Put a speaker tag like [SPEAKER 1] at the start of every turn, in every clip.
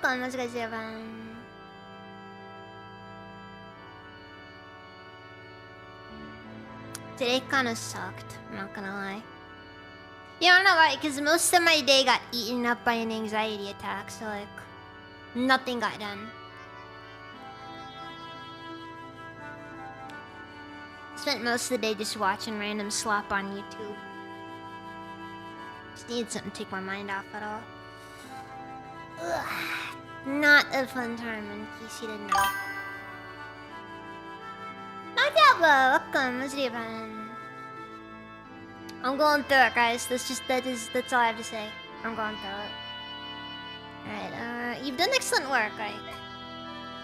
[SPEAKER 1] welcome. Let's go see everyone. Today kinda sucked, I'm not gonna lie. Yeah, I don't know why, because most of my day got eaten up by an anxiety attack, so like, nothing got done. Spent most of the day just watching random slop on YouTube. Just need something to take my mind off at all. Ugh. Not a fun time, in case you didn't know. Not Diablo, welcome, let's do fun. I'm going through it, guys. That's all I have to say. I'm going through it. Alright, you've done excellent work, Ike.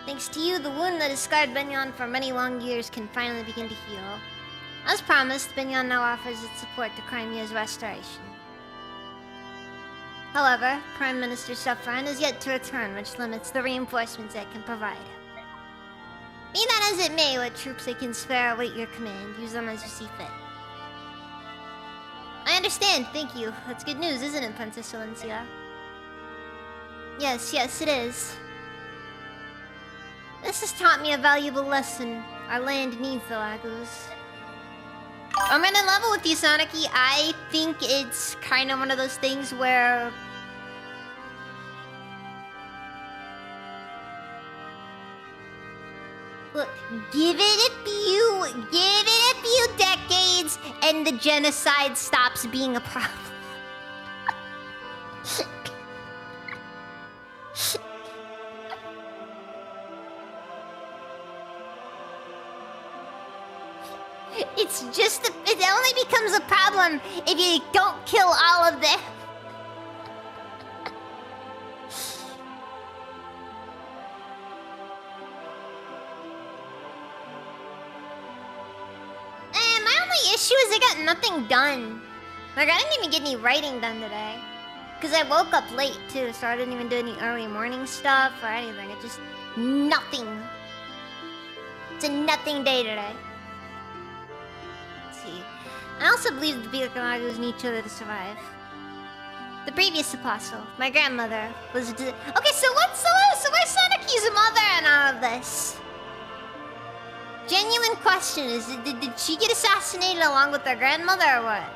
[SPEAKER 1] Thanks to you, the wound that has scarred Benyon for many long years can finally begin to heal. As promised, Benyon now offers its support to Crimea's restoration. However, Prime Minister Safran is yet to return, which limits the reinforcements it can provide. Be that as it may, what troops it can spare await your command. Use them as you see fit. I understand, thank you. That's good news, isn't it, Princess Valencia? Yes, it is. This has taught me a valuable lesson. Our land needs the Laguz. I'm in level with you, Soniki. I think it's kind of one of those things where... Look, give it a few decades and the genocide stops being a problem. It only becomes a problem if you don't kill all of them. My only issue is I got nothing done. Like, I didn't even get any writing done today. Because I woke up late, too, so I didn't even do any early morning stuff or anything. It's just nothing. It's a nothing day today. I also believe the Bilakanagos need each other to survive. The previous apostle, my grandmother, was... Okay, so where's Soniki's mother in all of this? Genuine question is, did she get assassinated along with her grandmother or what?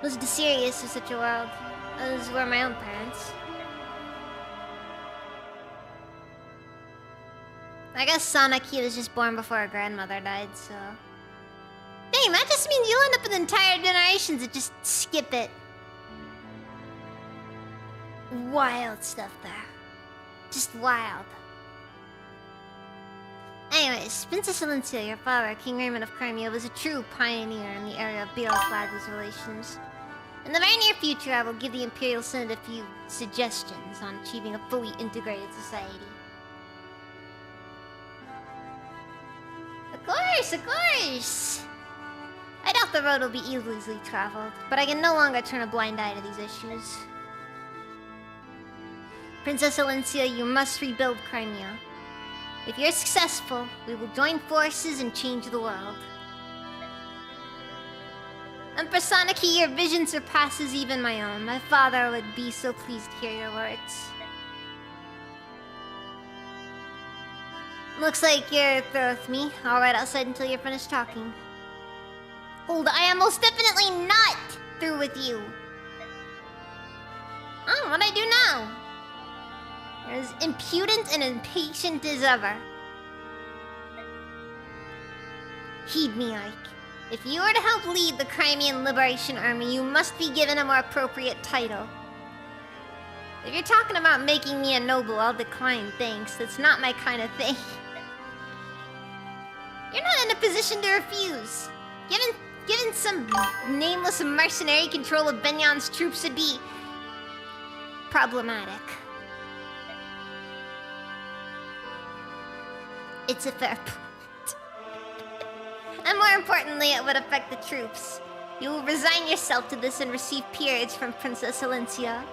[SPEAKER 1] Was Desirius of such a world? Those were my own parents. I guess Soniki was just born before her grandmother died, so... Dang, that just means you'll end up with entire generations that just skip it. Wild stuff there. Just wild. Anyways, Princess Valencia, your father, King Raymond of Crimea, was a true pioneer in the area of Bieleflagus relations. In the very near future, I will give the Imperial Senate a few suggestions on achieving a fully integrated society. Of course! I doubt the road will be easily traveled, but I can no longer turn a blind eye to these issues. Princess Valencia, you must rebuild Crimea. If you're successful, we will join forces and change the world. Empress Soniki, your vision surpasses even my own. My father would be so pleased to hear your words. Looks like you're through with me. I'll wait outside until you're finished talking. Hold, I am most definitely not through with you. Oh, what'd I do now? You're as impudent and impatient as ever. Heed me, Ike. If you are to help lead the Crimean Liberation Army, you must be given a more appropriate title. If you're talking about making me a noble, I'll decline, thanks. That's not my kind of thing. You're not in a position to refuse. Given some nameless mercenary control of Benyon's troops would be... problematic. It's a fair point. And more importantly, it would affect the troops. You will resign yourself to this and receive peerage from Princess Valencia.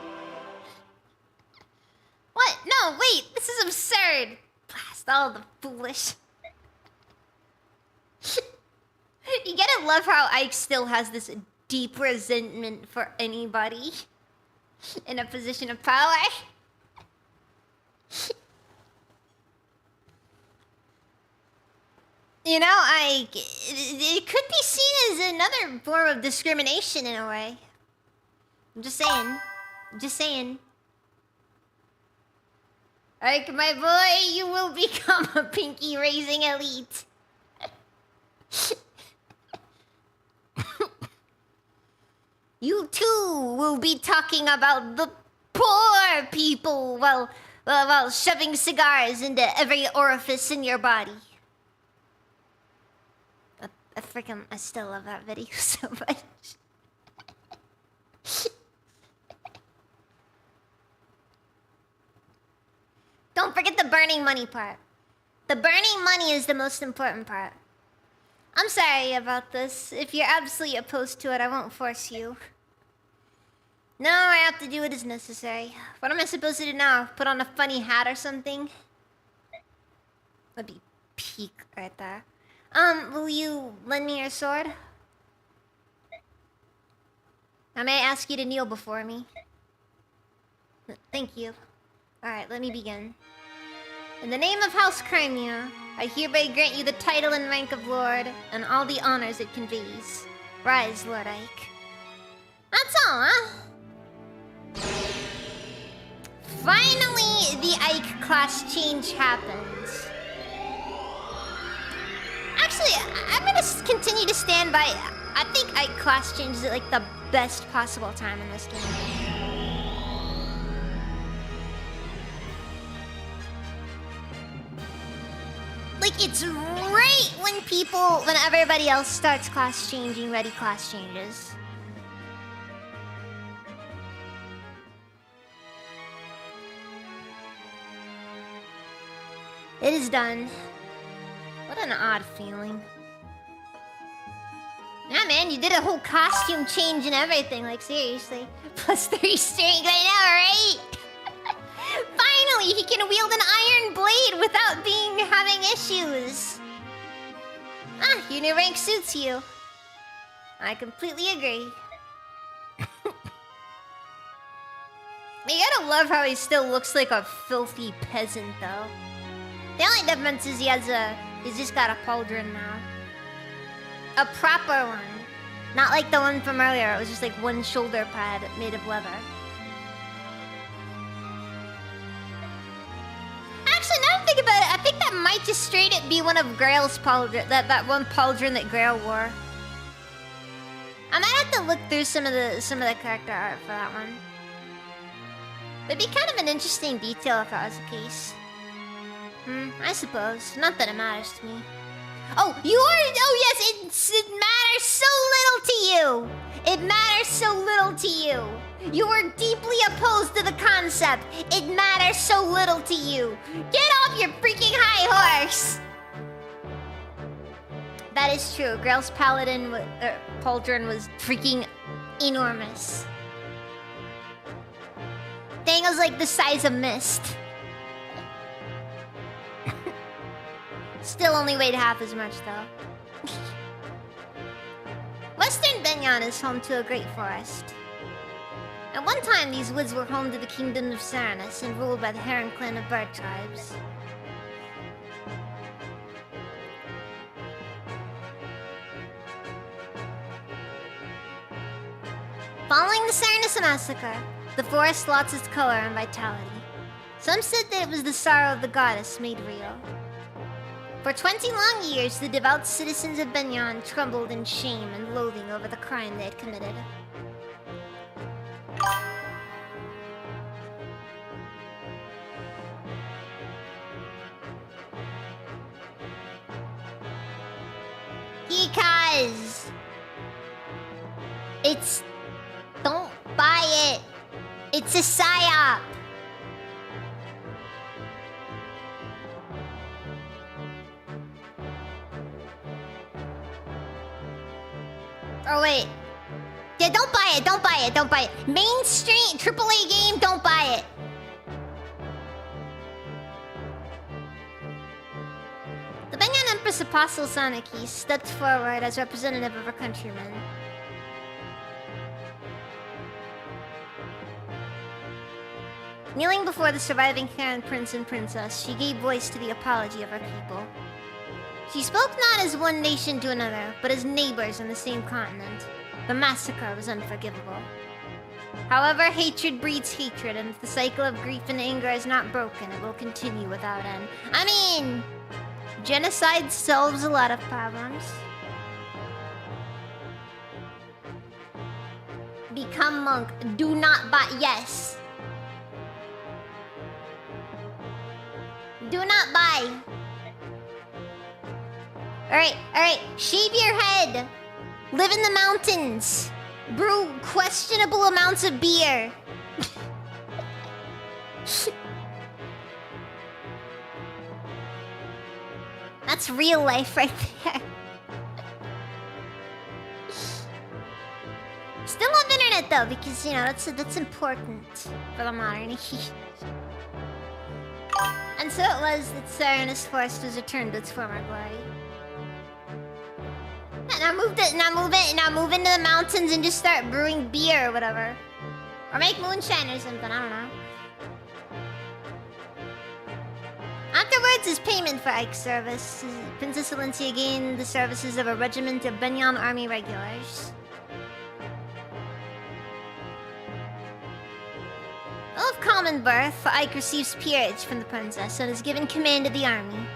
[SPEAKER 1] What? No, wait! This is absurd! Blast all the foolish. You gotta love how Ike still has this deep resentment for anybody. In a position of power. You know, it could be seen as another form of discrimination in a way. I'm just saying. I'm just saying. Like, my boy, you will become a pinky raising elite. You too will be talking about the poor people while shoving cigars into every orifice in your body. I still love that video so much. Don't forget the burning money part. The burning money is the most important part. I'm sorry about this. If you're absolutely opposed to it, I won't force you. No, I have to do what is necessary. What am I supposed to do now? Put on a funny hat or something? That'd be peak right there. Will you lend me your sword? I may ask you to kneel before me. Thank you. Alright, let me begin. In the name of House Crimea, I hereby grant you the title and rank of Lord, and all the honors it conveys. Rise, Lord Ike. That's all, huh? Finally, the Ike class change happens. Actually, I'm gonna continue to stand by... I think Ike class change is at, like, the best possible time in this game. Like, it's right when everybody else starts class changing, ready class changes. It is done. What an odd feeling. Yeah, man, you did a whole costume change and everything, like, seriously. Plus 3 strength, I know, right? Finally, he can wield an iron blade without having issues. Ah, your new rank suits you. I completely agree. You gotta love how he still looks like a filthy peasant, though. The only difference is he's just got a pauldron now. A proper one. Not like the one from earlier, it was just like one shoulder pad made of leather. Actually, now I think about it, I think that might just straight up be one of Grail's pauldron, that one pauldron that Grail wore. I might have to look through some of the character art for that one. It'd be kind of an interesting detail if that was the case. I suppose. Not that it matters to me. Oh, yes, it matters so little to you! It matters so little to you! You are deeply opposed to the concept! It matters so little to you! Get off your freaking high horse! That is true. Grail's pauldron was freaking enormous. Thing was like the size of mist. Still only weighed half as much, though. Western Benyan is home to a great forest. At one time, these woods were home to the Kingdom of Serenus and ruled by the Heron clan of bird tribes. Following the Serenus massacre, the forest lost its color and vitality. Some said that it was the sorrow of the goddess made real. For 20 long years, the devout citizens of Benyan trembled in shame and loathing over the crime they had committed. Because it's... Don't buy it! It's a psyop! Oh wait. Yeah, don't buy it, don't buy it, don't buy it. Mainstream AAA game, don't buy it. The Benyan Empress Apostle Sanaki stepped forward as representative of her countrymen. Kneeling before the surviving Karen Prince and Princess, she gave voice to the apology of her people. She spoke not as one nation to another, but as neighbors on the same continent. The massacre was unforgivable. However, hatred breeds hatred, and if the cycle of grief and anger is not broken, it will continue without end. I mean, genocide solves a lot of problems. Become monk. Do not buy. Yes. Do not buy. Alright. Shave your head. Live in the mountains. Brew questionable amounts of beer. That's real life right there. Still love internet though, because you know that's important for the modern age. And so it was that Serenus Forest was returned to its former glory. Now move into the mountains and just start brewing beer or whatever. Or make moonshine or something, I don't know. Afterwards is payment for Ike's service. Princess Valencia gained the services of a regiment of Benyon army regulars. Though of common birth, Ike receives peerage from the princess and is given command of the army.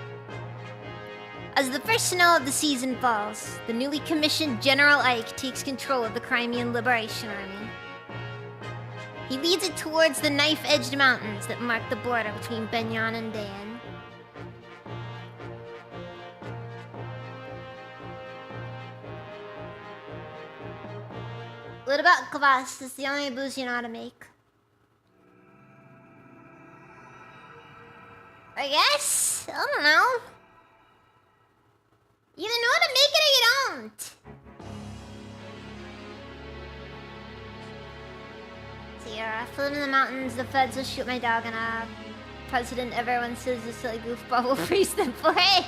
[SPEAKER 1] As the first snow of the season falls, the newly commissioned General Ike takes control of the Crimean Liberation Army. He leads it towards the knife-edged mountains that mark the border between Benyon and Dan. What about kvass? That's the only booze you know how to make. I guess? I don't know. You either know how to make it or you don't. So yeah, if I live in the mountains, the feds will shoot my dog and a president everyone says a silly goofball will freeze them for it.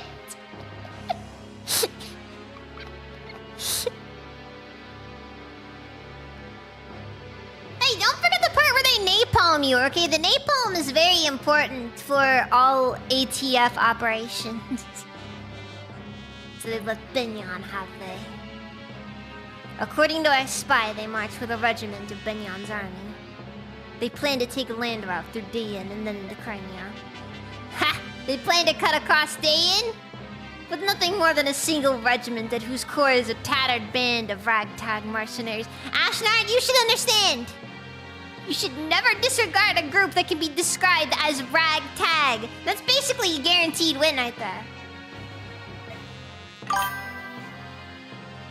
[SPEAKER 1] Hey, don't forget the part where they napalm you, okay? The napalm is very important for all ATF operations. So they let Benyon have they. According to our spy, they marched with a regiment of Benyon's army. They plan to take a land route through Dayan and then into Crimea. Ha! They plan to cut across Dayan? With nothing more than a single regiment at whose core is a tattered band of ragtag mercenaries. Ashnard, you should understand! You should never disregard a group that can be described as ragtag. That's basically a guaranteed win right there.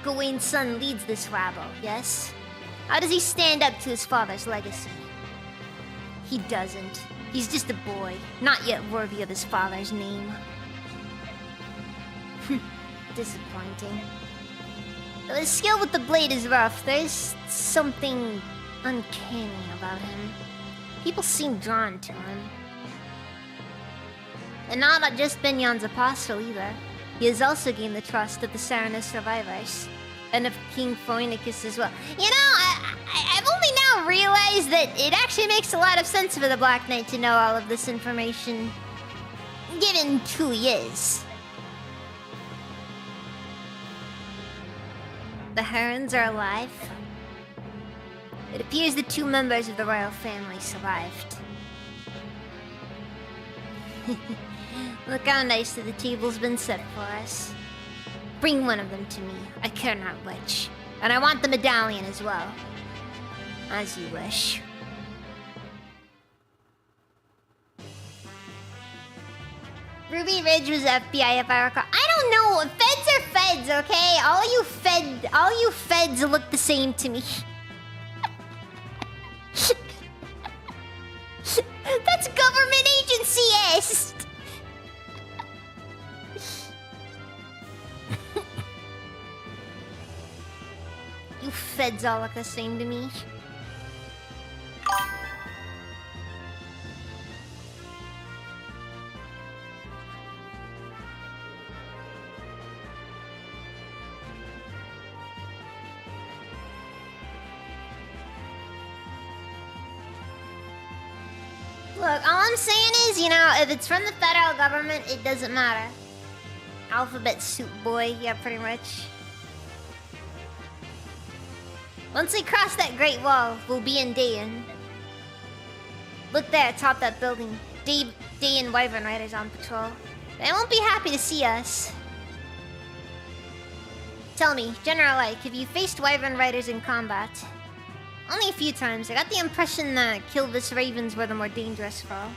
[SPEAKER 1] Gawain's son leads this rabble, yes? How does he stand up to his father's legacy? He doesn't. He's just a boy, not yet worthy of his father's name. Disappointing. Though his skill with the blade is rough, there's something uncanny about him. People seem drawn to him. And not just Benyon's apostle either. He has also gained the trust of the Serenus survivors. And of King Phoenicus as well. You know, I've only now realized that it actually makes a lot of sense for the Black Knight to know all of this information. Given who he is. The Herons are alive. It appears the two members of the royal family survived. Look how nicely the table's been set for us. Bring one of them to me. I care not which. And I want the medallion as well. As you wish. Ruby Ridge was FBI if I recall. I don't know. Feds are feds, okay? All you feds look the same to me. That's government agency-est. You feds all look the same to me. Look, all I'm saying is, you know, if it's from the federal government, it doesn't matter. Alphabet soup boy, yeah, pretty much. Once we cross that Great Wall, we'll be in Dayan. Look there, atop that building. Dayan Wyvern Riders on patrol. They won't be happy to see us. Tell me, General Ike, have you faced Wyvern Riders in combat? Only a few times. I got the impression that Kilvis Ravens were the more dangerous foe.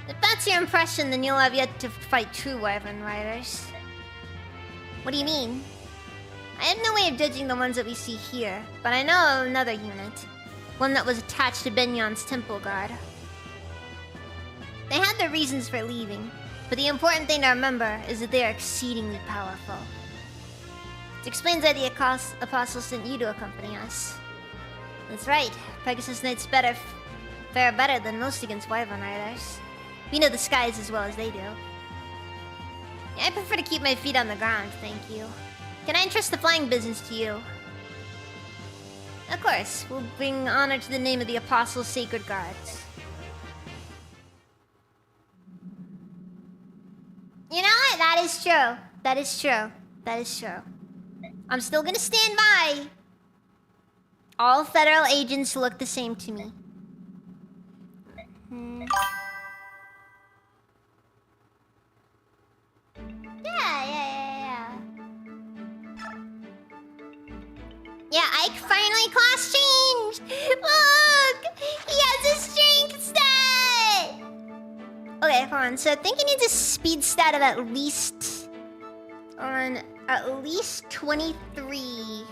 [SPEAKER 1] If that's your impression, then you'll have yet to fight true Wyvern Riders. What do you mean? I have no way of judging the ones that we see here, but I know of another unit. One that was attached to Benion's temple guard. They had their reasons for leaving, but the important thing to remember is that they are exceedingly powerful. It explains why the Apostle sent you to accompany us. That's right, Pegasus Knights fare better than most against Wyvern Riders. We know the skies as well as they do. Yeah, I prefer to keep my feet on the ground, thank you. Can I entrust the flying business to you? Of course, we'll bring honor to the name of the Apostle's Sacred Guards. You know what? That is true. That is true. That is true. I'm still gonna stand by. All federal agents look the same to me. Yeah. Yeah, Ike finally class changed! Look! He has a strength stat! Okay, hold on. So I think he needs a speed stat of at least... on at least 23.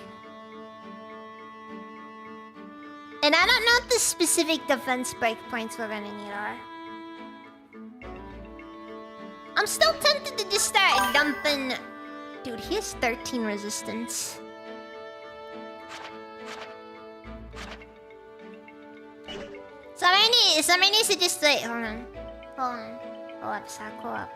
[SPEAKER 1] And I don't know what the specific defense breakpoints we're gonna need are. I'm still tempted to just start dumping... Dude, he has 13 resistance. Somebody needs to just like... Hold on. Hold up, Zach, hold up.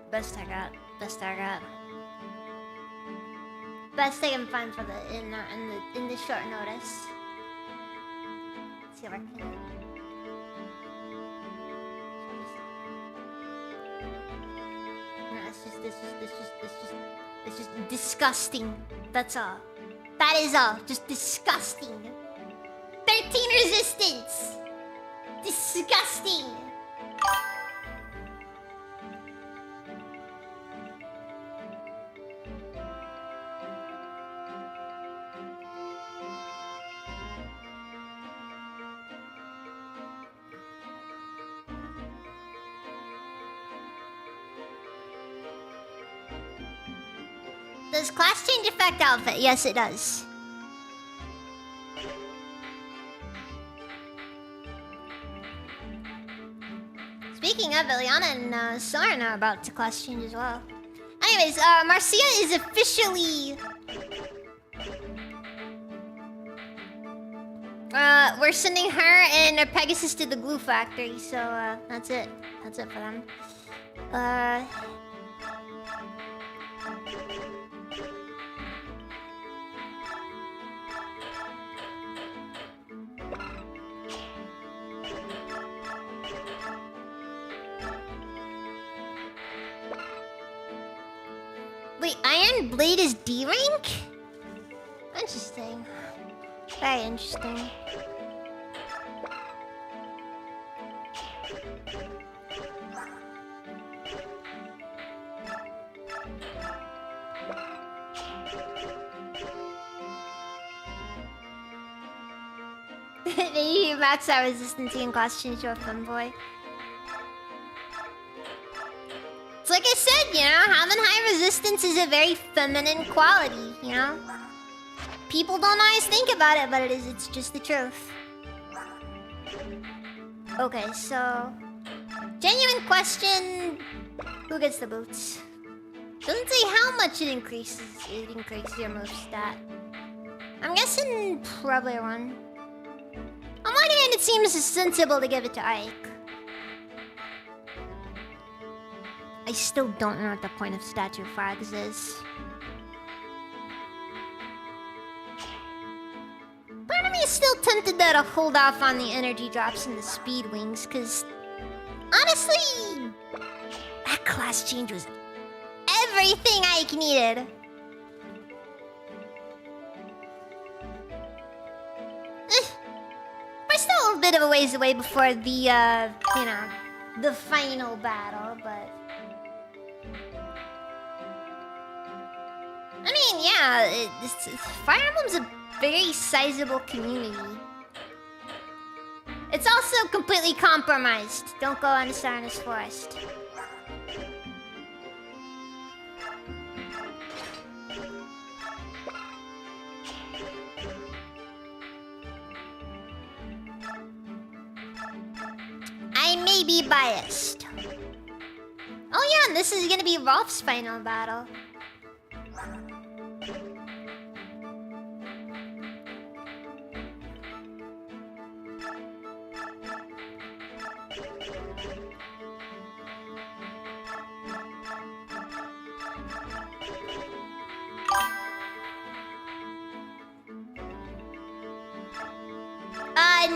[SPEAKER 1] Best I got. Best I got. Best I can find for the in the short notice. Let's see if I can. No, it's just disgusting. That's all. That is all. Just disgusting. 13 resistance. Disgusting. Does class change affect outfit? Yes, it does. Speaking of, Ileana and Soren are about to class change as well. Anyways, Marcia is officially... we're sending her and Pegasus to the glue factory, so that's it. That's it for them. Wait, Iron Blade is D rank? Interesting. Very interesting. Maybe you max out resistance in question to a femboy. It's like I said, you know, having high resistance is a very feminine quality, you know? People don't always think about it, but it's just the truth. Okay, so... Genuine question... Who gets the boots? Doesn't say how much it increases your move stat. I'm guessing probably one. On one hand, it seems sensible to give it to Ike. I still don't know what the point of statue flags is. Part of me is still tempted to hold off on the energy drops and the speed wings, because honestly, that class change was everything Ike needed. We're still a bit of a ways away before the, you know, the final battle, but... I mean, yeah, Fire Emblem's a very sizable community. It's also completely compromised. Don't go on the Sarna's Forest. I may be biased. Oh yeah, and this is gonna be Rolf's final battle.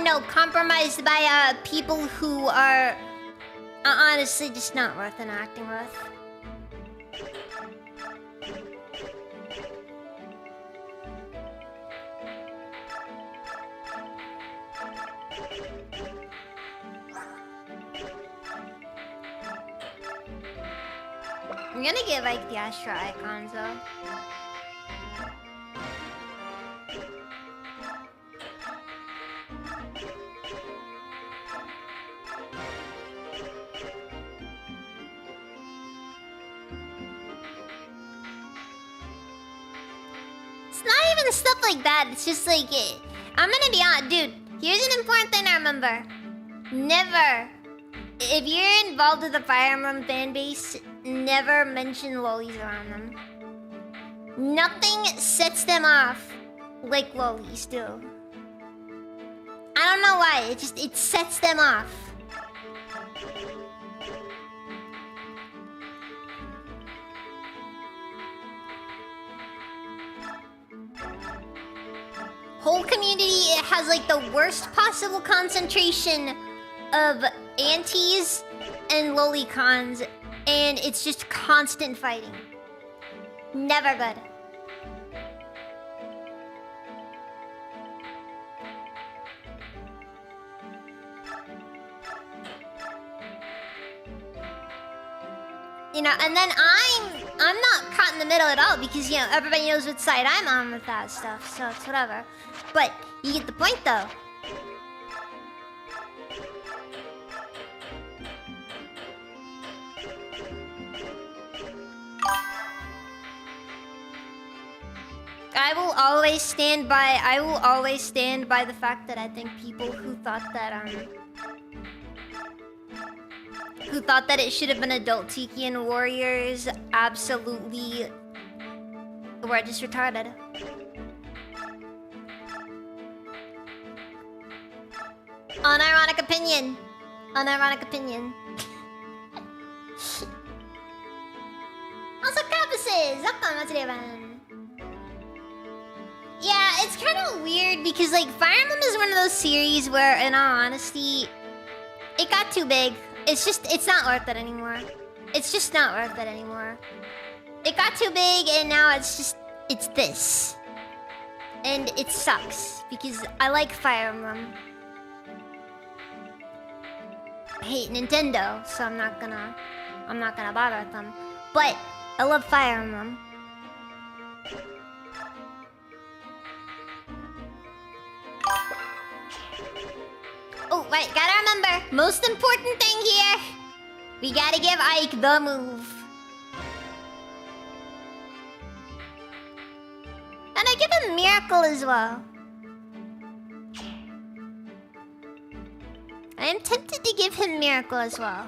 [SPEAKER 1] No, compromised by people who are honestly just not worth interacting with. I'm gonna give Ike the Astra icons though. It's not even stuff like that. It's just like I'm gonna be honest, dude. Here's an important thing to remember. Never, if you're involved with the Fire Emblem fan base, never mention lollies around them. Nothing sets them off like lollies do. I don't know why. It sets them off. Whole community has like the worst possible concentration of antis and lolicons, and it's just constant fighting. Never good. You know, and then I'm not caught in the middle at all because, you know, everybody knows what side I'm on with that stuff, so it's whatever. But you get the point, though. I will always stand by the fact that I think people who thought that it should have been adult Tikian warriors absolutely were just retarded. Unironic opinion. Unironic opinion. Also, Capuses! Yeah, it's kind of weird because, like, Fire Emblem is one of those series where, in all honesty, it got too big. It's not worth it anymore. It's just not worth it anymore. It got too big and now it's this. And it sucks because I like Fire Emblem. I hate Nintendo, so I'm not gonna bother with them. But I love Fire Emblem. wait, gotta remember, most important thing here, we gotta give Ike the move. And I give him Miracle as well. I am tempted to give him Miracle as well.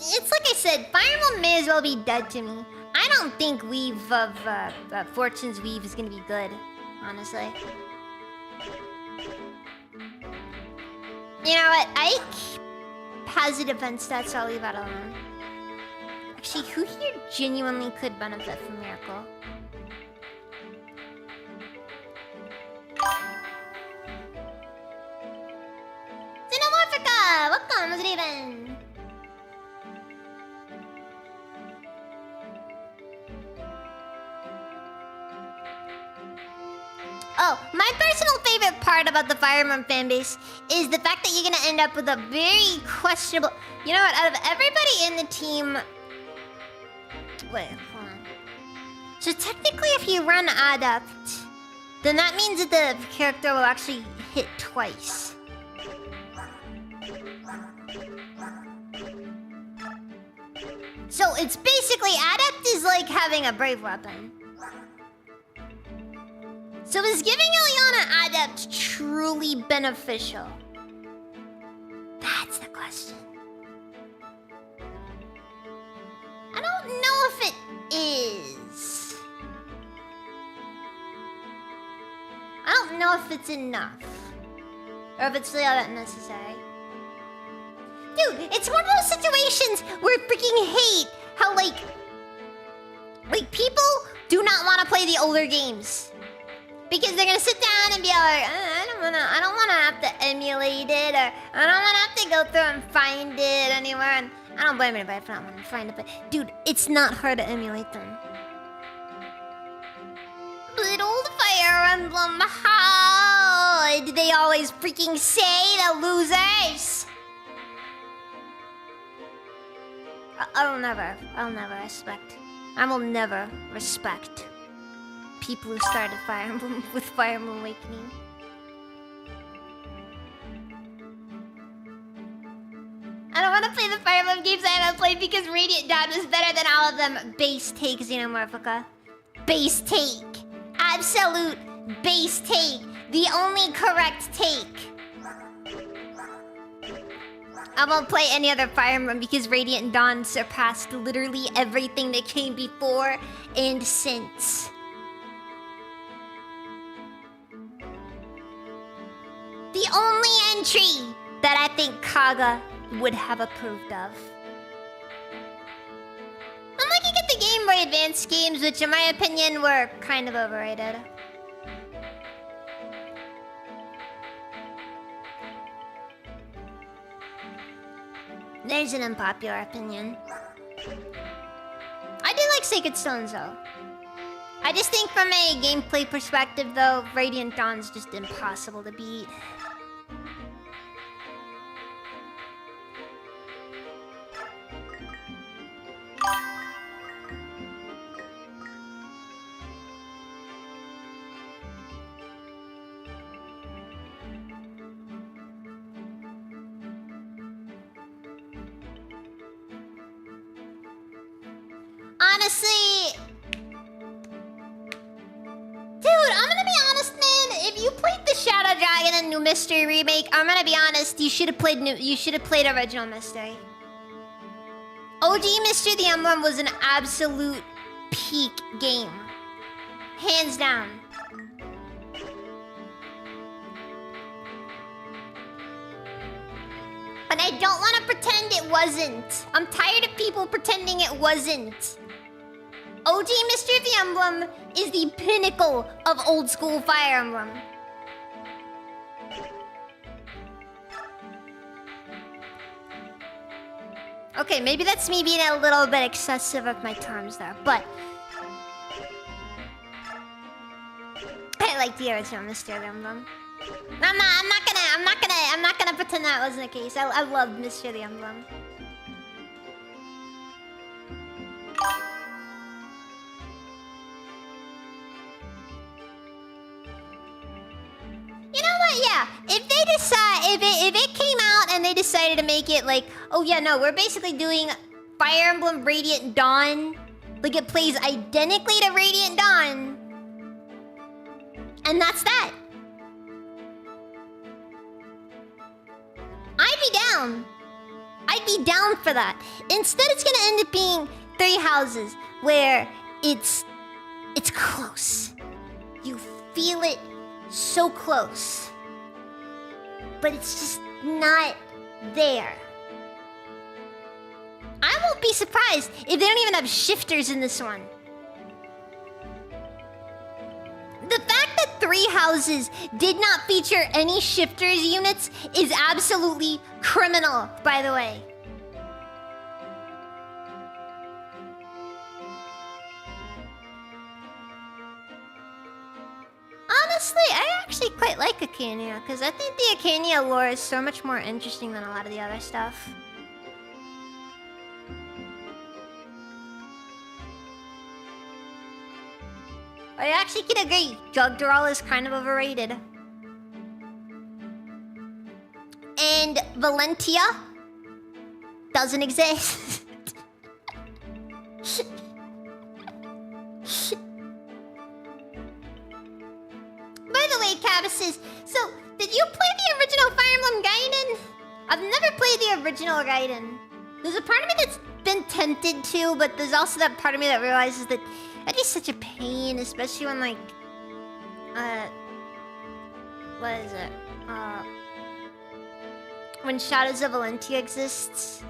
[SPEAKER 1] It's like I said, Fire Emblem may as well be dead to me. I don't think Weave of Fortune's Weave is gonna be good, honestly. You know what? Ike has the defense stats, so I'll leave that alone. Actually, who here genuinely could benefit from Miracle? Xenomorphica! Welcome, how's it even? Oh, my personal favorite part about the Fire Emblem fanbase is the fact that you're gonna end up with a very questionable... You know what? Out of everybody in the team... Wait, hold on. So technically, if you run Adept, then that means that the character will actually hit twice. So it's basically... Adept is like having a brave weapon. So is giving Ilyana Adept truly beneficial? That's the question. I don't know if it is. I don't know if it's enough. Or if it's really all that necessary. Dude, it's one of those situations where I freaking hate how, like, people do not want to play the older games. Because they're gonna sit down and be like, I don't wanna have to emulate it, or I don't wanna have to go through and find it anywhere. And I don't blame anybody for not wanting to find it, but dude, it's not hard to emulate them. But old Fire Emblem, how did they always freaking say, the losers? I will never respect. I will never respect people who started Fire Emblem with Fire Emblem Awakening. I don't want to play the Fire Emblem games I haven't played because Radiant Dawn was better than all of them. Base take, Xenomorphica. Base take. Absolute base take. The only correct take. I won't play any other Fire Emblem because Radiant Dawn surpassed literally everything that came before and since. The only entry that I think Kaga would have approved of. I'm looking at the Game Boy Advance games, which in my opinion were kind of overrated. There's an unpopular opinion. I do like Sacred Stones though. I just think from a gameplay perspective though, Radiant Dawn's just impossible to beat. Honestly, dude, I'm gonna be honest, man. If you played the Shadow Dragon and New Mystery remake, I'm gonna be honest. You should have played original Mystery. OG Mystery of the Emblem was an absolute peak game, hands down. And I don't want to pretend it wasn't. I'm tired of people pretending it wasn't. OG Mystery of the Emblem is the pinnacle of old school Fire Emblem. Okay, maybe that's me being a little bit excessive with my terms there, but I like the original Mystery of the Emblem. I'm not gonna pretend that wasn't the case. I love Mystery of the Emblem. yeah, if they decide, if it came out and they decided to make it like, oh yeah, no, we're basically doing Fire Emblem Radiant Dawn, like it plays identically to Radiant Dawn, and that's that. I'd be down. I'd be down for that. Instead, it's gonna end up being Three Houses, where it's close. You feel it so close, but it's just not there. I won't be surprised if they don't even have shifters in this one. The fact that Three Houses did not feature any shifters units is absolutely criminal, by the way. Honestly, I actually quite like Acania, because I think the Acania lore is so much more interesting than a lot of the other stuff. I actually can agree, Jugdural is kind of overrated. And Valentia doesn't exist. By the way, Cabbases, so did you play the original Fire Emblem Gaiden? I've never played the original Gaiden. There's a part of me that's been tempted to, but there's also that part of me that realizes that that'd be such a pain, especially when like, what is it? When Shadows of Valentia exists.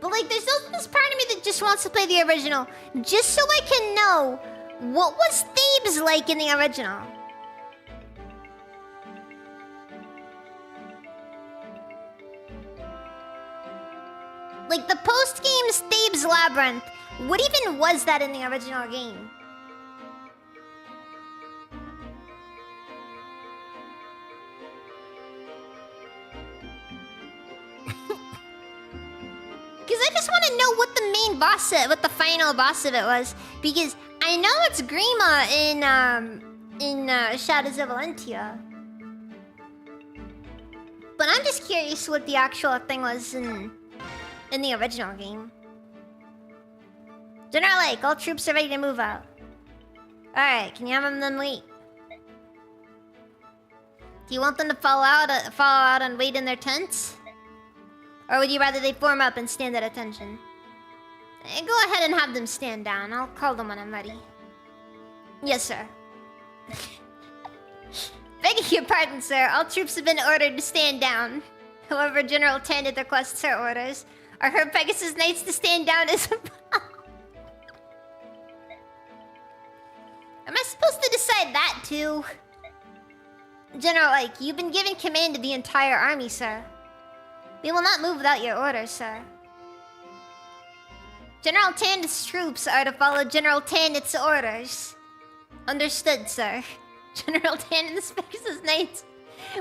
[SPEAKER 1] But like, there's also this part of me that just wants to play the original, just so I can know what was Thebes like in the original. Like the post-game's Thebes Labyrinth. What even was that in the original game? Because I just want to know what the main boss, what the final boss of it was. Because I know it's Grima in Shadows of Valentia. But I'm just curious what the actual thing was in the original game. General Lake, all troops are ready to move out. Alright, can you have them then wait? Do you want them to fall out and wait in their tents? Or would you rather they form up and stand at attention? Go ahead and have them stand down. I'll call them when I'm ready. Yes, sir. Begging your pardon, sir. All troops have been ordered to stand down. However, General Tanith requests her orders. Are her Pegasus Knights to stand down as well? Am I supposed to decide that too? General, like, you've been given command of the entire army, sir. We will not move without your orders, sir. General Tanith's troops are to follow General Tanith's orders. Understood, sir. General Tanith's Pegasus Knights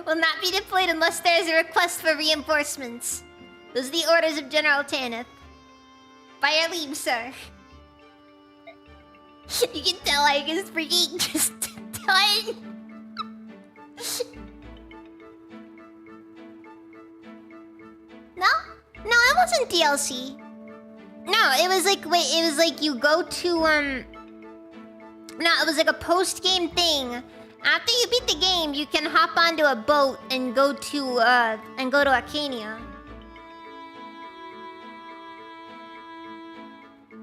[SPEAKER 1] will not be deployed unless there is a request for reinforcements. Those are the orders of General Tanith. By your leave, sir. You can tell I is freaking just done. No? No, it wasn't DLC. No, it was like, wait, it was like you go to, no, it was like a post-game thing. After you beat the game, you can hop onto a boat and go to Acania.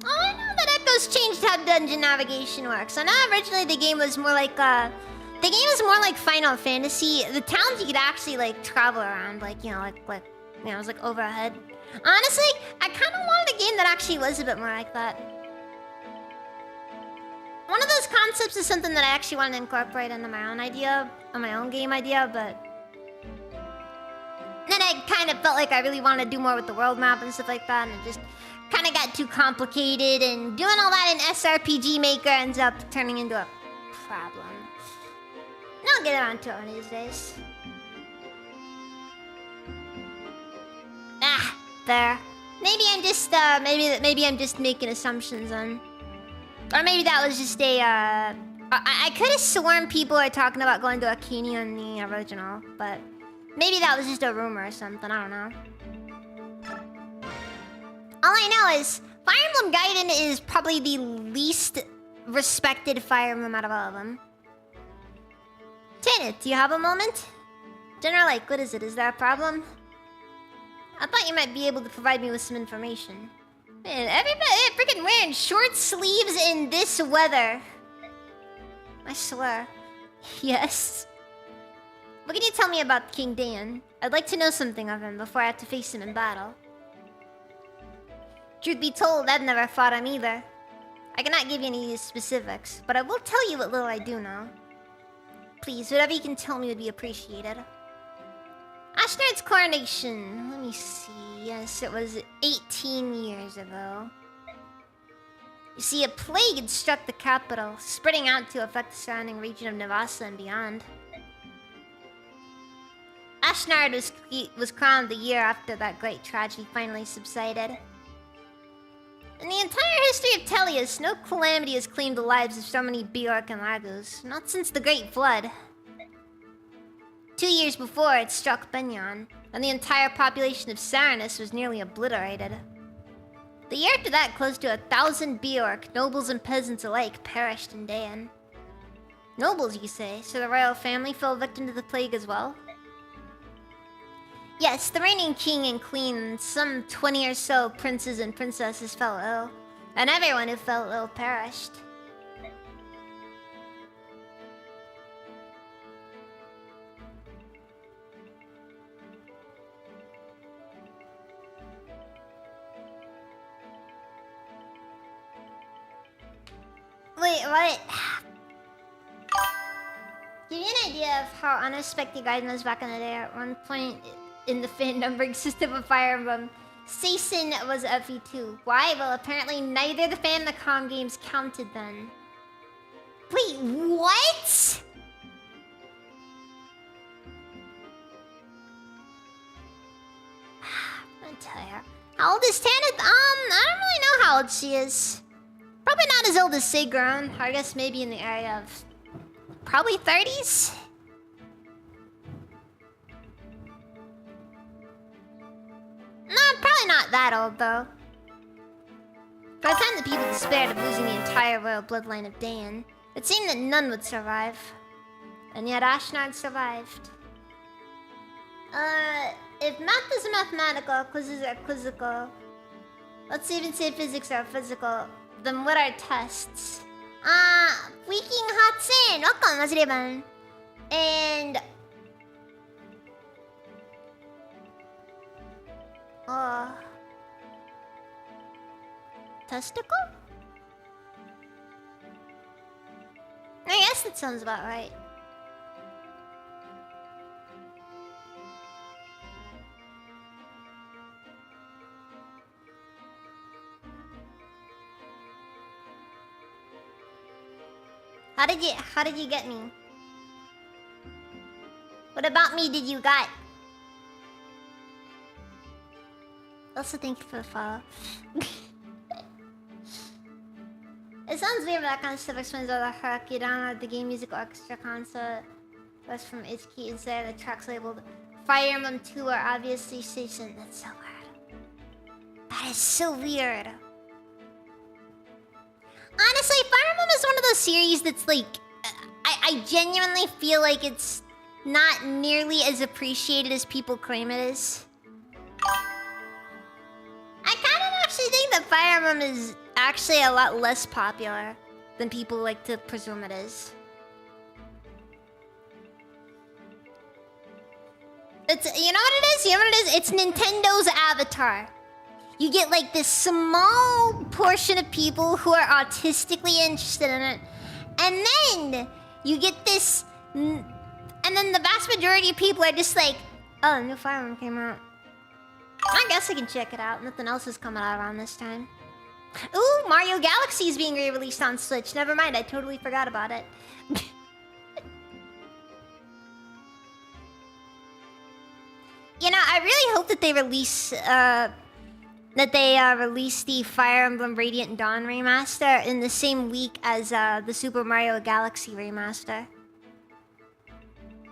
[SPEAKER 1] Oh, I know that Echo's changed how dungeon navigation works. I know originally the game was more like, Final Fantasy. The towns you could actually, like, travel around, like, you know, it was, like, overhead. Honestly, I kind of wanted a game that actually was a bit more like that. One of those concepts is something that I actually want to incorporate into my own idea, on my own game idea, but then I kind of felt like I really wanted to do more with the world map and stuff like that, and it just kind of got too complicated, and doing all that in SRPG Maker ends up turning into a problem. And I'll get around to it one of these days. Ah, there. Maybe I'm just, maybe I'm just making assumptions on... Or maybe that was just a I could have sworn people are talking about going to Akini on the original, but maybe that was just a rumor or something. I don't know. All I know is Fire Emblem Gaiden is probably the least respected Fire Emblem out of all of them. Tanit, do you have a moment? General, like, what is it? Is there a problem? I thought you might be able to provide me with some information. Man, everybody freaking wearing short sleeves in this weather. I swear. Yes. What can you tell me about King Dayan? I'd like to know something of him before I have to face him in battle. Truth be told, I've never fought him either. I cannot give you any specifics, but I will tell you what little I do know. Please, whatever you can tell me would be appreciated. Ashnard's coronation. Let me see. Yes, it was 18 years ago. You see, a plague had struck the capital, spreading out to affect the surrounding region of Navasa and beyond. Ashnard was crowned the year after that great tragedy finally subsided. In the entire history of Tellius, no calamity has claimed the lives of so many Bjork and Lagos, not since the Great Flood. 2 years before, it struck Benyon, and the entire population of Saranus was nearly obliterated. The year after that, close to 1,000 Bjork, nobles and peasants alike, perished in Dayan. Nobles, you say? So the royal family fell victim to the plague as well? Yes, the reigning king and queen and some 20 or so princes and princesses fell ill, and everyone who fell ill perished. Wait, what? Give you an idea of how unexpected Gaiden was back in the day. At one point in the fan numbering system of Fire Emblem, Seisen was FE2. Why? Well, apparently neither the fan nor the com games counted then. Wait, what? I'm gonna tell you. How old is Tanith? I don't really know how old she is. Probably not as old as Sigrun. I guess maybe in the area of probably 30s. No, probably not that old though. By the time the people despaired of losing the entire royal bloodline of Dayan, it seemed that none would survive. And yet Ashnard survived. If math is mathematical, quizzes are quizzical. Let's even say physics are physical. Then what are tests? Freaking Hatsen! Welcome, Masriban. And... Testicle? I guess that sounds about right. How did you get me? What about me did you got? Also, thank you for the follow. It sounds weird, but that kind of stuff explains all the heck. You download the game music orchestra concert. That's from Itsuki inside the tracks labeled Fire Emblem 2 are obviously Seisen. That's so weird. That is so weird. Honestly, Fire Emblem is one of those series that's like... I genuinely feel like it's not nearly as appreciated as people claim it is. I kind of actually think that Fire Emblem is actually a lot less popular than people like to presume it is. It's, you know what it is? You know what it is? It's Nintendo's Avatar. You get like this small portion of people who are autistically interested in it. And then you get this... And then the vast majority of people are just like, oh, new Fire Emblem came out. I guess I can check it out. Nothing else is coming out around this time. Ooh, Mario Galaxy is being re-released on Switch. Never mind, I totally forgot about it. You know, I really hope that they release that they released the Fire Emblem Radiant Dawn remaster in the same week as the Super Mario Galaxy remaster.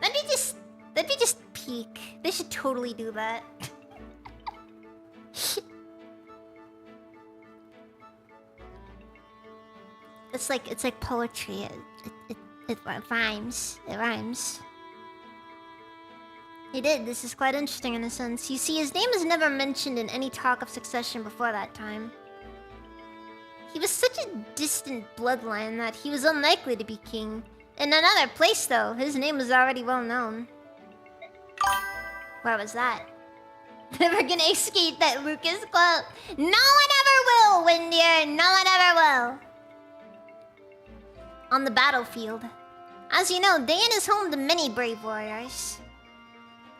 [SPEAKER 1] That'd be just peak. They should totally do that. It's like poetry. It rhymes. It rhymes. He did. This is quite interesting in a sense. You see, his name is never mentioned in any talk of succession before that time. He was such a distant bloodline that he was unlikely to be king. In another place, though, his name was already well known. Where was that? Never gonna escape that Lucas quote. No one ever will, Windier. No one ever will. On the battlefield. As you know, Dayan is home to many brave warriors.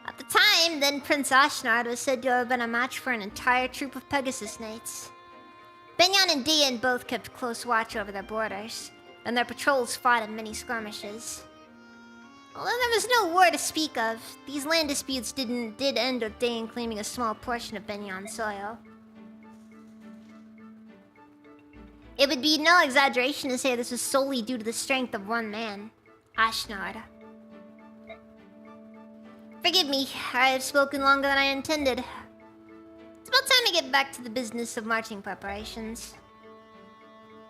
[SPEAKER 1] At the time, then Prince Ashnard was said to have been a match for an entire troop of Pegasus Knights. Benyan and Dayan both kept close watch over their borders, and their patrols fought in many skirmishes. Although there was no war to speak of, these land disputes did end with Dayan claiming a small portion of Benyan's soil. It would be no exaggeration to say this was solely due to the strength of one man, Ashnard. Forgive me, I have spoken longer than I intended. It's about time to get back to the business of marching preparations.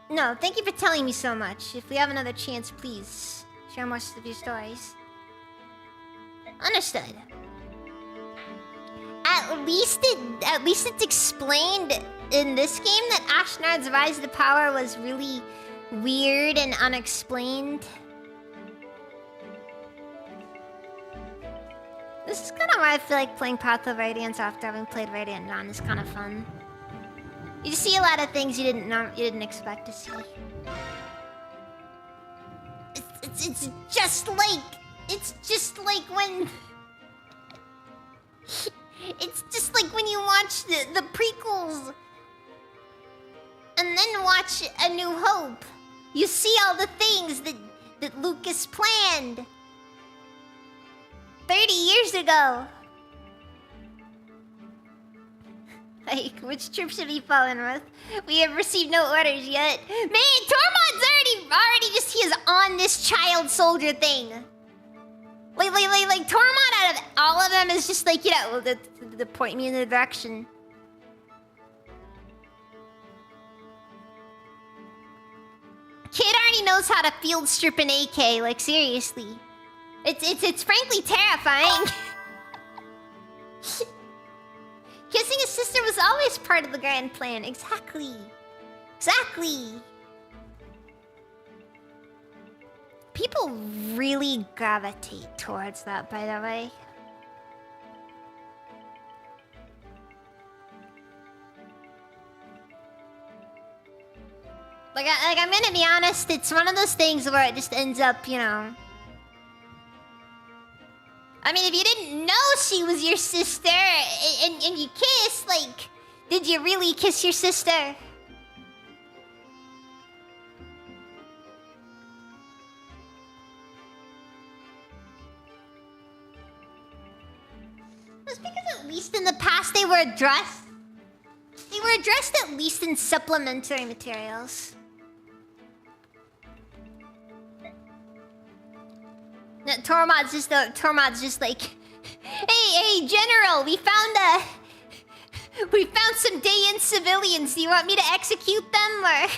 [SPEAKER 1] No, thank you for telling me so much. If we have another chance, please share more of your stories. Understood. At least it's explained in this game that Ashnard's rise to power was really weird and unexplained. This is kind of why I feel like playing Path of Radiance after having played Radiant Dawn is kind of fun. You just see a lot of things you didn't expect to see. It's just like when it's just like when you watch the prequels and then watch A New Hope. You see all the things that Lucas planned 30 years ago. Like, which troop should we fall in with? We have received no orders yet. Man, Tormod's already just, he is on this child soldier thing. Like Tormod out of all of them is just like, you know, the point me in the direction. Kid already knows how to field strip an AK, like seriously. It's frankly terrifying. Kissing his sister was always part of the grand plan. Exactly. People really gravitate towards that, by the way. Like I'm gonna be honest, it's one of those things where it just ends up, you know. I mean, if you didn't know she was your sister and you kissed, like, did you really kiss your sister? That's because at least in the past they were addressed. They were addressed at least in supplementary materials. No, Tormod's just like, hey, General, we found some Dayan civilians. Do you want me to execute them, or?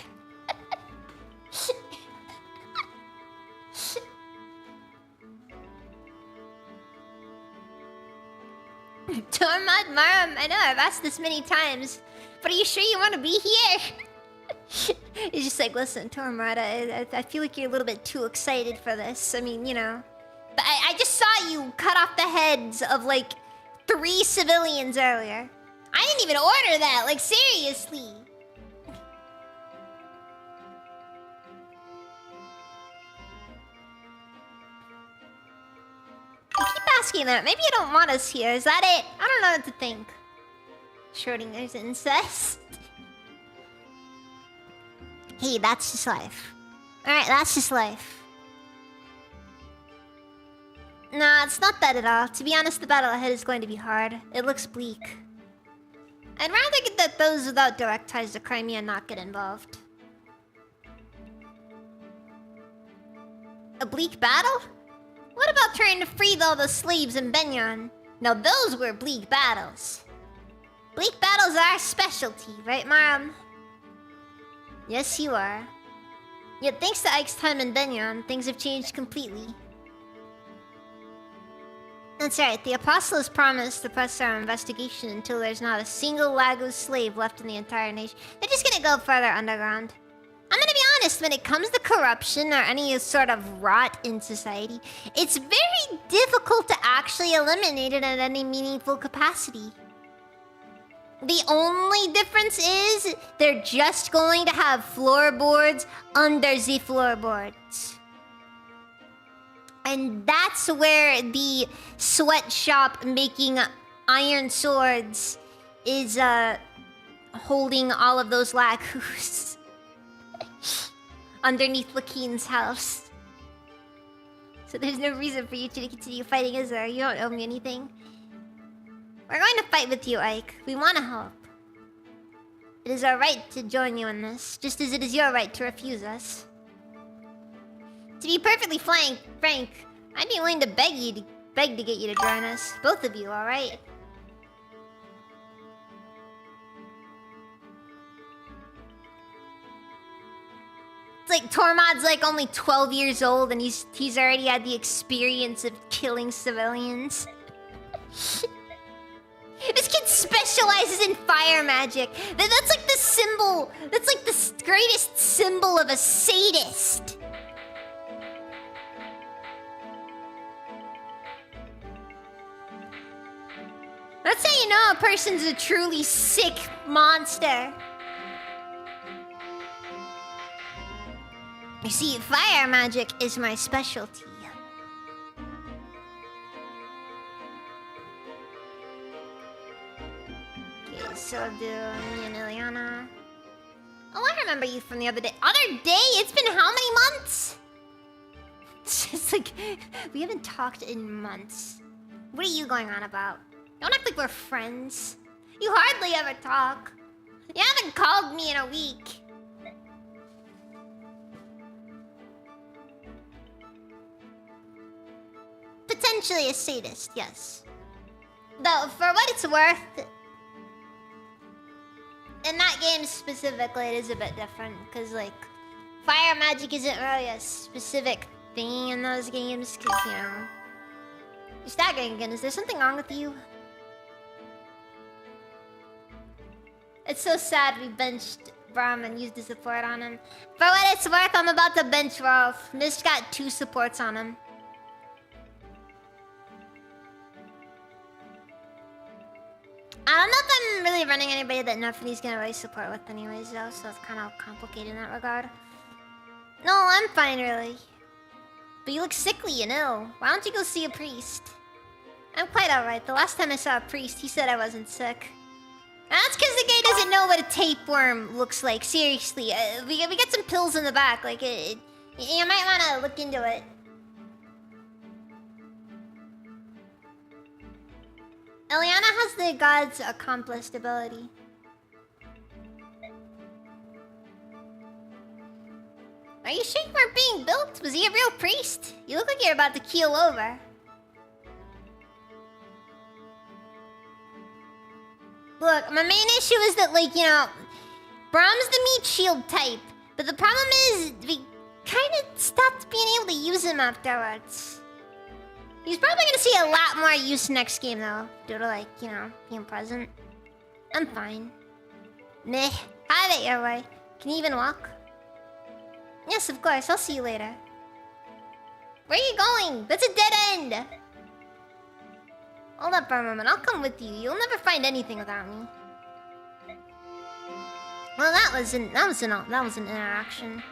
[SPEAKER 1] Tormod, Maram, I know I've asked this many times, but are you sure you want to be here? He's just like, listen, Tormod, I feel like you're a little bit too excited for this. I mean, you know. But I just saw you cut off the heads of, like, 3 civilians earlier. I didn't even order that, like, seriously. I keep asking that. Maybe you don't want us here. Is that it? I don't know what to think. Schrodinger's incest. Hey, that's just life. Alright, that's just life. Nah, it's not that at all. To be honest, the battle ahead is going to be hard. It looks bleak. I'd rather get that those without direct ties to Crimea not get involved. A bleak battle? What about trying to free all the slaves in Benyon? Now those were bleak battles. Bleak battles are our specialty, right, Mom? Yes, you are. Yet thanks to Ike's time in Benyon, things have changed completely. That's right, the Apostle has promised to press our investigation until there's not a single Lagos slave left in the entire nation. They're just gonna go further underground. I'm gonna be honest, when it comes to corruption or any sort of rot in society, it's very difficult to actually eliminate it at any meaningful capacity. The only difference is they're just going to have floorboards under the floorboards. And that's where the sweatshop making iron swords is holding all of those Lagus underneath Lakeen's house. So there's no reason for you to continue fighting, is there? You don't owe me anything. We're going to fight with you, Ike. We want to help. It is our right to join you in this, just as it is your right to refuse us. To be perfectly frank, I'd be willing to beg to get you to join us. Both of you, alright? It's like Tormod's like only 12 years old and he's already had the experience of killing civilians. This kid specializes in fire magic. That's like the symbol. That's like the greatest symbol of a sadist. That's how you know a person's a truly sick monster. You see, fire magic is my specialty. Okay, so do me and Ileana. Oh, I remember you from the other day. Other day? It's been how many months? It's just like, we haven't talked in months. What are you going on about? Don't act like we're friends. You hardly ever talk. You haven't called me in a week. Potentially a sadist, yes. Though, for what it's worth, in that game specifically, it is a bit different. Because, like, fire magic isn't really a specific thing in those games. Because, you know... You're staggering again. Is there something wrong with you? It's so sad we benched Braum and used the support on him. For what it's worth, I'm about to bench Rolf. Mist got 2 supports on him. I don't know if I'm really running anybody that Nephine's gonna really support with anyways though, so it's kind of complicated in that regard. No, I'm fine really. But you look sickly and ill. Why don't you go see a priest? I'm quite alright. The last time I saw a priest, he said I wasn't sick. That's because the guy doesn't know what a tapeworm looks like. Seriously, we got some pills in the back. Like, you might want to look into it. Ileana has the god's accomplished ability. Are you sure you weren't being built? Was he a real priest? You look like you're about to keel over. Look, my main issue is that, like, you know, Braum's the meat shield type. But the problem is, we kind of stopped being able to use him afterwards. He's probably gonna see a lot more use next game, though. Due to, like, you know, being present. I'm fine. Meh. Have it your way. Can you even walk? Yes, of course. I'll see you later. Where are you going? That's a dead end! Hold up for a moment. I'll come with you. You'll never find anything without me. Well, that was an interaction.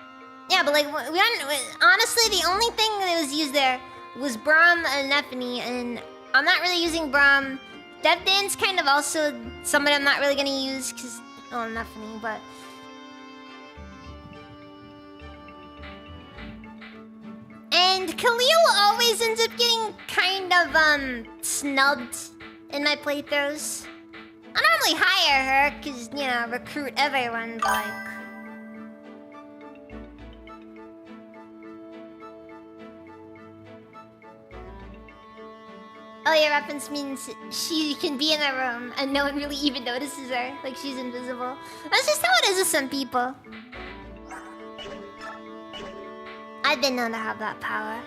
[SPEAKER 1] Yeah, but like, honestly, the only thing that was used there was Braum and Nephine, and I'm not really using Braum. Devdan's kind of also somebody I'm not really gonna use, because, well, Nephine, but... And Khalil always ends up getting kind of, snubbed in my playthroughs. I normally hire her, cause, you know, recruit everyone, but like... Oh, your reference means she can be in a room and no one really even notices her. Like she's invisible. That's just how it is with some people. I've been known to have that power.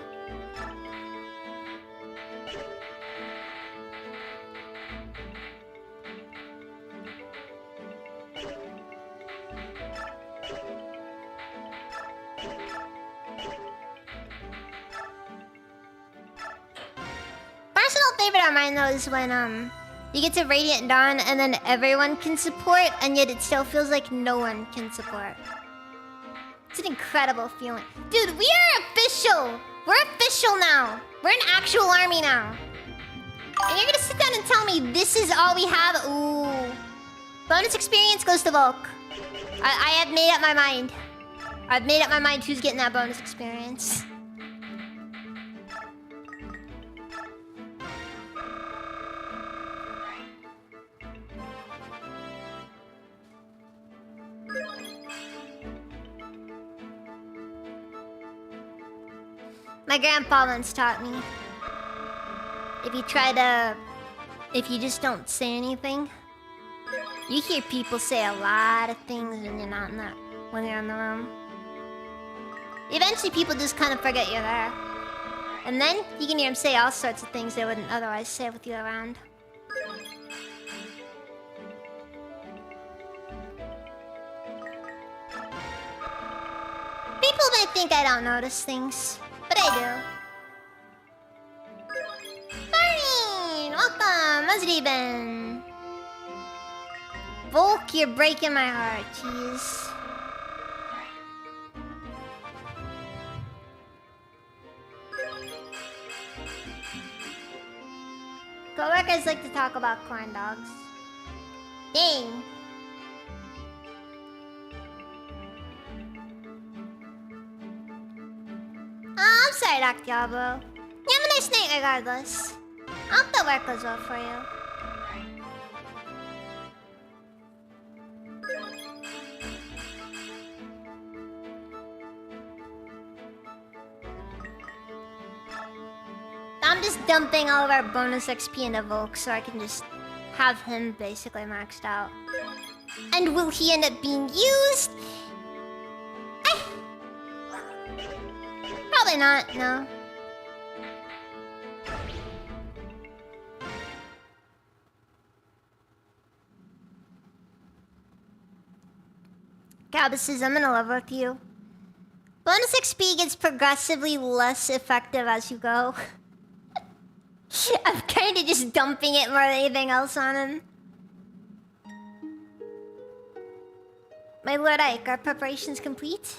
[SPEAKER 1] Personal favorite of mine though is when you get to Radiant Dawn and then everyone can support and yet it still feels like no one can support. It's an incredible feeling. Dude, we are official! We're official now! We're an actual army now. And you're gonna sit down and tell me this is all we have? Ooh. Bonus experience goes to Volk. I have made up my mind. I've made up my mind who's getting that bonus experience. My grandpa once taught me, if you just don't say anything, you hear people say a lot of things when you're not in that, when you're in the room. Eventually people just kind of forget you're there. And then you can hear them say all sorts of things they wouldn't otherwise say with you around. People may think I don't notice things. But I do. Marine! Welcome! Mazriben! Volk, you're breaking my heart, jeez. Coworkers like to talk about corn dogs. Dang. Oh, I'm sorry, Dr. Diablo. You have a nice night regardless. I hope that work goes well for you. I'm just dumping all of our bonus XP into Volk so I can just have him basically maxed out. And will he end up being used? Probably not, no. Gabba says, I'm gonna level with you. Bonus XP gets progressively less effective as you go. I'm kinda just dumping it more than anything else on him. My Lord Ike, are preparations complete?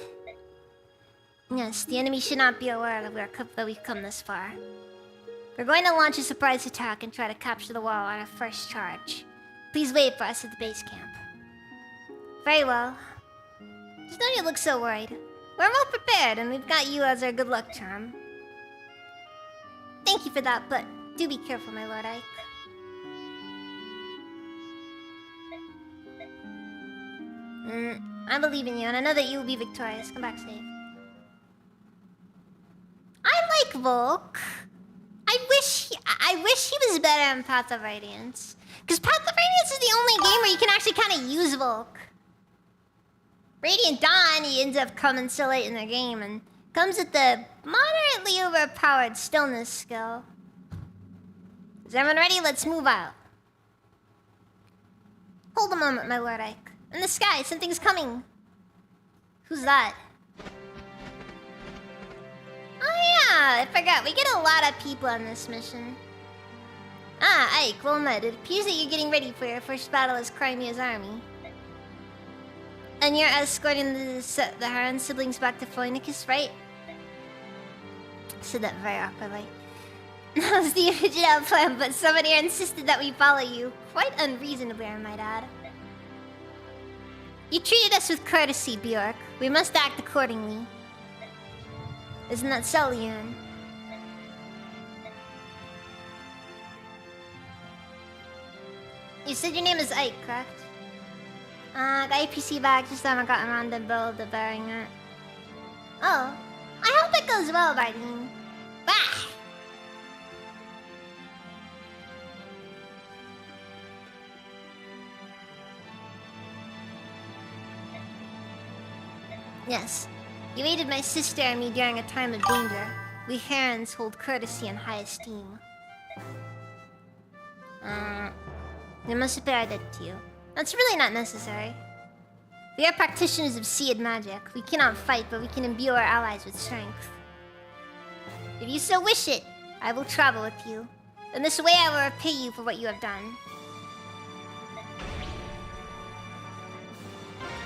[SPEAKER 1] Yes, the enemy should not be aware that we've come this far. We're going to launch a surprise attack and try to capture the wall on our first charge. Please wait for us at the base camp. Very well. Just don't you look so worried. We're well prepared and we've got you as our good luck charm. Thank you for that, but do be careful, my Lord Ike. I believe in you and I know that you will be victorious. Come back safe. I like Volk. I wish he was better in Path of Radiance. Because Path of Radiance is the only game where you can actually kind of use Volk. Radiant Dawn, he ends up coming so late in the game and comes with the moderately overpowered stillness skill. Is everyone ready? Let's move out. Hold a moment, my Lord Ike. In the sky, something's coming. Who's that? Oh yeah, I forgot. We get a lot of people on this mission. Ah, Ike, well met. It appears that you're getting ready for your first battle as Crimea's army. And you're escorting the Haran siblings back to Phoenicus, right? I said that very awkwardly. That was the original plan, but somebody here insisted that we follow you. Quite unreasonably, I might add. You treated us with courtesy, Bjork. We must act accordingly. Isn't that so, Leon? You said your name is Ike, correct? The APC bag, just haven't gotten around to build the bearing it. Oh. I hope it goes well, Bardine. Bah! Yes. You aided my sister and me during a time of danger. We Herons hold courtesy in high esteem. You must pay our debt to you. That's really not necessary. We are practitioners of seed magic. We cannot fight, but we can imbue our allies with strength. If you so wish it, I will travel with you. In this way I will repay you for what you have done.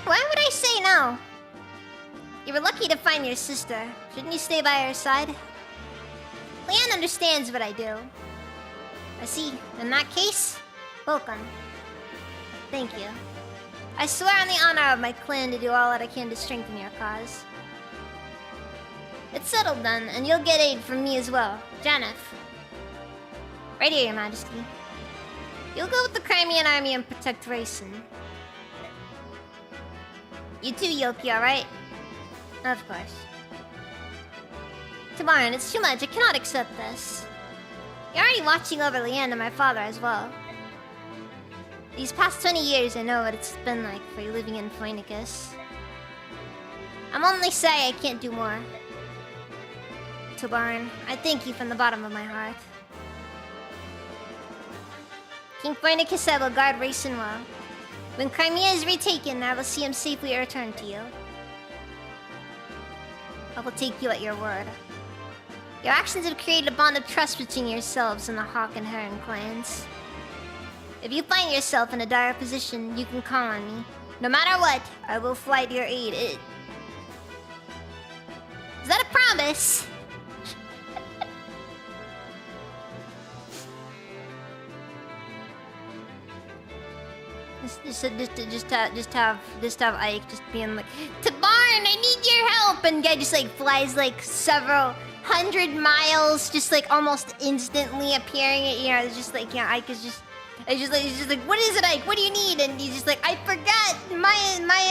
[SPEAKER 1] Why would I say no? You were lucky to find your sister. Shouldn't you stay by her side? Leanne understands what I do. I see. In that case, welcome. Thank you. I swear on the honor of my clan to do all that I can to strengthen your cause. It's settled then, and you'll get aid from me as well. Janeth. Right here, Your Majesty. You'll go with the Crimean army and protect Raisin. You too, Yoki, alright? Of course. Tabaran, it's too much. I cannot accept this. You're already watching over Leanne and my father as well. These past 20 years, I know what it's been like for you living in Phoenicus. I'm only sorry I can't do more. Tabaran, I thank you from the bottom of my heart. King Phoenicus said will guard Raisin well. When Crimea is retaken, I will see him safely return to you. I will take you at your word. Your actions have created a bond of trust between yourselves and the Hawk and Heron clans. If you find yourself in a dire position, you can call on me. No matter what, I will fly to your aid. Is that a promise? Just have Ike just being like, Tabaran, I need your help, and guy just like flies like several hundred miles, just like almost instantly appearing. You know, it's just like, you know, Ike is just. He's just like, what is it, Ike? What do you need? And he's just like, I forgot my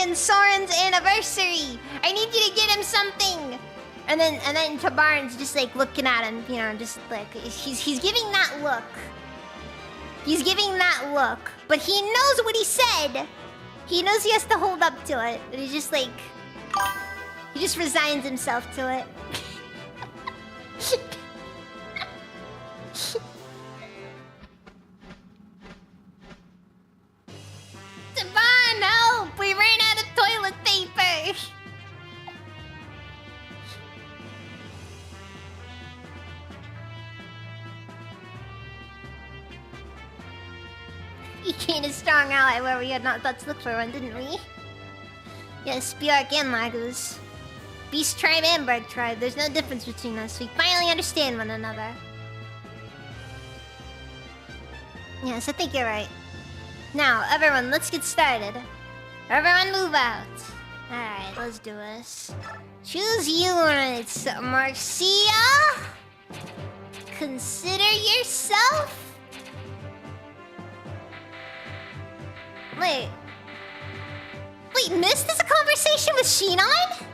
[SPEAKER 1] and Soren's anniversary. I need you to get him something. And then Tabaran's just like looking at him, you know, just like he's giving that look. He's giving that look, but he knows what he said. He knows he has to hold up to it, but he's just like, he just resigns himself to it. Tabaran, help! We ran out of toilet paper. You gained a strong ally where we had not thought to look for one, didn't we? Yes, Bjark and Magus. Beast tribe and bird tribe, there's no difference between us. We finally understand one another. Yes, I think you're right. Now, everyone, let's get started. Everyone move out. Alright, let's do this. Choose units, Marcia! Consider yourself... Wait, Mist is a conversation with Shinon?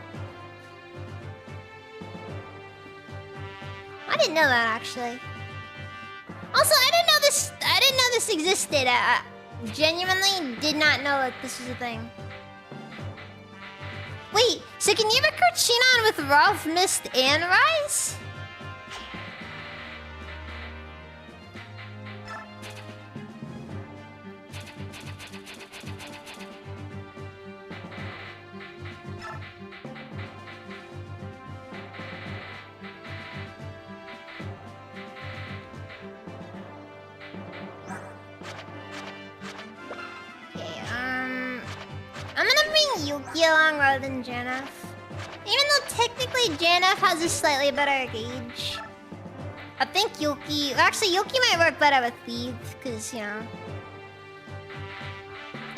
[SPEAKER 1] I didn't know that, actually. Also, I didn't know this existed. I genuinely did not know that this was a thing. Wait, so can you recruit Shinon with Rolf, Mist, and Rise? Yuki along rather than Janeth. Even though technically Janeth has a slightly better gauge. I think Yuki... Actually, Yuki might work better with Thief, because, you know...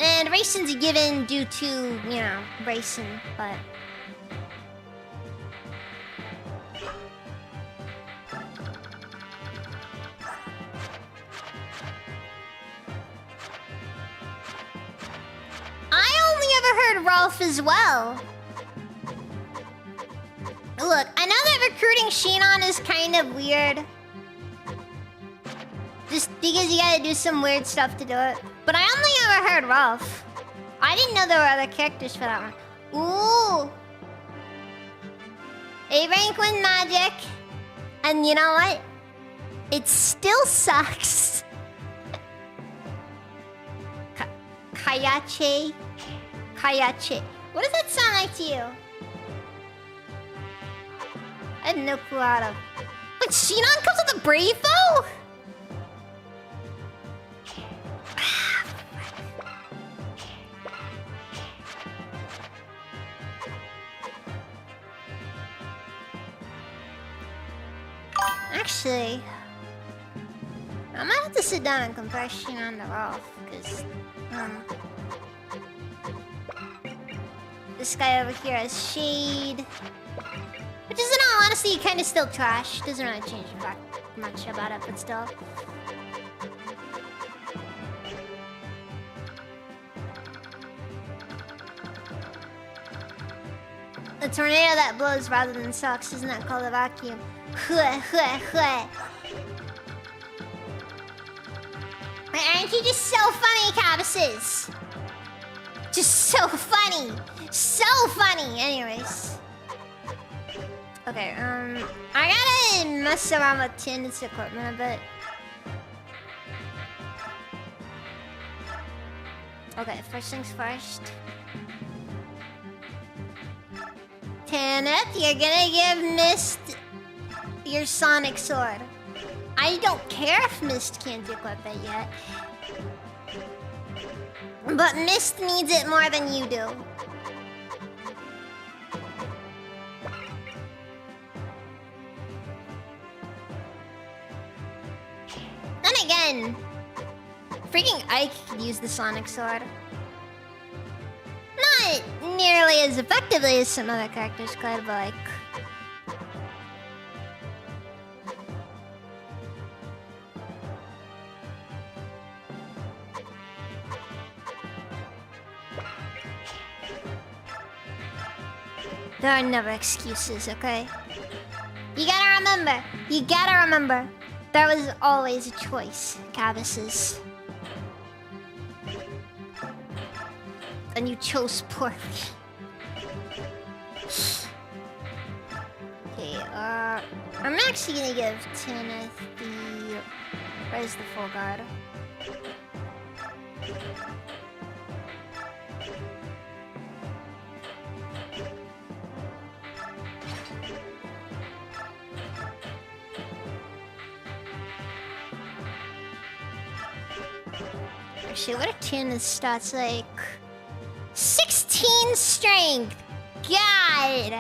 [SPEAKER 1] And Raisin's a given due to, you know, Raisin, but... heard Rolf as well. Look, I know that recruiting Shinon is kind of weird. Just because you gotta do some weird stuff to do it. But I only ever heard Rolf. I didn't know there were other characters for that one. Ooh. A rank 1 magic. And you know what? It still sucks. Kayache. Kayache. What does that sound like to you? I had no clue how to... Wait, Shinon comes with a brave bow? Actually, I might have to sit down and compare Shinon to Rolf, because this guy over here has Shade, which is, in all honesty, kind of still trash. Doesn't really change much about it, but still. A tornado that blows rather than sucks, isn't that called a vacuum? Aren't you just so funny, Cabbases? Just so funny. So funny. Anyways. Okay, I gotta mess around with Tandet's equipment a bit. Okay, first things first. Tanith, you're gonna give Mist your Sonic Sword. I don't care if Mist can't equip it yet. But Mist needs it more than you do. Then again, freaking Ike could use the Sonic Sword. Not nearly as effectively as some other characters could, but like... There are never excuses, okay? You gotta remember, there was always a choice, Cabbases. And you chose poorly. Okay, I'm actually gonna give Tanith the... Where's the full guard? Actually, what are Tanith's stats like? 16 strength! God!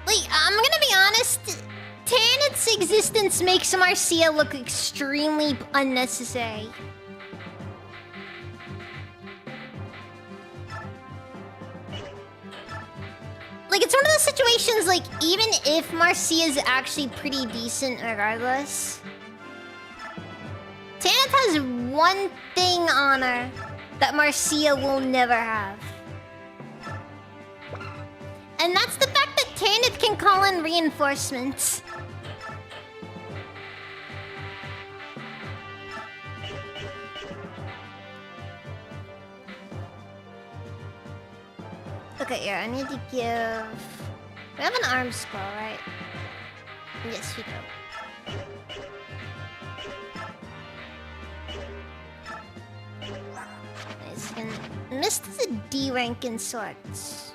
[SPEAKER 1] Like, I'm gonna be honest, Tanith's existence makes Marcia look extremely unnecessary. Like, it's one of those situations, like, even if Marcia is actually pretty decent regardless, Tanith has one thing on her that Marcia will never have. And that's the fact that Tanith can call in reinforcements. Okay, yeah, I need to give... We have an arm scroll, right? Yes, we do. Nice. And Mist is a D rank in swords.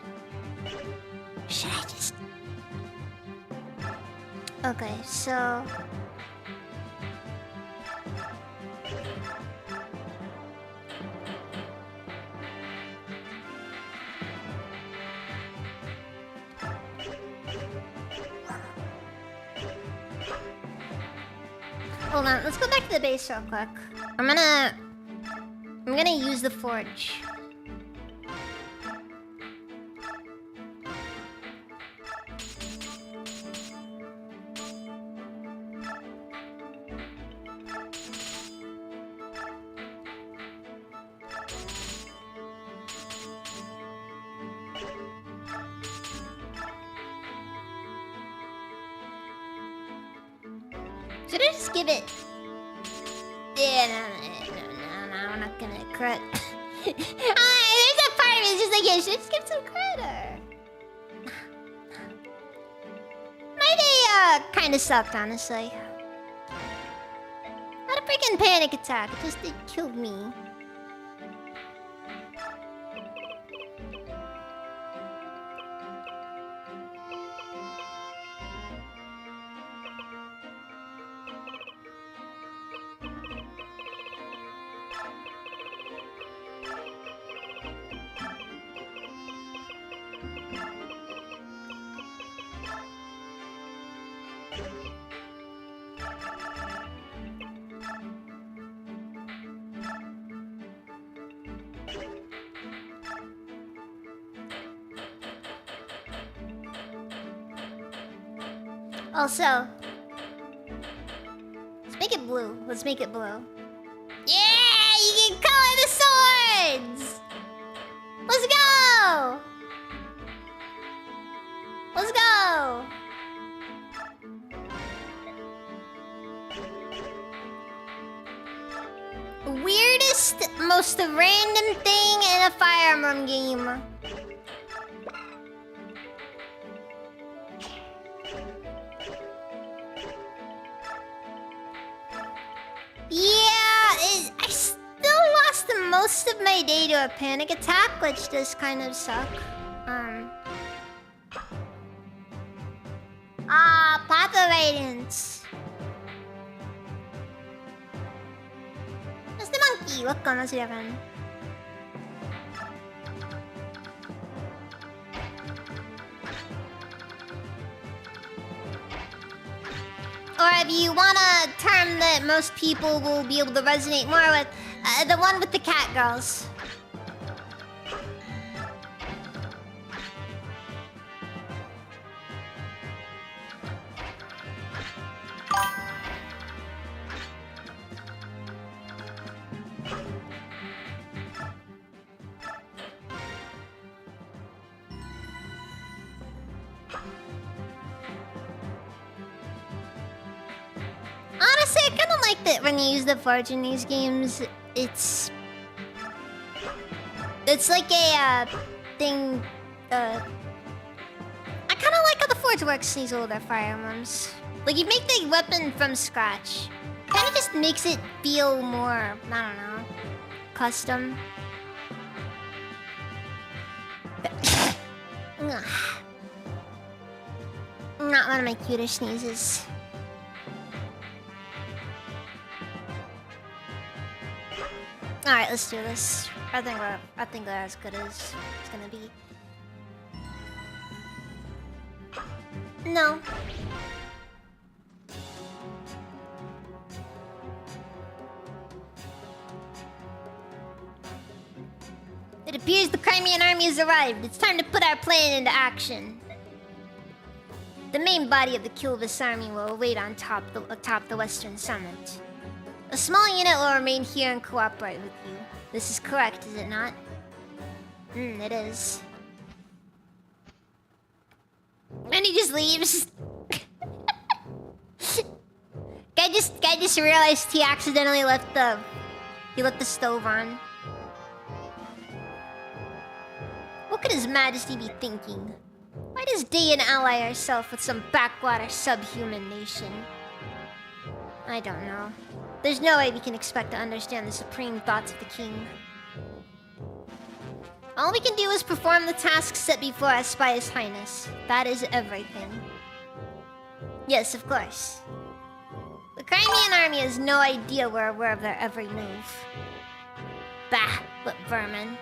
[SPEAKER 1] Should I just... Okay, so... Hold on, let's go back to the base real quick. I'm gonna use the forge. Should I just give it? Yeah, no, I'm not gonna crit. There's a part of me that's just like, yeah, should I just give some crit or? My day kind of sucked, honestly. Not a freaking panic attack. It killed me. Also, let's make it blue. Let's make it blue. Yeah, you can color the swords. Let's go. Let's go. Weirdest, most random thing in a Fire Emblem game. I still lost most of my day to a panic attack, which does kind of suck. Papa Radiance. Where's the monkey? Welcome, what's your friend? Or if you want a term that most people will be able to resonate more with, the one with the cat girls. Honestly, I kind of like that when you use the forge in these games. It's like a thing. I kind of like how the forge works in these older Fire Emblems. Like you make the weapon from scratch. Kind of just makes it feel more, I don't know, custom. Not one of my cuter sneezes. All right, let's do this. I think we're as good as it's gonna be. No. It appears the Crimean army has arrived. It's time to put our plan into action. The main body of the Kilvis army will await on atop the Western Summit. A small unit will remain here and cooperate with you. This is correct, is it not? It is. And he just leaves. Guy just realized he accidentally left the stove on. What could His Majesty be thinking? Why does Dayan ally herself with some backwater subhuman nation? I don't know. There's no way we can expect to understand the supreme thoughts of the king. All we can do is perform the tasks set before us by His Highness. That is everything. Yes, of course. The Crimean army has no idea we're aware of their every move. Bah, what vermin.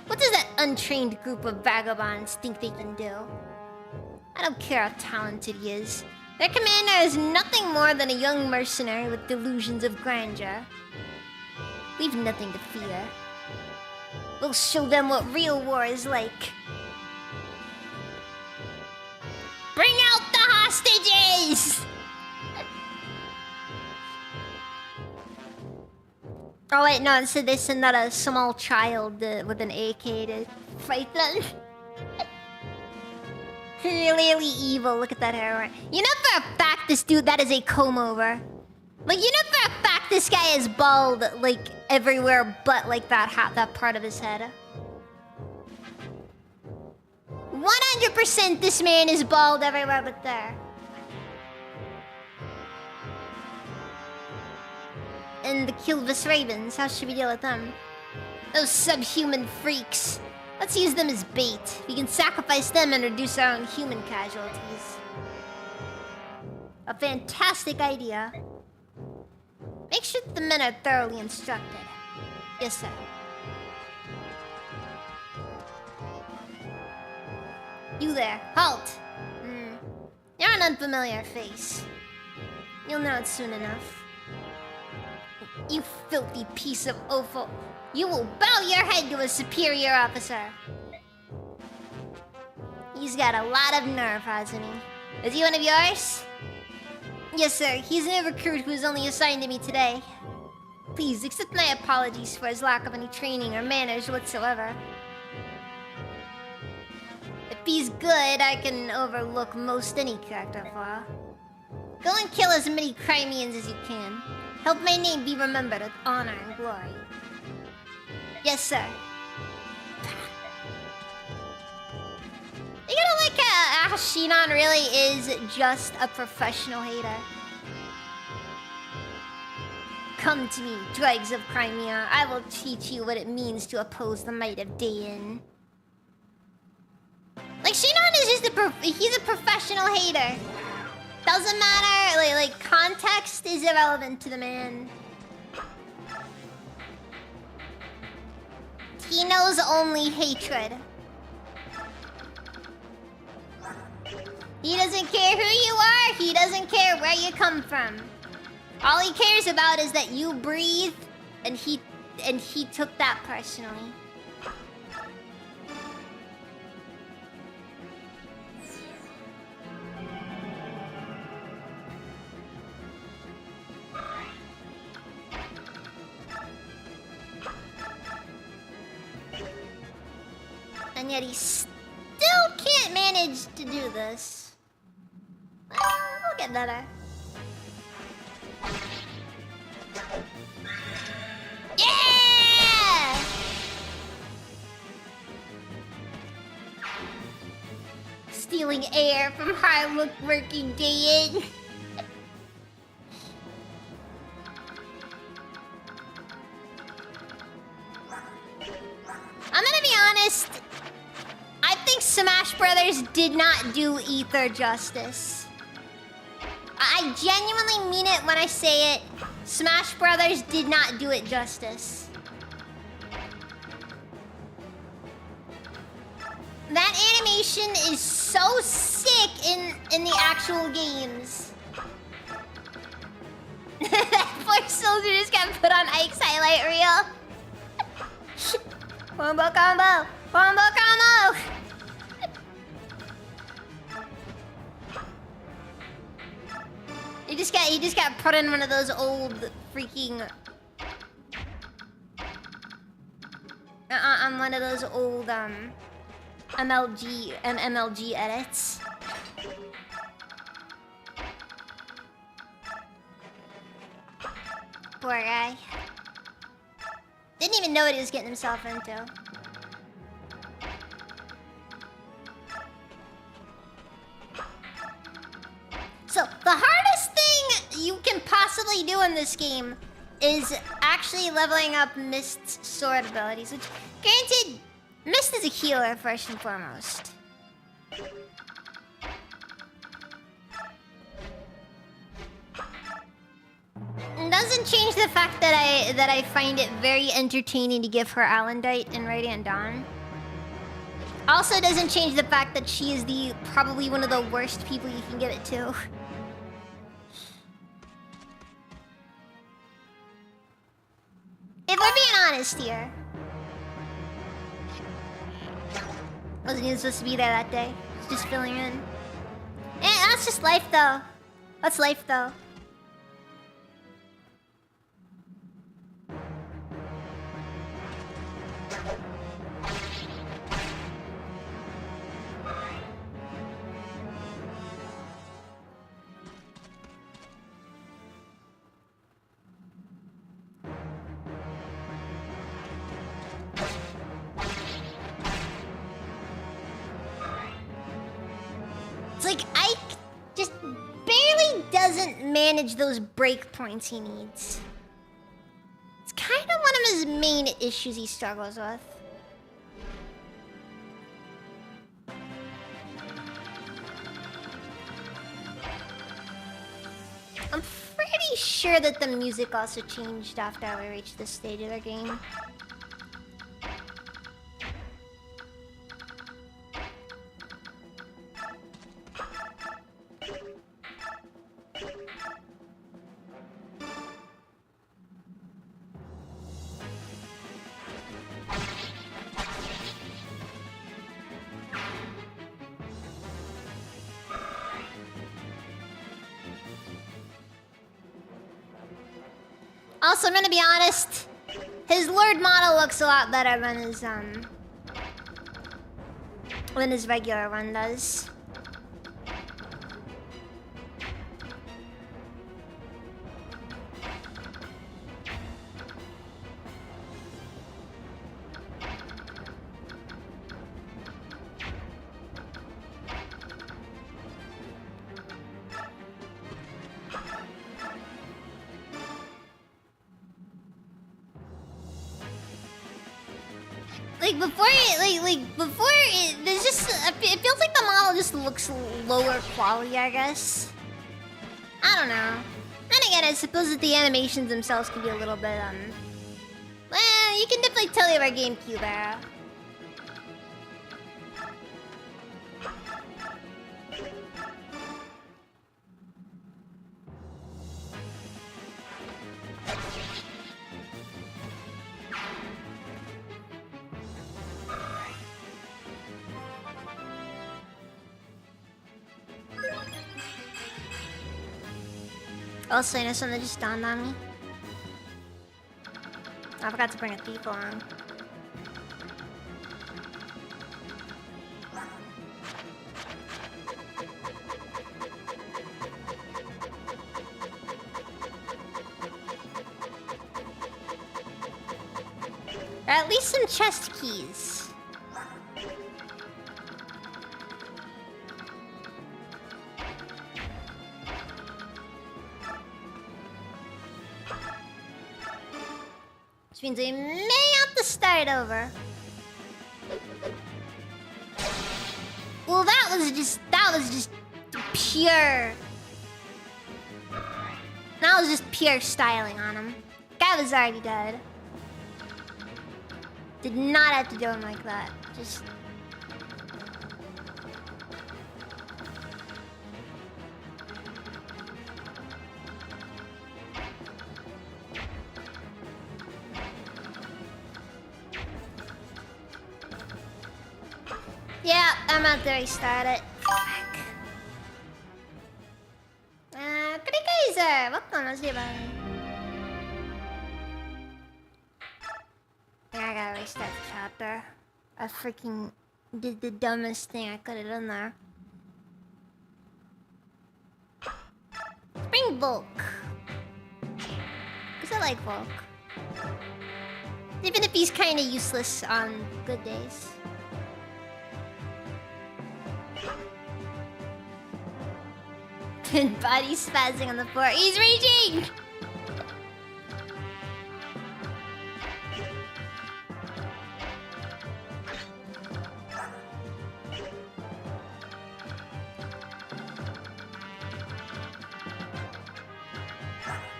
[SPEAKER 1] What does that untrained group of vagabonds think they can do? I don't care how talented he is. Their commander is nothing more than a young mercenary with delusions of grandeur. We've nothing to fear. We'll show them what real war is like. Bring out the hostages! Oh wait, no, instead they send out a small child with an AK to fight them. Clearly evil, look at that hair. You know for a fact this dude, that is a comb over. Like, you know for a fact this guy is bald, like, everywhere but, like, that part of his head. 100% this man is bald everywhere but there. And the Kilvis Ravens, how should we deal with them? Those subhuman freaks. Let's use them as bait. We can sacrifice them and reduce our own human casualties. A fantastic idea. Make sure that the men are thoroughly instructed. Yes, sir. You there, halt! You're an unfamiliar face. You'll know it soon enough. You filthy piece of offal. You will bow your head to a superior officer. He's got a lot of nerve, hasn't he? Is he one of yours? Yes, sir. He's a new recruit who was only assigned to me today. Please, accept my apologies for his lack of any training or manners whatsoever. If he's good, I can overlook most any character flaw. Go and kill as many Crimeans as you can. Help my name be remembered with honor and glory. Yes, sir. You gotta like how Shinon really is just a professional hater. Come to me, dregs of Crimea. I will teach you what it means to oppose the might of Daein. Like, Shinon is just he's a professional hater. Doesn't matter, like context is irrelevant to the man. He knows only hatred. He doesn't care who you are, he doesn't care where you come from. All he cares about is that you breathe, and he took that personally. And yet he still can't manage to do this. We'll get better. Yeah! Stealing air from hard-working Daein. I'm gonna be honest. I think Smash Brothers did not do Ether justice. I genuinely mean it when I say it. Smash Brothers did not do it justice. That animation is so sick in the actual games. That poor soldier just got put on Ike's highlight reel. Combo combo! Combo combo! He just got put in one of those old freaking on one of those old MLG edits. Poor guy. Didn't even know what he was getting himself into. So, the hardest thing you can possibly do in this game is actually leveling up Mist's sword abilities. Which, granted, Mist is a healer first and foremost. It doesn't change the fact that I find it very entertaining to give her Alendite in Radiant Dawn. Also doesn't change the fact that she is probably one of the worst people you can give it to. If we're being honest here. Wasn't even supposed to be there that day. Just filling in. That's just life though. That's life though. like Ike just barely doesn't manage those breakpoints he needs. It's kind of one of his main issues he struggles with. I'm pretty sure that the music also changed after we reached this stage of the game. Also, I'm gonna be honest, his Lord model looks a lot better than his regular one does. There's just it feels like the model just looks lower quality, I guess. I don't know. Then again, I suppose that the animations themselves can be a little bit well, you can definitely tell they were GameCube era. Also, you know something that just dawned on me? I forgot to bring a thief along. Or at least some chest keys. Which means we may have to start over. Well, that was just pure. That was just pure styling on him. Guy was already dead. Did not have to do him like that. Just. Yeah, I'm out there. Restart it. Fuck. Krikaiser! Welcome, let's see about it. I gotta restart the chapter. I freaking did the dumbest thing I could have done there. Bring Volk. Cause I like Volk. Even if he's kinda useless on good days. Body spazzing on the floor. He's raging!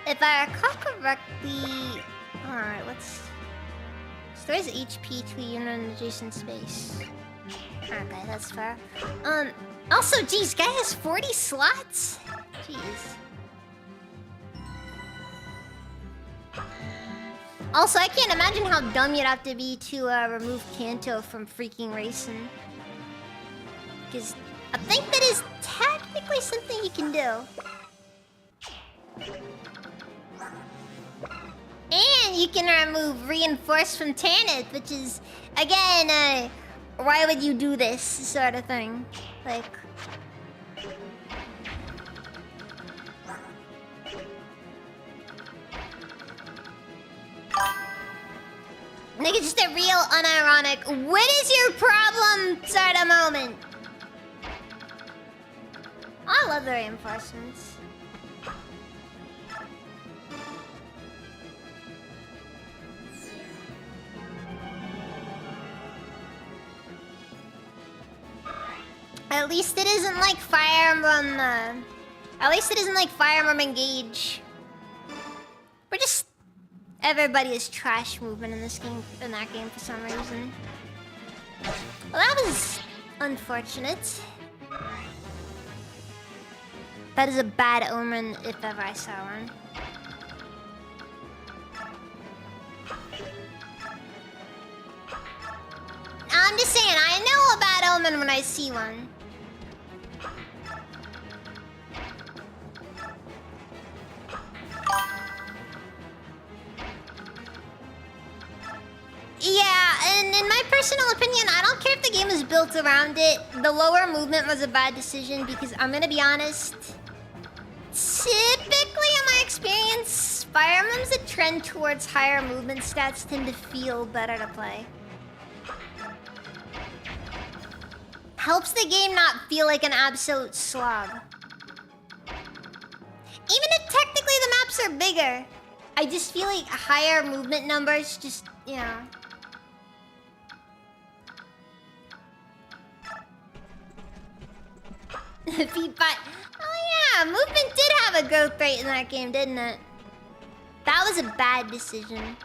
[SPEAKER 1] If I recall correctly... Alright, let's... Stores HP to a unit in adjacent space. Okay, that's fair. Also, geez, guy has 40 slots? Jeez. Also, I can't imagine how dumb you'd have to be to remove Kanto from freaking racing. Because I think that is technically something you can do. And you can remove Reinforce from Tanith, which is, again, why would you do this sort of thing? Like... Like, it's just a real unironic, what is your problem sort of moment. I love the reinforcements. At least it isn't like Fire Emblem, at least it isn't like Fire Emblem Engage. We're just... Everybody is trash movement in this game, in that game for some reason. Well, that was unfortunate. That is a bad omen if ever I saw one. I'm just saying, I know a bad omen when I see one. Yeah, and in my personal opinion, I don't care if the game is built around it. The lower movement was a bad decision because I'm gonna be honest. Typically, in my experience, Fire Emblems that trend towards higher movement stats tend to feel better to play. Helps the game not feel like an absolute slog. Even if technically the maps are bigger, I just feel like higher movement numbers just, you know. Feedback. Oh yeah, movement did have a growth rate in that game, didn't it? That was a bad decision.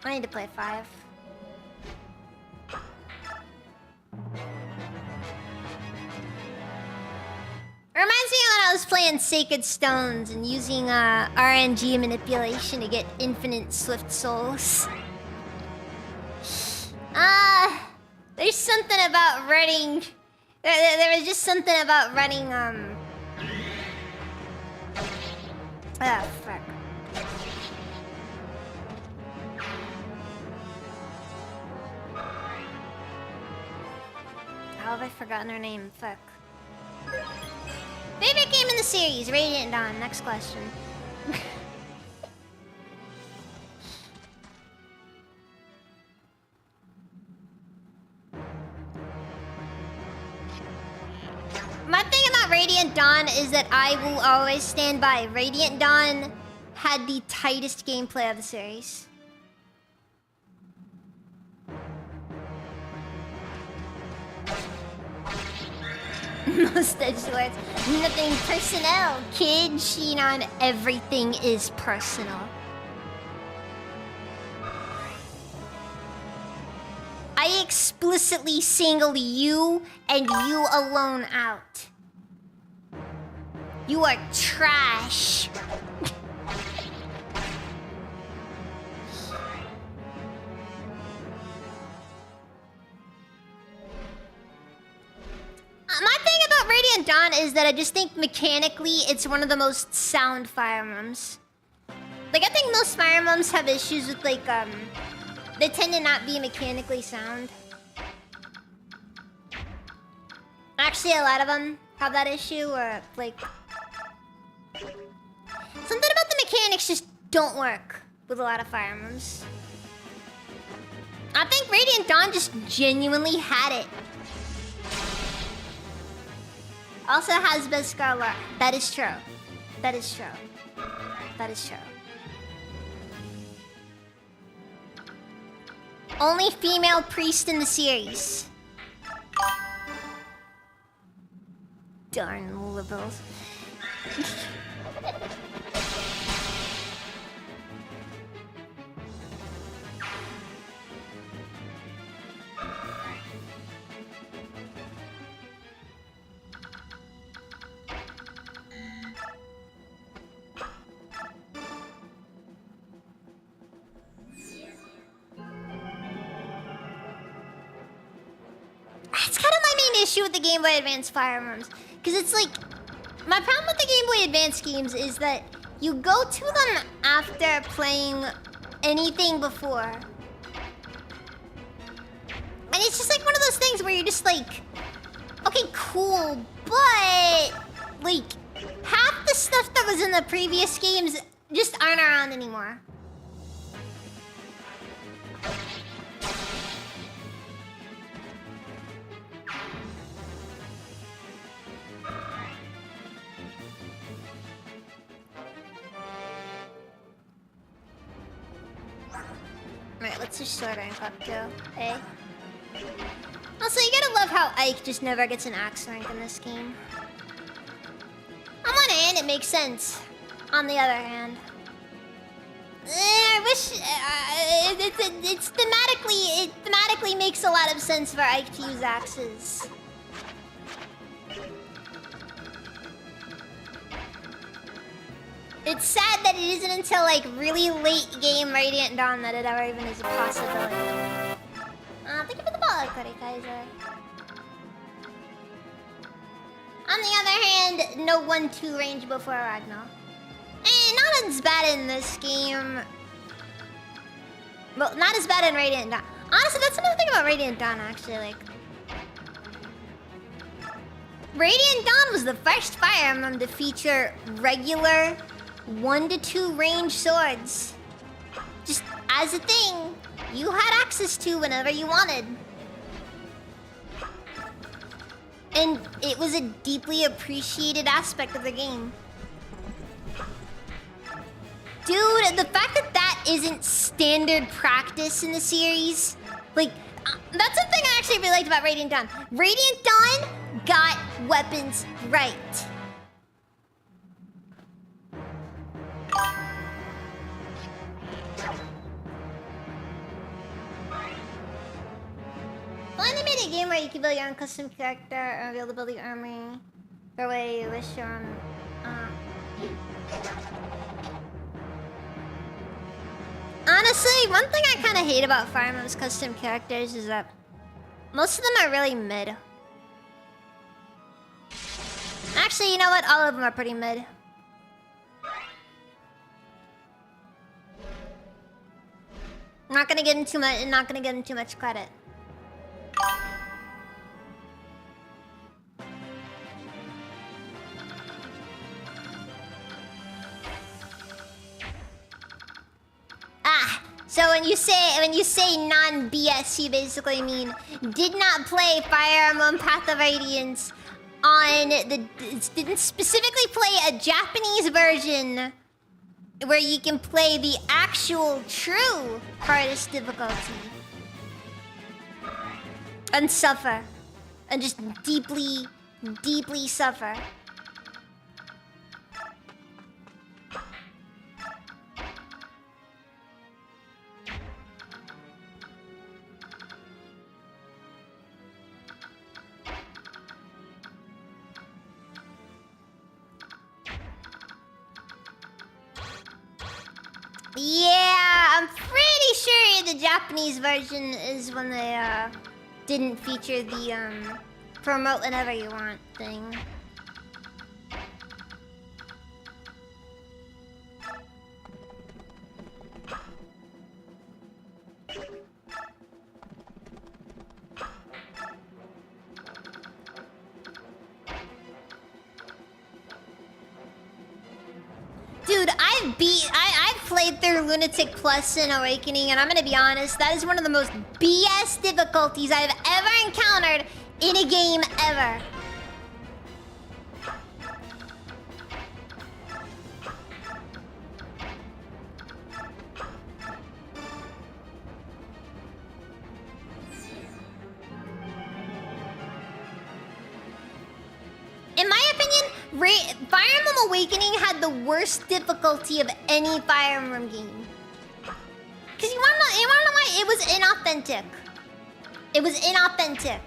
[SPEAKER 1] I need to play 5. It reminds me of when I was playing Sacred Stones and using RNG manipulation to get infinite Swift Souls. There's something about running... There was just something about running, Ah, fuck. How have I forgotten her name? Fuck. Favorite game in the series? Radiant Dawn. Next question. My thing about Radiant Dawn is that I will always stand by. Radiant Dawn had the tightest gameplay of the series. Most edge words. Nothing personnel, kid. Shinon, everything is personal. I explicitly single you and you alone out. You are trash. My thing about Radiant Dawn is that I just think mechanically it's one of the most sound Fire Emblems. Like, I think most Fire Emblems have issues with, like, they tend to not be mechanically sound. Actually, a lot of them have that issue where, like... Something about the mechanics just don't work with a lot of Fire Emblems. I think Radiant Dawn just genuinely had it. Also has Beskar. That is true. That is true. That is true. Only female priest in the series. Darn liberals. That's kind of my main issue with the Game Boy Advance Fire Emblems. Because it's like... My problem with the Game Boy Advance games is that you go to them after playing anything before. And it's just like one of those things where you're just like... Okay, cool, but... Like, half the stuff that was in the previous games just aren't around anymore. What's your sword rank up to? A? Also, you gotta love how Ike just never gets an axe rank in this game. On one hand, it makes sense. On the other hand, I wish it thematically makes a lot of sense for Ike to use axes. It's sad that it isn't until like really late game Radiant Dawn that it ever even is a possibility. Thank you for the ball, Cody Kaiser. On the other hand, no 1-2 range before Ragnar. Not as bad in this game. Well, not as bad in Radiant Dawn. Honestly, that's another thing about Radiant Dawn, actually. Like, Radiant Dawn was the first Fire Emblem to feature regular 1-2 range swords. Just as a thing, you had access to whenever you wanted. And it was a deeply appreciated aspect of the game. Dude, the fact that that isn't standard practice in the series, like, that's the thing I actually really liked about Radiant Dawn. Radiant Dawn got weapons right. Finally made a game where you can build your own custom character or be able to build your army the way you wish on. Honestly, one thing I kind of hate about Fire Emblem's custom characters is that most of them are really mid. Actually, you know what? All of them are pretty mid. I'm not gonna give him too much. Not gonna give him too much credit. So when you say non-BS, you basically mean did not play Fire Emblem Path of Radiance on the didn't specifically play a Japanese version where you can play the actual true hardest difficulty and suffer and just deeply suffer. Yeah, I'm pretty sure the Japanese version is when they didn't feature the promote whenever you want thing. Dude, I've played through Lunatic Plus and Awakening, and I'm gonna be honest, that is one of the most BS difficulties I've ever encountered in a game ever. In my opinion, Fire Emblem Awakening had the worst difficulty of any Fire Emblem game. Cause you wanna know why? It was inauthentic. It was inauthentic.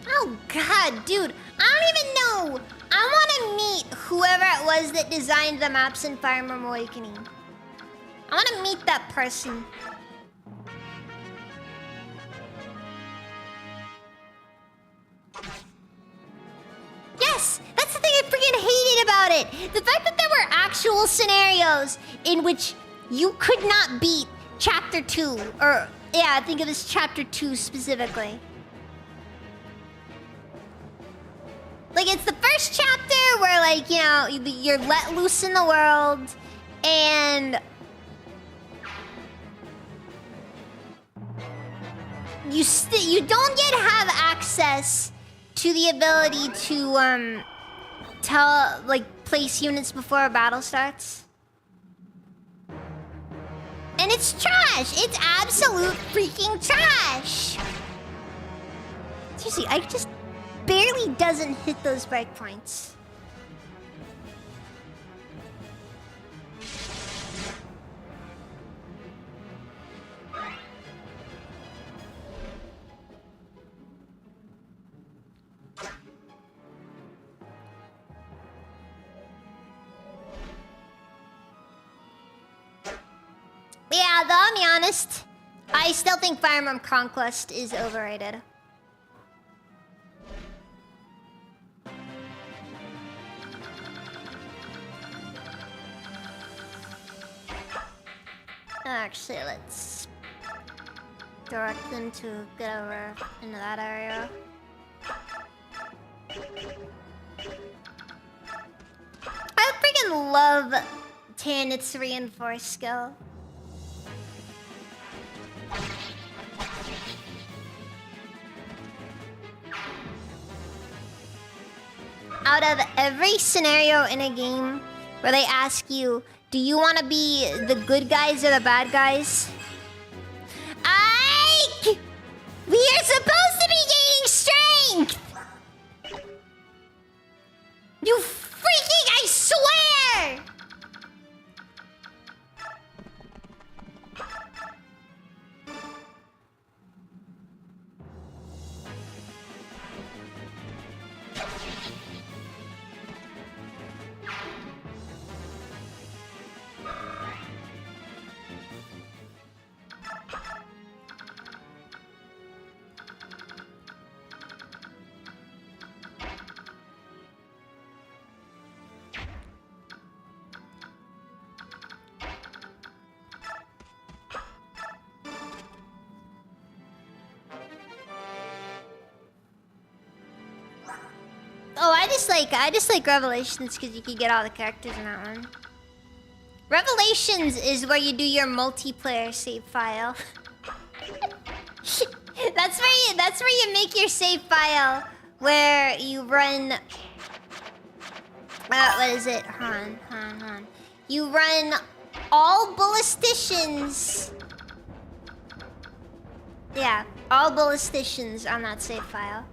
[SPEAKER 1] Oh god, dude, I don't even know. I wanna meet whoever it was that designed the maps in Fire Emblem Awakening. I wanna meet that person. Yes! That's the thing I freaking hated about it! The fact that there were actual scenarios in which you could not beat Chapter 2. Or, yeah, I think it was Chapter 2 specifically. Like, it's the first chapter where, like, you know, you're let loose in the world, and you don't yet have access to the ability to tell, like, place units before a battle starts. And it's trash. It's absolute freaking trash. Seriously, I just barely doesn't hit those breakpoints. Yeah, though, I'll be honest, I still think Fire Emblem Conquest is overrated. Actually, let's direct them to get over into that area. I freaking love Tanith's reinforced skill. Out of every scenario in a game where they ask you, do you want to be the good guys or the bad guys? Ike! We are supposed to be gaining strength! You freaking, I swear! Oh, I just like Revelations because you can get all the characters in that one. Revelations is where you do your multiplayer save file. That's where you make your save file where you run. What is it? Hold on. You run all ballisticians. Yeah, all ballisticians on that save file.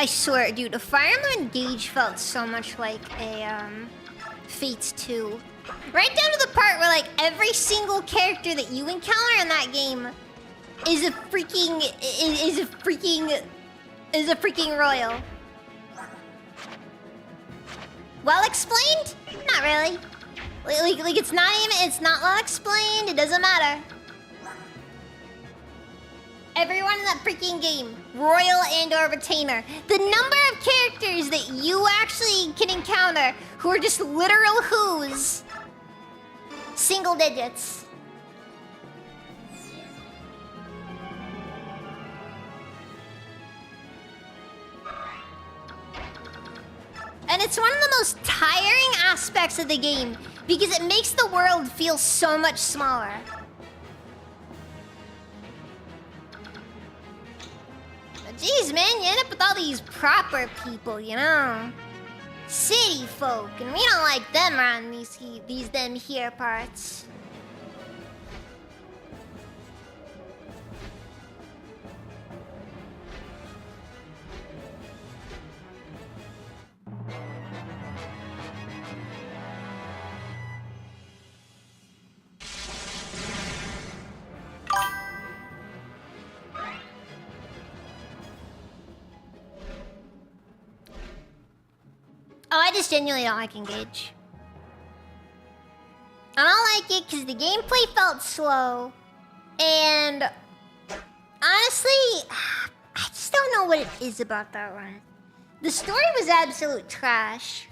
[SPEAKER 1] I swear, dude, a Fire Emblem Engage felt so much like a Fate 2. Right down to the part where, like, every single character that you encounter in that game is a freaking royal. Well explained? Not really. Like it's not well explained. It doesn't matter. Everyone in that freaking game, royal and or retainer. The number of characters that you actually can encounter who are just literal who's. Single digits. And it's one of the most tiring aspects of the game because it makes the world feel so much smaller. Jeez, man, you end up with all these proper people, you know? City folk, and we don't like them around these them here parts. Oh, I just genuinely don't like Engage. I don't like it because the gameplay felt slow. And honestly, I just don't know what it is about that one. The story was absolute trash.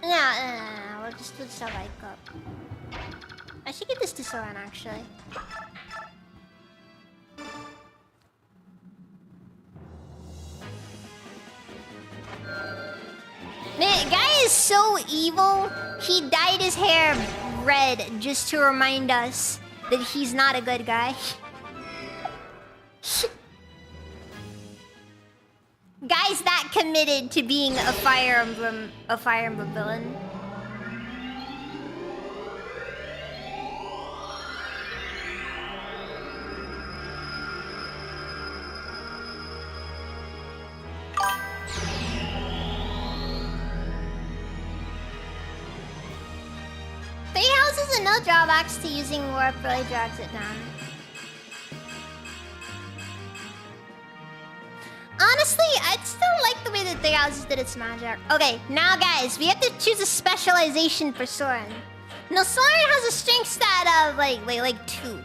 [SPEAKER 1] No, we'll just a light cup. I should give this to Soren, actually. Man, guy is so evil. He dyed his hair red just to remind us that he's not a good guy. Guy's that committed to being a Fire Emblem villain. Three houses and no drawbacks to using warp really drags it down. Honestly, I'd still like the way that Three Houses did its magic. Okay, now guys, we have to choose a specialization for Soren. Now Soren has a strength stat of like 2.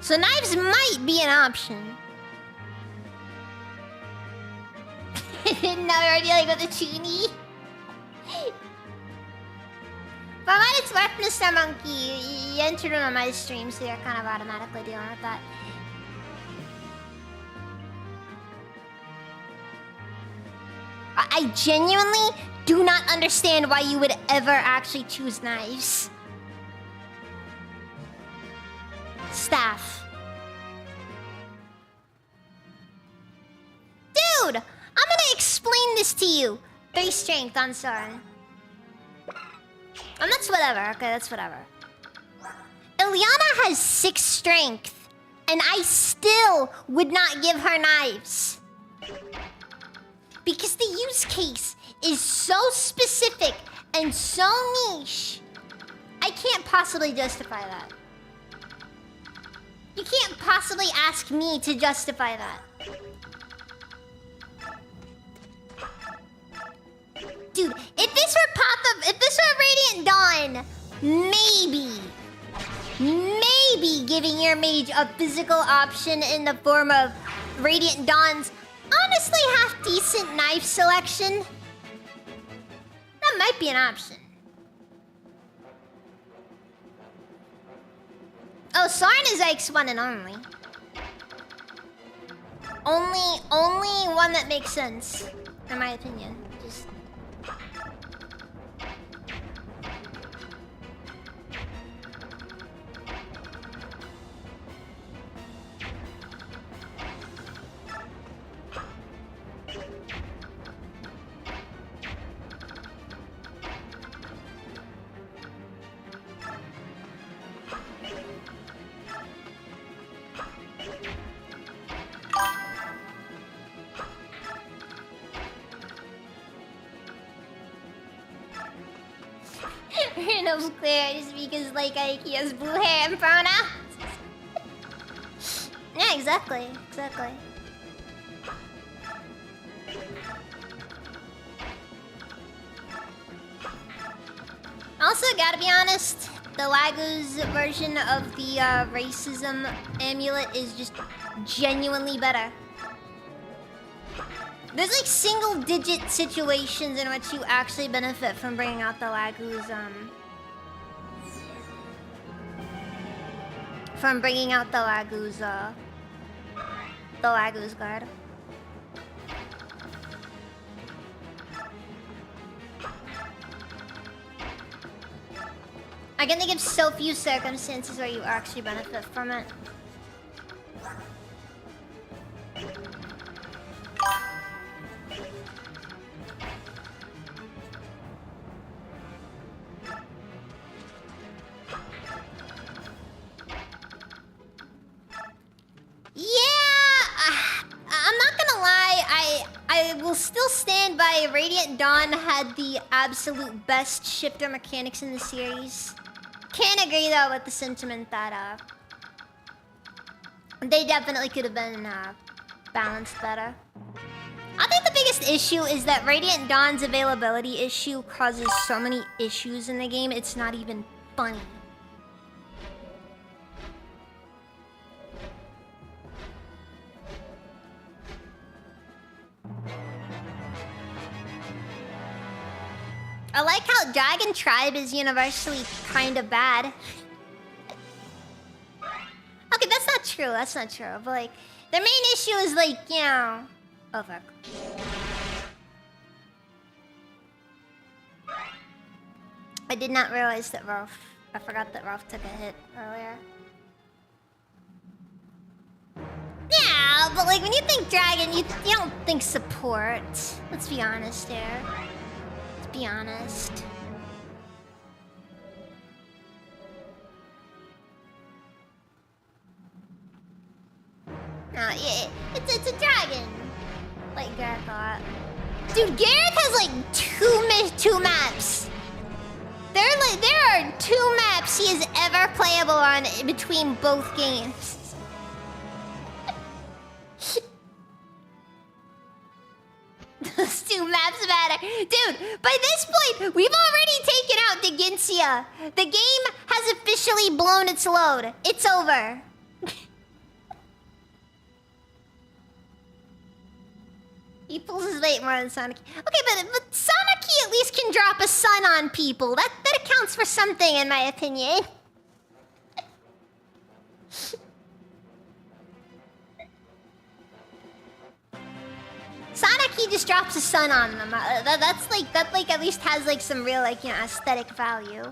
[SPEAKER 1] So knives might be an option. Now we're already dealing with a Chuny. But when it's worth, Mr. Monkey, you entered on my stream, so you're kind of automatically dealing with that. I genuinely do not understand why you would ever actually choose knives. Staff. Dude! I'm gonna explain this to you. 3 strength on Soren. And that's whatever. Okay, that's whatever. Ilyana has 6 strength. And I still would not give her knives. Because the use case is so specific and so niche. I can't possibly justify that. You can't possibly ask me to justify that. Dude, if this were Radiant Dawn, maybe giving your mage a physical option in the form of Radiant Dawn's honestly half-decent knife selection. That might be an option. Oh, Soren is Ike's one and only. Only one that makes sense, in my opinion. Just... Randall's clear just because like Ike has blue hair and pronouns. Yeah, exactly. Also, gotta be honest, the Laguz version of the racism amulet is just genuinely better. There's like single-digit situations in which you actually benefit from bringing out the Laguz, the Laguz guard. I can think of so few circumstances where you actually benefit from it. Radiant Dawn had the absolute best shifter mechanics in the series. Can't agree though with the sentiment that they definitely could have been balanced better. I think the biggest issue is that Radiant Dawn's availability issue causes so many issues in the game, it's not even funny. I like how Dragon Tribe is universally kind of bad. Okay, that's not true. That's not true. But like, their main issue is like, you know. Oh fuck. I did not realize that Rolf. I forgot that Rolf took a hit earlier. Yeah, but like when you think Dragon, you don't think support. Let's be honest here. Let's be honest. No, yeah, it's a dragon. Like Gareth thought. Dude, Gareth has like two maps. There are 2 maps he is ever playable on between both games. Those 2 maps matter. Dude, by this point, we've already taken out Diginsia. The game has officially blown its load. It's over. He pulls his weight more than Sonic. Okay, but Sonic at least can drop a sun on people. That accounts for something, in my opinion. Sonic, he just drops a sun on them. That at least has like some real like, you know, aesthetic value.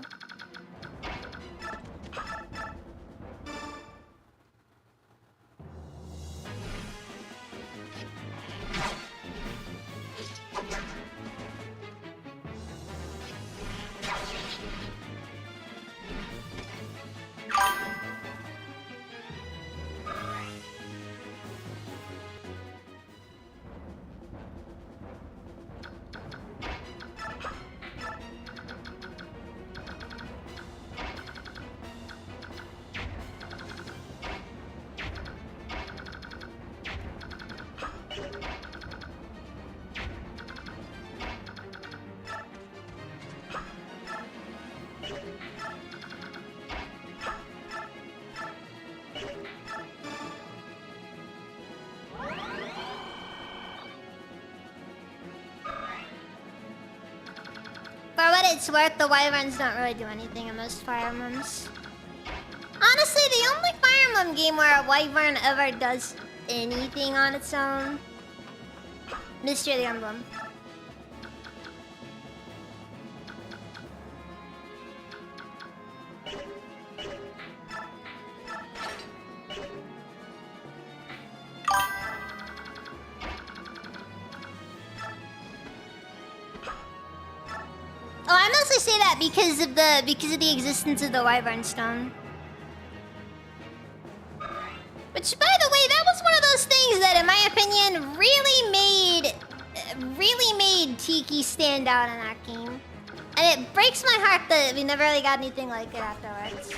[SPEAKER 1] For what it's worth, the Wyverns don't really do anything in most Fire Emblems. Honestly, the only Fire Emblem game where a Wyvern ever does anything on its own... Mystery of the Emblem. Oh, I mostly say that because of the existence of the Wyvern Stone. Which, by the way, that was one of those things that, in my opinion, really made Tiki stand out in that game. And it breaks my heart that we never really got anything like it afterwards.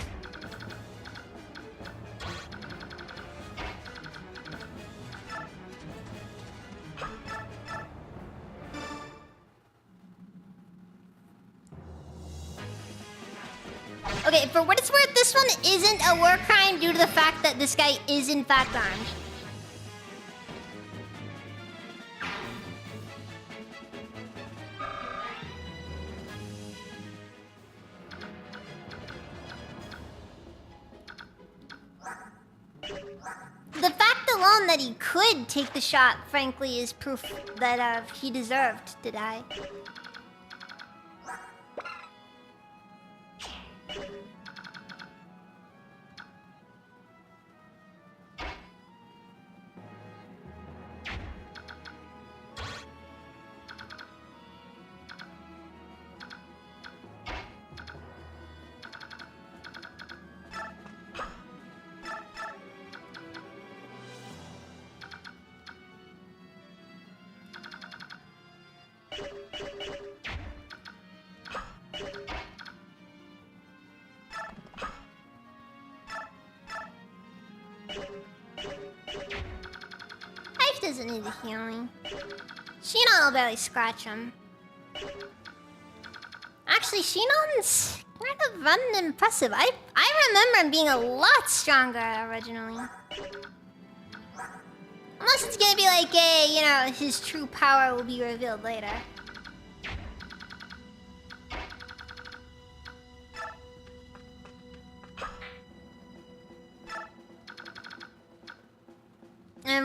[SPEAKER 1] Okay, for what it's worth, this one isn't a war crime due to the fact that this guy is in fact armed. The fact alone that he could take the shot, frankly, is proof that he deserved to die. Life doesn't need the healing. Shinon will barely scratch him. Actually, Shinon's kind of unimpressive. I remember him being a lot stronger originally. Unless it's gonna be like a, you know, his true power will be revealed later.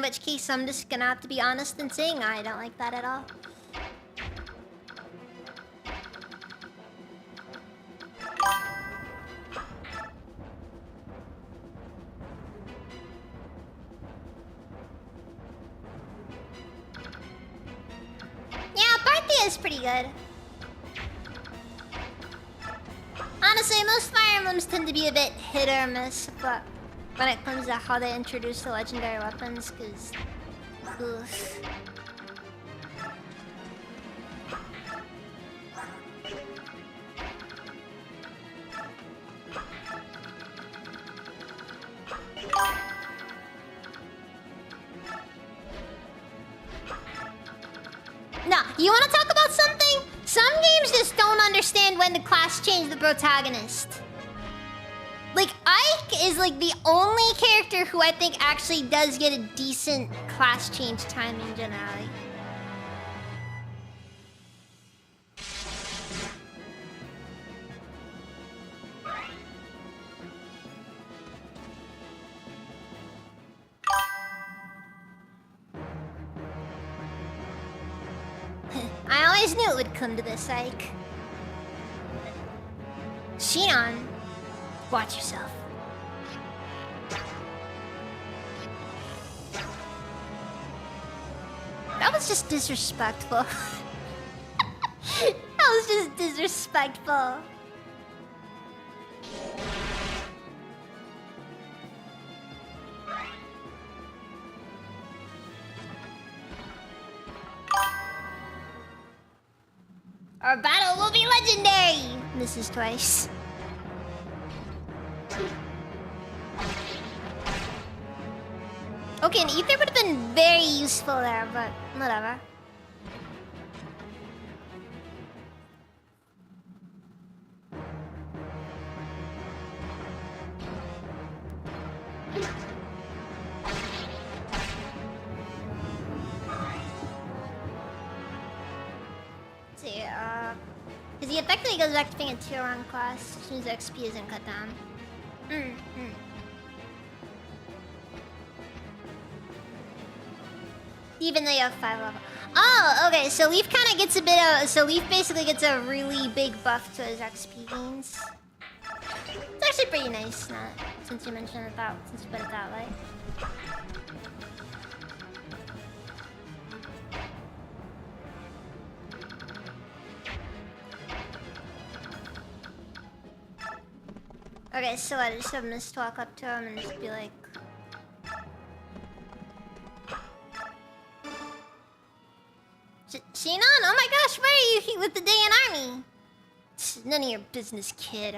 [SPEAKER 1] which case I'm just gonna have to be honest in saying I don't like that at all. Yeah, Parthia is pretty good. Honestly, most Fire Emblems tend to be a bit hit or miss, but when it comes to how they introduce the legendary weapons, because... oof. Nah, you want to talk about something? Some games just don't understand when to class change the protagonist. Like, Ike is like the only character who I think actually does get a decent class change timing generally. I always knew it would come to this, Ike. Shinon, watch yourself. That was just disrespectful. That was just disrespectful. Our battle will be legendary! Misses twice. Okay, an ether would have been very useful there, but whatever. Because he effectively goes back to being a tier 1 class as soon as the XP isn't cut down. Even though you have 5 level. Oh, okay, so Leaf kind of gets a bit of... So Leaf basically gets a really big buff to his XP gains. It's actually pretty nice, Nat, since you mentioned it that, since you put it that way. Okay, so I just have Mist walk up to him and just be like... Shinon? Oh my gosh, why are you here with the Daeon army? It's none of your business, kid.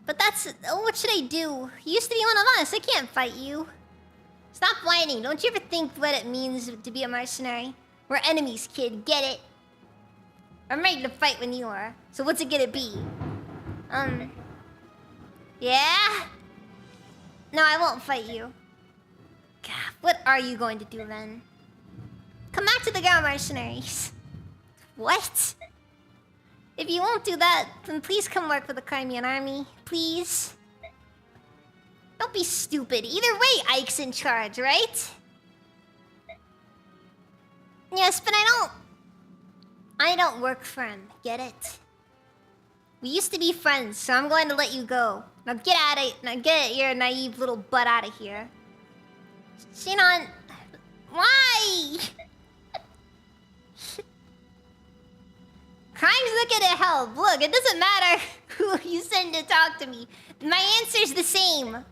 [SPEAKER 1] But that's... what should I do? You used to be one of us, I can't fight you. Stop whining, don't you ever think what it means to be a mercenary? We're enemies, kid, get it? I'm ready to fight when you are, so what's it gonna be? Yeah? No, I won't fight you. God, what are you going to do then? Come back to the Gao mercenaries. What? If you won't do that, then please come work for the Crimean army. Please. Don't be stupid. Either way, Ike's in charge, right? Yes, but I don't work for him. Get it? We used to be friends, so I'm going to let you go. Now get your naive little butt out of here. Shinon, why? Crime's looking at help. Look, it doesn't matter who you send to talk to me. My answer's the same.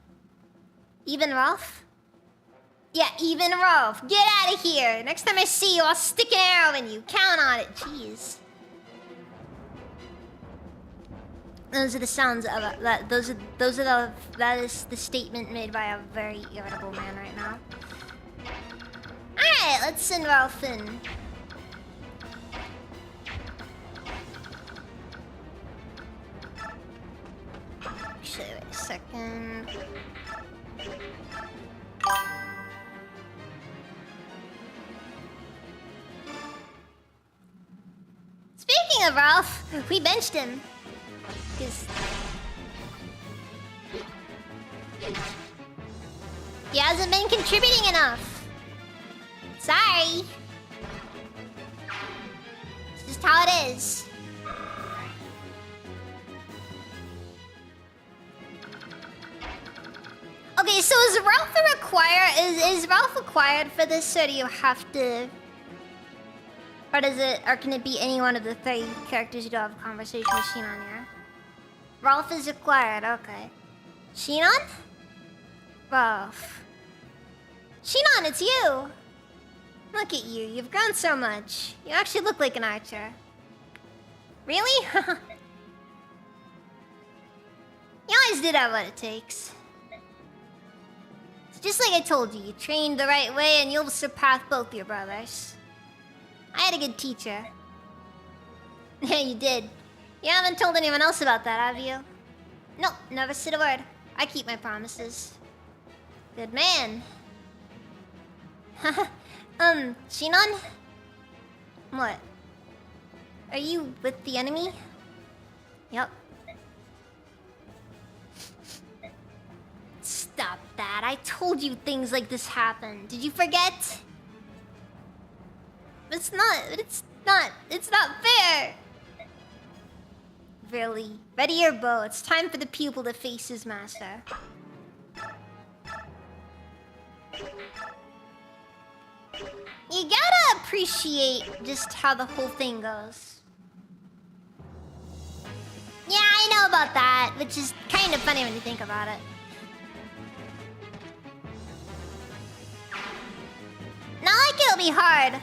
[SPEAKER 1] Even Rolf? Yeah, even Rolf. Get out of here. Next time I see you, I'll stick an arrow in you. Count on it. Jeez. Those are the sounds of that. That is the statement made by a very irritable man right now. All right, let's send Rolf in. Actually, wait a second. Speaking of Rolf, we benched him. He hasn't been contributing enough. Sorry. It's just how it is. Okay, so is Ralph required for this, or do you have to? Or can it be any one of the 3 characters you do have a conversation with Shinon here? Ralph is required, okay. Shinon? Ralph. Shinon, it's you! Look at you, you've grown so much. You actually look like an archer. Really? You always did have what it takes. It's just like I told you, you trained the right way and you'll surpass both your brothers. I had a good teacher. Yeah, you did. You haven't told anyone else about that, have you? Nope, never said a word. I keep my promises. Good man. Shinon? What? Are you with the enemy? Yep. Stop that. I told you things like this happen. Did you forget? It's not fair! Really? Ready your bow. It's time for the pupil to face his master. You gotta appreciate just how the whole thing goes. Yeah, I know about that, which is kind of funny when you think about it. Not like it'll be hard.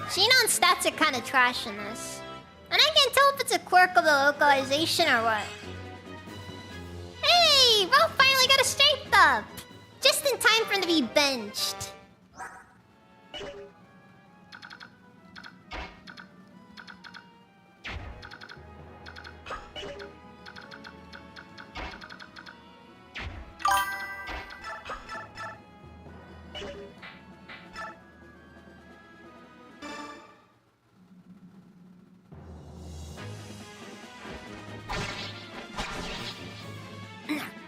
[SPEAKER 1] Shinon's stats are kind of trash in this. And I can't tell if it's a quirk of the localization or what. Hey! Ralph finally got a strength up! Just in time for him to be benched.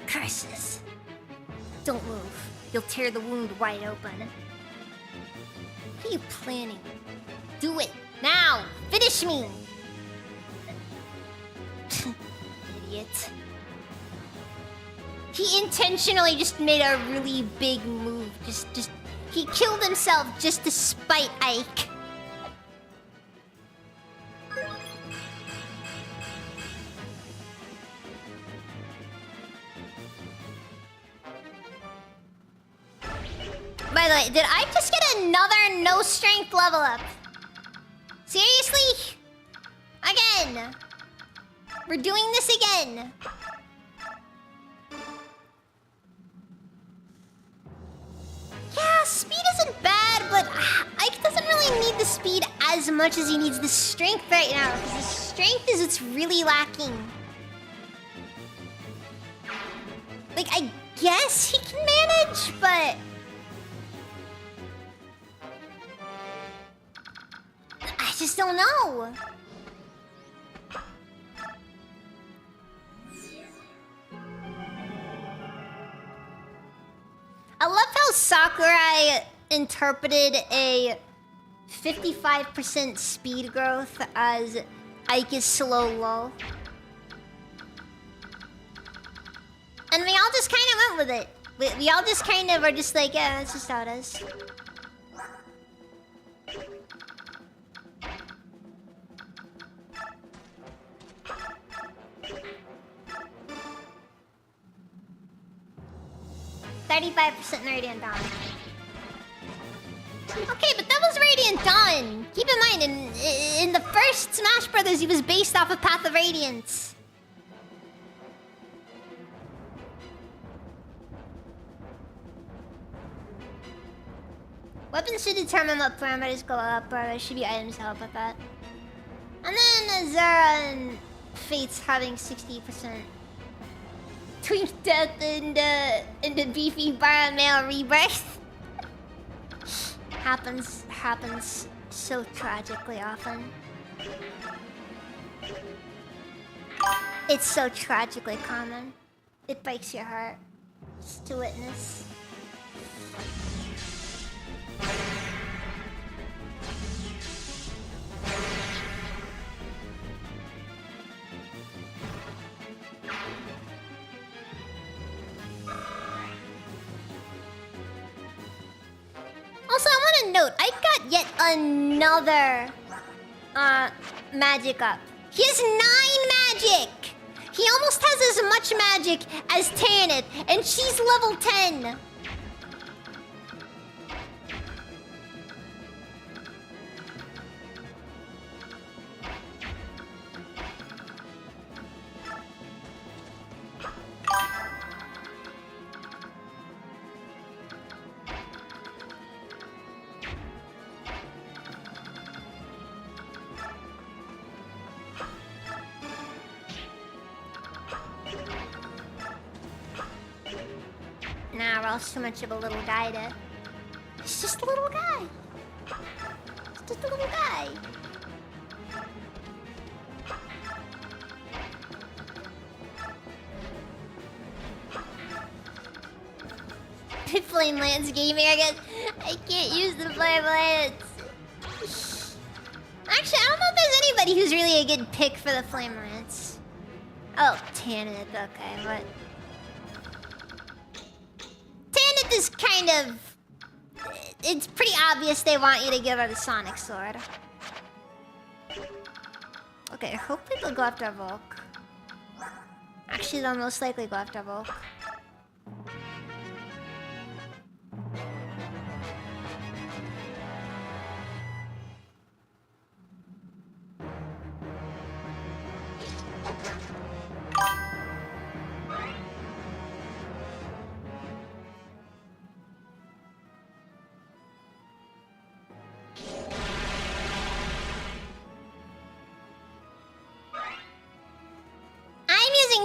[SPEAKER 1] Curses. Don't move. You'll tear the wound wide open. What are you planning? Do it! Now! Finish me! Idiot. He intentionally just made a really big move. He killed himself just to spite Ike. By the way, did I just get another no strength level up? Seriously? Again? We're doing this again. Yeah, speed isn't bad, but Ike doesn't really need the speed as much as he needs the strength right now, because the strength is what's really lacking. Like, I guess he can manage, but I just don't know. I love how Sakurai interpreted a 55% speed growth as Ike is slow low. And we all just kind of went with it. We all just kind of are just like, yeah, that's just how it is. 35% Radiant Dawn. Okay, but that was Radiant Dawn. Keep in mind, in the first Smash Brothers, he was based off of Path of Radiance. Weapons should determine what parameters go up, or there should be items to help with that. And then Zara and Fate's having 60%. Between death and the beefy Baramale rebirth. happens so tragically often. It's so tragically common. It breaks your heart just to witness. note, I got yet another magic up. He has 9 magic! He almost has as much magic as Tanith, and she's level 10. Nah, Ralph's too much of a little guy to... He's just a little guy. He's just a little guy. Flame Lance gaming, I guess. I can't use the Flame Lance. Actually, I don't know if there's anybody who's really a good pick for the Flame Lance. Oh, Tanith, okay, what? Tanith is kind of... It's pretty obvious they want you to give her the Sonic Sword. Okay, hopefully they'll go after Volk. Actually, they'll most likely go after Volk.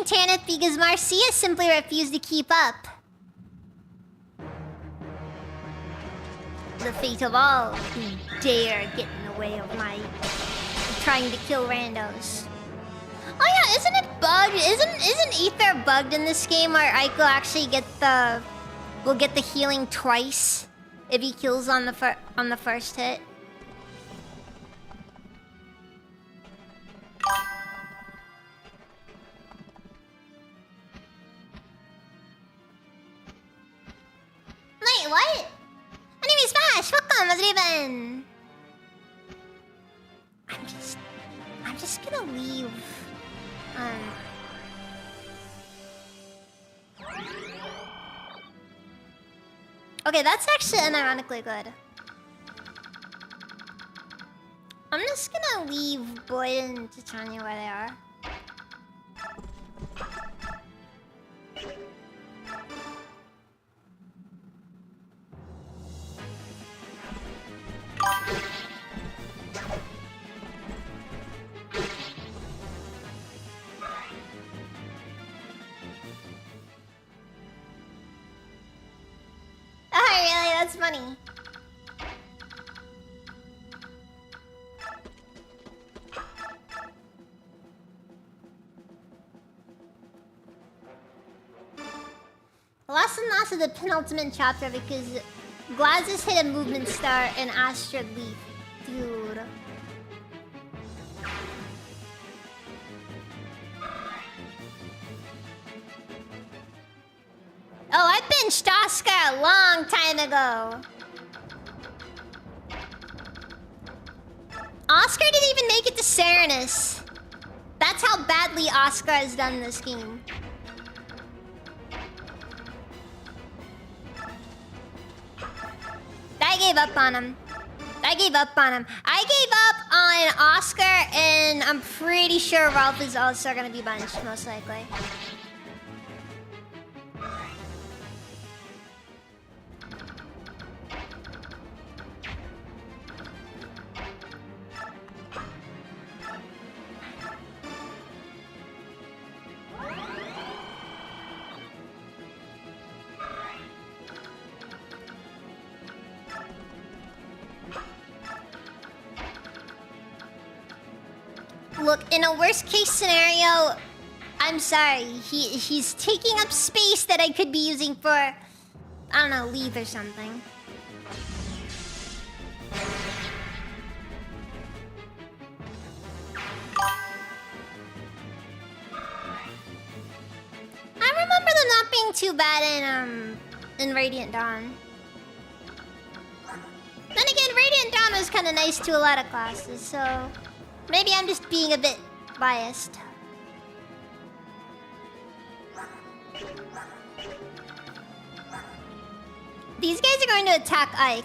[SPEAKER 1] Tanith because Marcia simply refused to keep up. The fate of all who dare get in the way of my trying to kill randos. Oh yeah, isn't it bugged? Isn't Ether bugged in this game where Aiko actually will get the healing twice if he kills on the first hit? Wait, what? Anime Smash! Welcome, Mazriban! I'm just gonna leave. Okay, that's actually unironically good. I'm just gonna leave Boyd and Titania where they are. Oh, really? That's funny. Lost and lost of the penultimate chapter because Glazes hit a movement star and Astrid Leaf. Dude. Oh, I benched Oscar a long time ago. Oscar didn't even make it to Serenus. That's how badly Oscar has done this game. I gave up on him. I gave up on Oscar, and I'm pretty sure Ralph is also gonna be benched, most likely. Look, in a worst case scenario, I'm sorry, he's taking up space that I could be using for, I don't know, leave or something. I remember them not being too bad in Radiant Dawn. Then again, was kind of nice to a lot of classes, so maybe I'm just being a bit biased. These guys are going to attack Ike,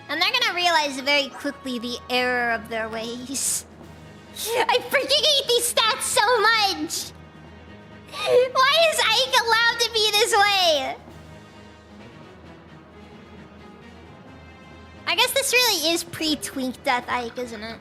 [SPEAKER 1] and they're gonna realize very quickly the error of their ways. I freaking hate these stats so much! Why is Ike allowed to be this way? I guess this really is pre-Twink Death Ike, isn't it?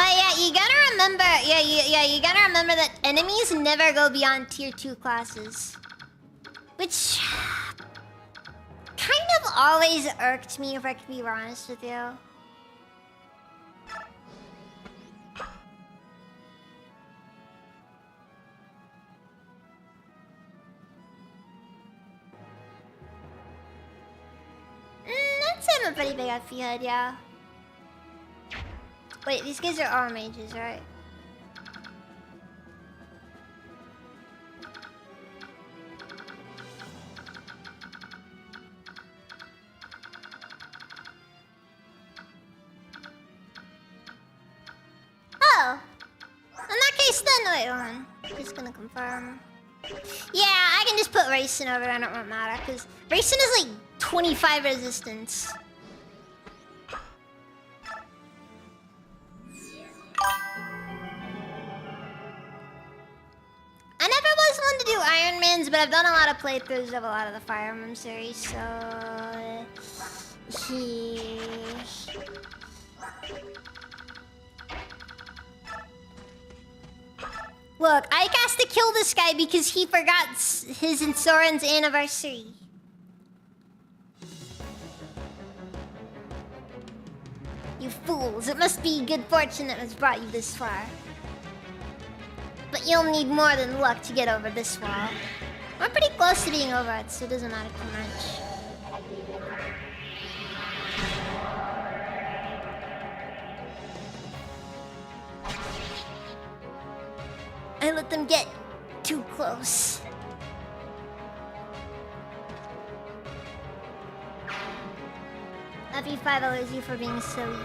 [SPEAKER 1] Yeah, you gotta remember. You gotta remember that enemies never go beyond tier 2 classes, which kind of always irked me, if I can be honest with you. That's a pretty big FP head, yeah. Wait, these guys are all mages, right? Oh! In that case then, wait, hold on. Just gonna confirm. Yeah, I can just put Racing over, I don't matter, because Racing is like 25 resistance. I never was one to do Iron Mans, but I've done a lot of playthroughs of a lot of the Fire Emblem series, so... Look, Ike has to kill this guy because he forgot his and Soren's anniversary. You fools, it must be good fortune that has brought you this far. But you'll need more than luck to get over this wall. We're pretty close to being over it, so it doesn't matter too much. I let them get too close. FE5, I lose you for being silly.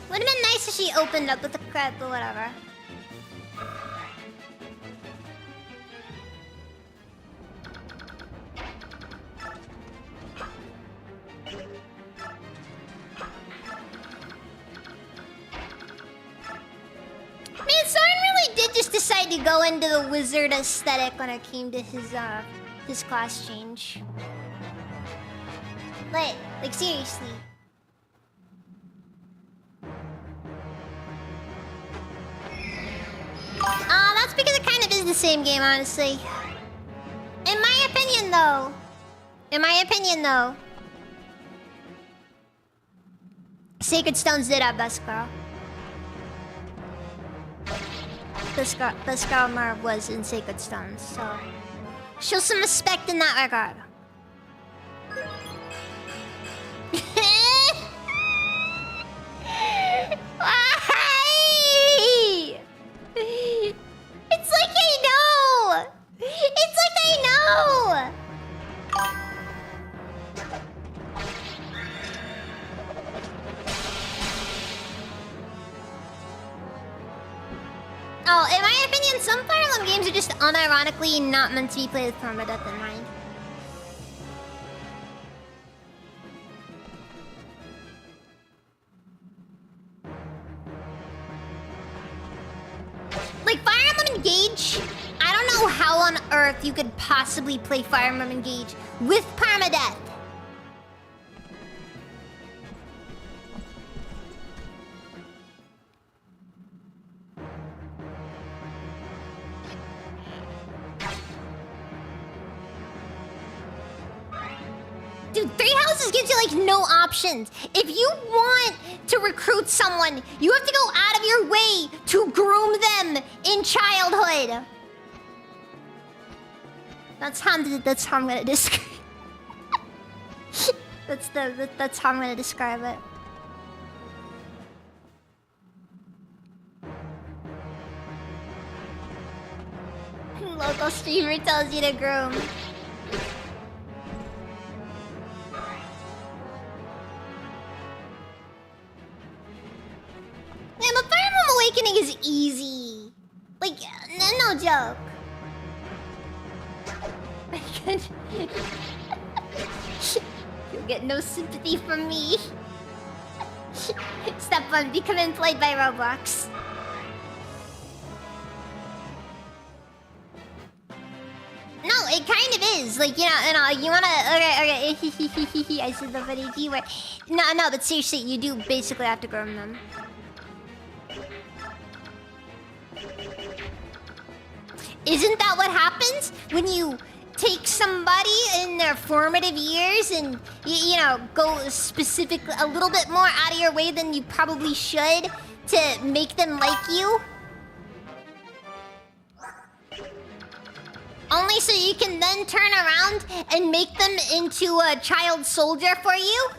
[SPEAKER 1] Would have been nice if she opened up with a crab, but whatever. Man, Soren really did just decide to go into the wizard aesthetic when it came to his class change. Like seriously. That's because it kind of is the same game, honestly. In my opinion, though. Sacred Stones did have Beskar. Beskar was in Sacred Stones, so... show some respect in that regard. Why? It's like I know! It's like I know! Oh, in my opinion, some Fire Emblem games are just unironically not meant to be played with permadeath in mind. Like, Fire Emblem Engage, I don't know how on earth you could possibly play Fire Emblem Engage with permadeath. Dude, 3 houses gives you like no options. If you want to recruit someone, you have to go out of your way to groom them in childhood. That's how I'm gonna describe. That's how I'm gonna describe it. Local streamer tells you to groom. Yeah, but Fire Emblem Awakening is easy. Like, no joke. You'll get no sympathy from me. Step 1, become employed by Roblox. No, it kind of is. Like, you wanna... Okay. I said the funny G word. No, but seriously, you do basically have to groom them. Isn't that what happens when you take somebody in their formative years and, you know, go specifically a little bit more out of your way than you probably should to make them like you? Only so you can then turn around and make them into a child soldier for you?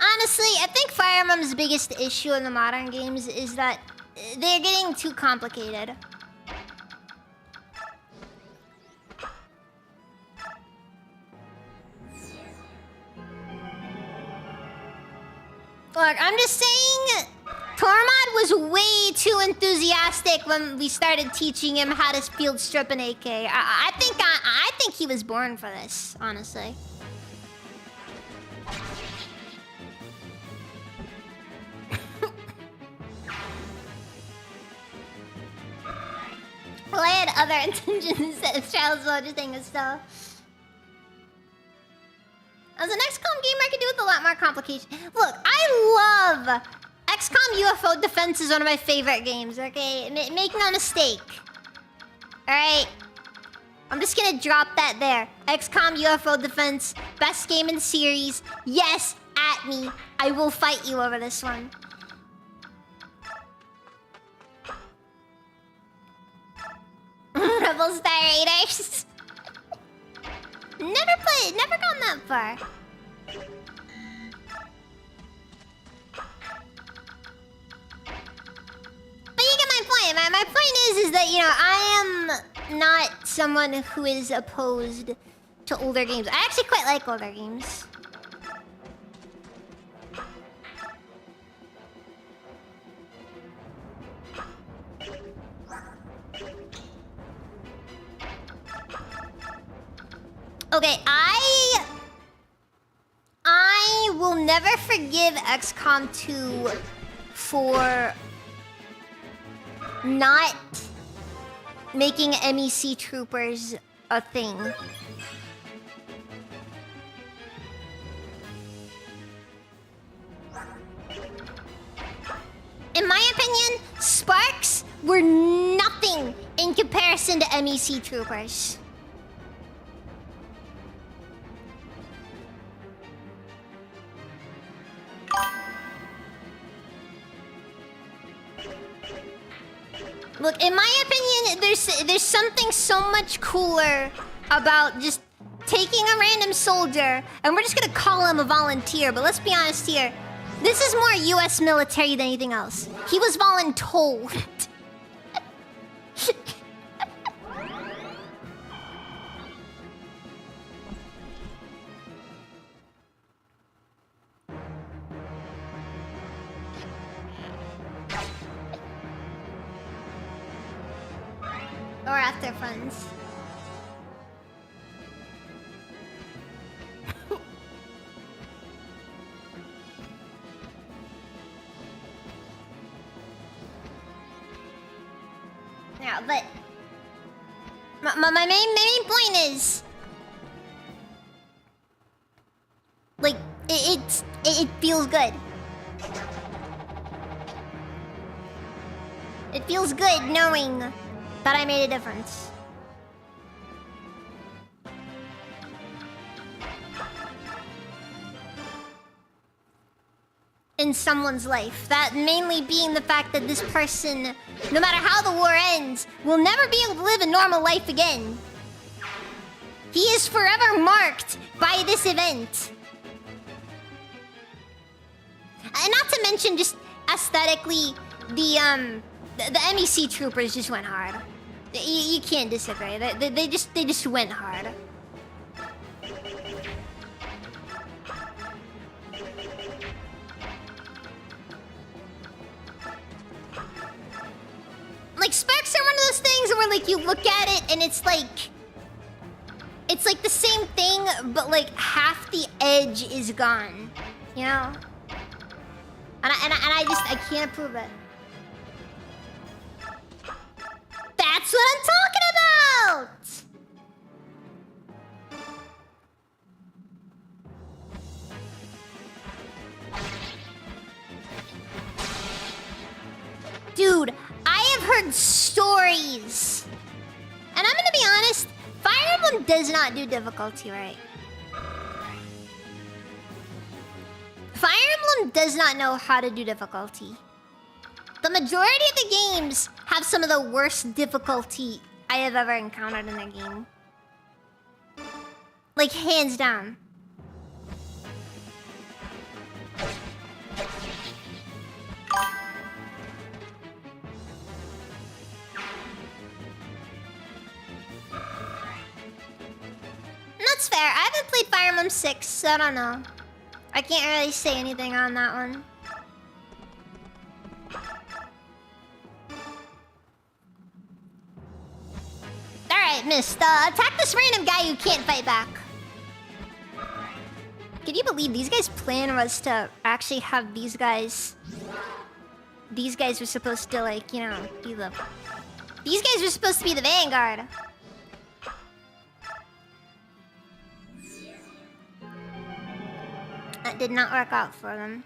[SPEAKER 1] Honestly, I think Fire Emblem's biggest issue in the modern games is that they're getting too complicated. Look, I'm just saying, Tormod was way too enthusiastic when we started teaching him how to field strip an AK. I think he was born for this, honestly. Well, I had other intentions of Child's Soldier thing and stuff. As an XCOM gamer, I could do with a lot more complication. Look, I love XCOM UFO Defense is one of my favorite games, okay? Make no mistake. Alright? I'm just gonna drop that there. XCOM UFO Defense, best game in the series. Yes, at me. I will fight you over this one. Rebel Star Raiders. Never gone that far. But you get my point. My point is that, you know, I am not someone who is opposed to older games. I actually quite like older games. Okay, I will never forgive XCOM 2 for not making MEC troopers a thing. In my opinion, Sparks were nothing in comparison to MEC troopers. Look, in my opinion, there's something so much cooler about just taking a random soldier, and we're just gonna call him a volunteer, but let's be honest here. This is more US military than anything else. He was voluntold. Or after friends. Yeah, but my main point is like it feels good. It feels good knowing that I made a difference. In someone's life. That mainly being the fact that this person, no matter how the war ends, will never be able to live a normal life again. He is forever marked by this event. And not to mention just aesthetically, the MEC troopers just went hard. You can't disagree. They just went hard. Like, Sparks are one of those things where, like, you look at it and it's like the same thing, but, like, half the edge is gone. You know? And I can't approve it. That's what I'm talking about! Dude, I have heard stories. And I'm gonna be honest, Fire Emblem does not do difficulty right. Fire Emblem does not know how to do difficulty. The majority of the games have some of the worst difficulty I have ever encountered in a game. Like, hands down. That's fair. I haven't played Fire Emblem 6, so I don't know. I can't really say anything on that one. Alright, Mist. Attack this random guy who can't fight back. Can you believe these guys' plan was to actually have these guys... These guys were supposed to, like, you know, be the... These guys were supposed to be the vanguard. That did not work out for them.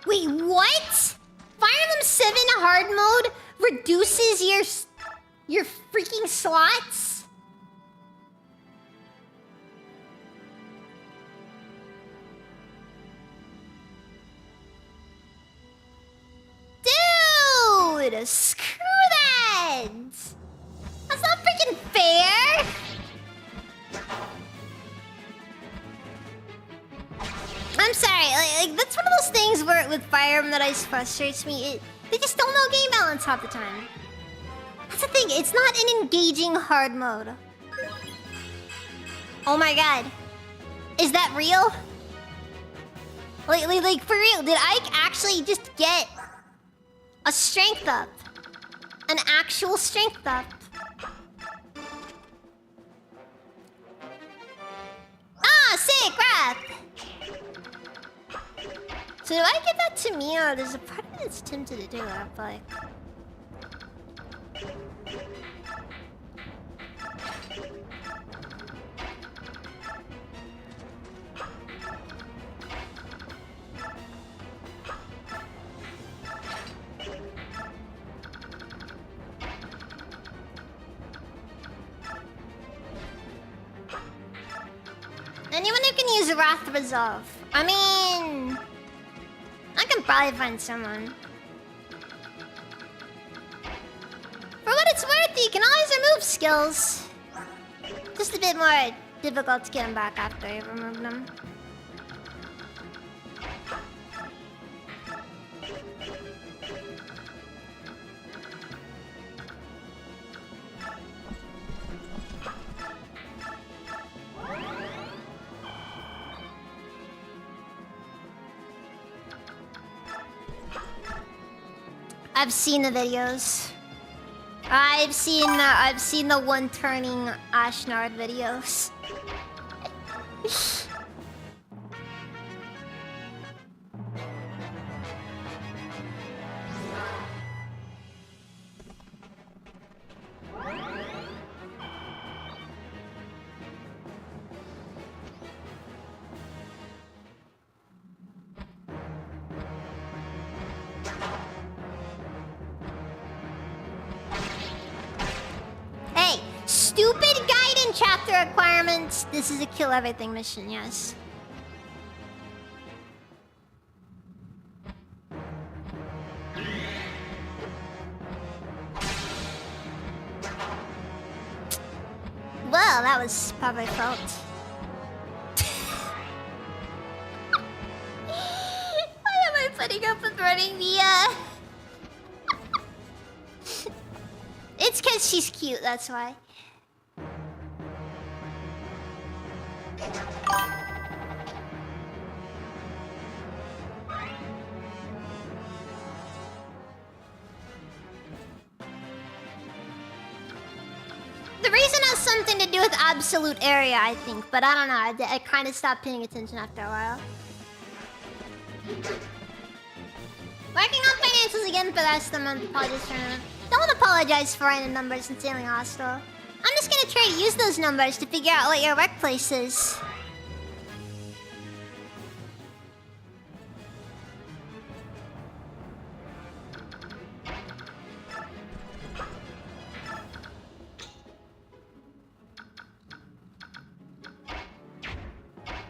[SPEAKER 1] Wait, what? Fire Emblem 7 hard mode reduces your freaking slots? Dude, screw that! That's not freaking fair! I'm sorry, like that's one of those things where with Fire Emblem that always frustrates me. They just don't know game balance half the time. That's the thing, it's not an engaging hard mode. Oh my god. Is that real? Like for real, did I actually just get a strength up? An actual strength up? Ah, sick, rap! So do I give that to me, or there's a part of me that's tempted to do it, but... Anyone who can use Wrath Resolve. I mean... I can probably find someone. For what it's worth, you can always remove skills. Just a bit more difficult to get them back after you remove them. I've seen the videos. I've seen the one turning Ashnard videos. Hey, stupid guide and chapter requirements. This is a kill everything mission, yes. Well, that was probably fault. Why am I putting up with running the It's cause she's cute, that's why. The reason has something to do with absolute area, I think, but I don't know. I kind of stopped paying attention after a while. Working on financials again for the rest of the month. Apologies for that. Don't apologize for random numbers insanely hostile. I'm just gonna try to use those numbers to figure out what your workplace is.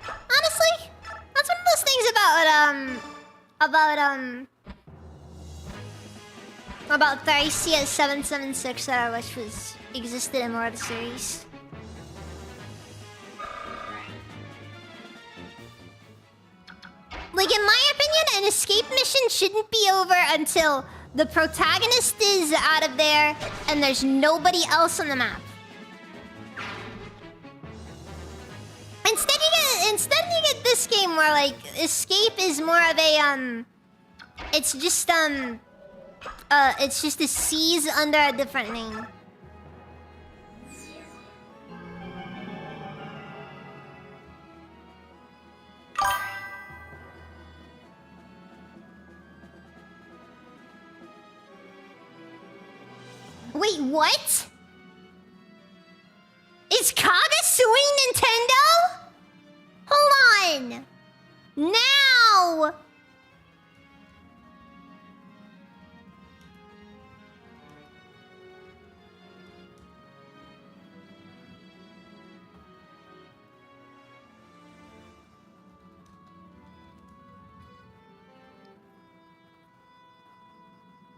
[SPEAKER 1] Honestly, that's one of those things about Thysia 776 that I wish existed in more of the series. Like, in my opinion, an escape mission shouldn't be over until the protagonist is out of there and there's nobody else on the map. Instead you get this game where, like, escape is more of a it's just a seize under a different name. Wait, what? Is Kaga suing Nintendo? Hold on. Now!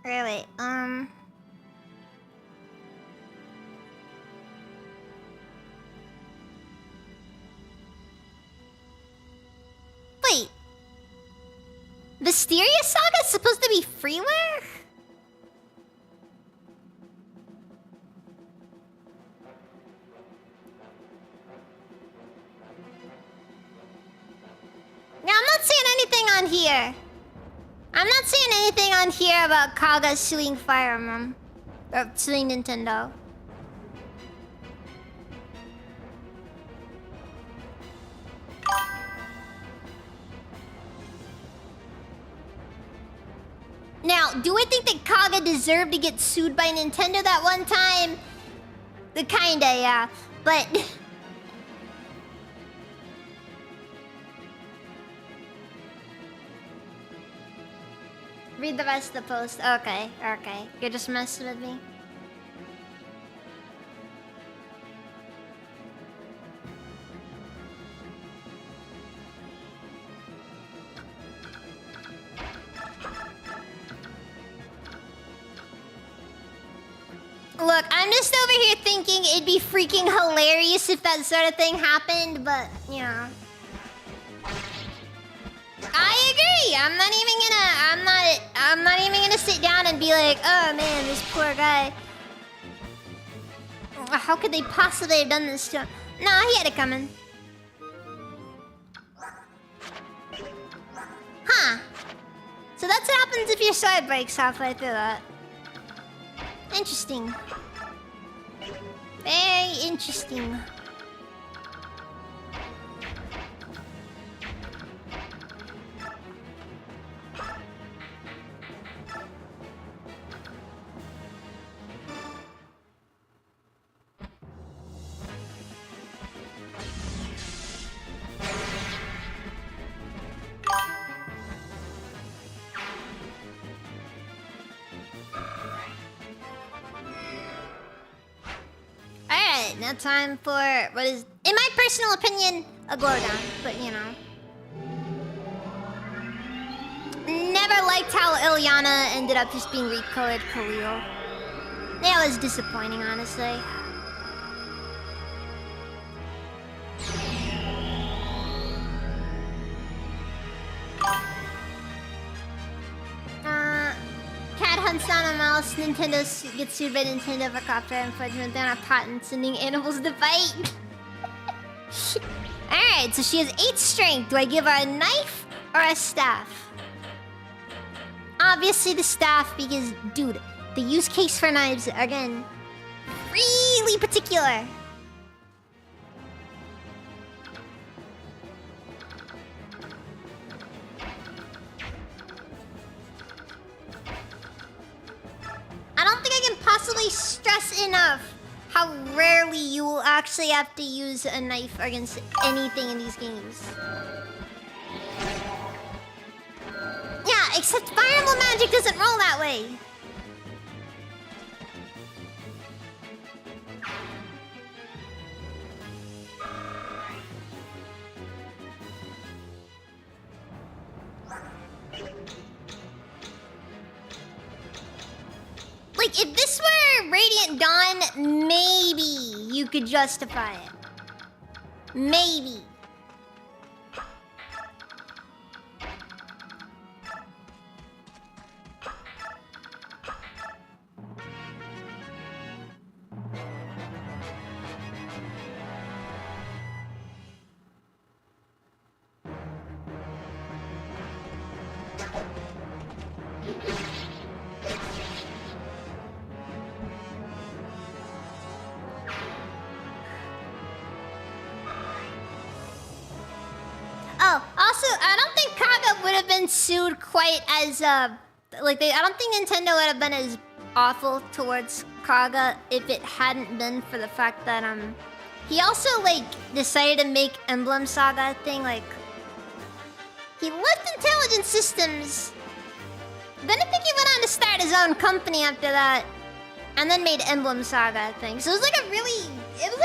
[SPEAKER 1] Wait. Wait. Mysteria Saga is supposed to be freeware? Now, I'm not seeing anything on here. I'm not seeing anything on here about Kaga suing Fire Emblem. Or suing Nintendo. Now, do I think that Kaga deserved to get sued by Nintendo that one time? Kinda, yeah. But... Read the rest of the post. Okay. You're just messing with me. Look, I'm just over here thinking it'd be freaking hilarious if that sort of thing happened, but, you know. I agree. I'm not even gonna sit down and be like, oh man, this poor guy. How could they possibly have done this to him? Nah, he had it coming. Huh. So So that's what happens if your sword breaks halfway through that. Interesting. Very interesting. Alright, now time for what is, in my personal opinion, a glow down, but you know. Never liked how Ilyana ended up just being recolored Khalil. That was disappointing, honestly. Cat hunts down a mouse. Nintendo gets sued by Nintendo for copyright infringement. They're not patent sending animals to fight. Alright, so she has 8 strength. Do I give her a knife or a staff? Obviously the staff because, dude, the use case for knives, again, really particular. I don't think I can possibly stress enough how rarely you will actually have to use a knife against anything in these games. Yeah, except Fire Emblem Magic doesn't roll that way. Like, if this were Radiant Dawn, maybe you could justify it. Maybe. Oh, also, I don't think Kaga would have been sued quite as, like, I don't think Nintendo would have been as awful towards Kaga if it hadn't been for the fact that, he also, like, decided to make Emblem Saga a thing, like, he left Intelligent Systems, then I think he went on to start his own company after that, and then made Emblem Saga a thing. So it was like a really, it was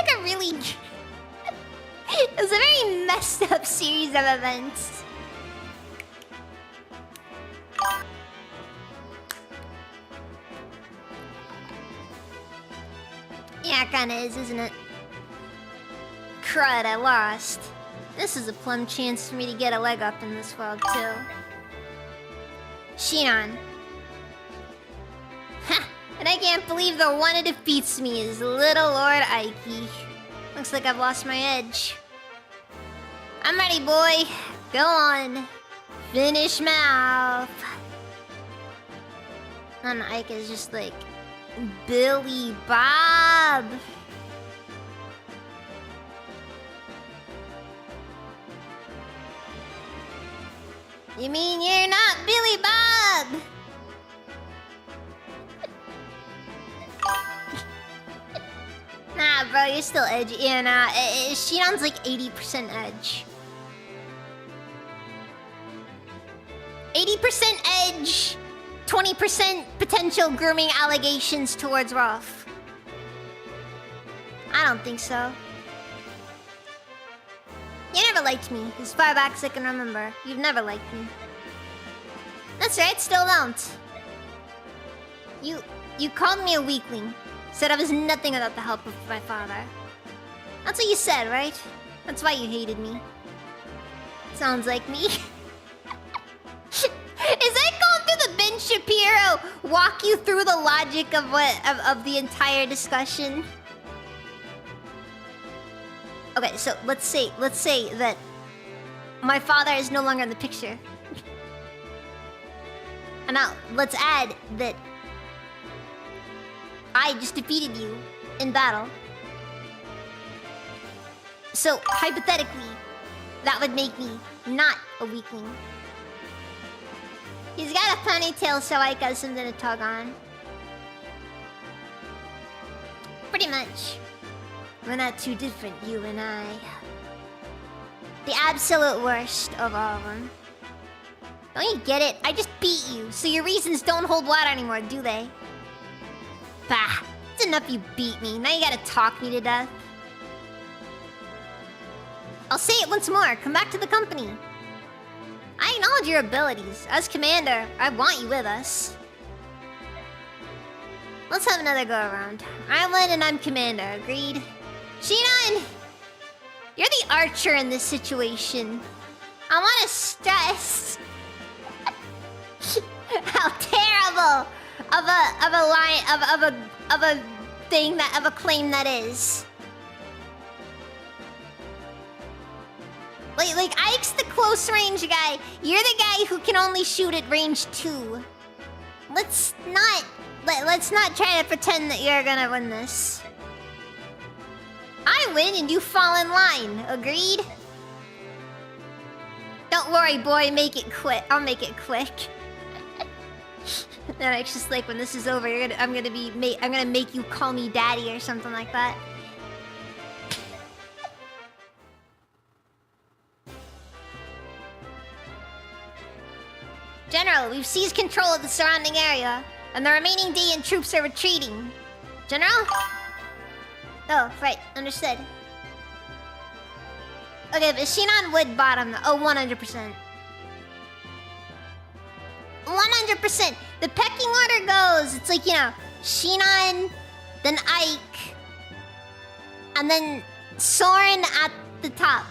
[SPEAKER 1] a very messed up series of events. Yeah, it kinda is, isn't it? Crud, I lost. This is a plum chance for me to get a leg up in this world, too. Shion. Ha! And I can't believe the one who defeats me is little Lord Ike. Looks like I've lost my edge. I'm ready, boy. Go on. Finish mouth. And Ike is just like Billy Bob. You mean you're not Billy Bob? Nah, bro, you're still edgy. Yeah, nah, Shion's like 80% edge. 80% edge, 20% potential grooming allegations towards Rolf. I don't think so. You never liked me, as far back as I can remember. You've never liked me. That's right, still don't. You called me a weakling. Said I was nothing without the help of my father. That's what you said, right? That's why you hated me. Sounds like me. Is that going through the Ben Shapiro walk you through the logic of of the entire discussion? Okay, so let's say that my father is no longer in the picture. And now, let's add that I just defeated you in battle. So, hypothetically, that would make me not a weakling. He's got a ponytail, so I got something to tug on. Pretty much. We're not too different, you and I. The absolute worst of all of them. Don't you get it? I just beat you, so your reasons don't hold water anymore, do they? Bah, it's enough you beat me. Now you gotta talk me to death. I'll say it once more. Come back to the company. I acknowledge your abilities. As commander, I want you with us. Let's have another go around. I win and I'm commander. Agreed? Shinon! You're the archer in this situation. I want to stress how terrible of a claim that is. Like Ike's the close range guy. You're the guy who can only shoot at range 2. Let's not try to pretend that you're gonna win this. I win and you fall in line. Agreed? Don't worry, boy. Make it quick. I'll make it quick. Then it's just like when this is over, I'm gonna make you call me daddy or something like that. General, we've seized control of the surrounding area, and the remaining Daean troops are retreating. General? Oh, right. Understood. Okay, but Shinon would bottom. Oh, 100%. 100%. The pecking order goes, it's like, you know, Shinon, then Ike, and then Soren at the top.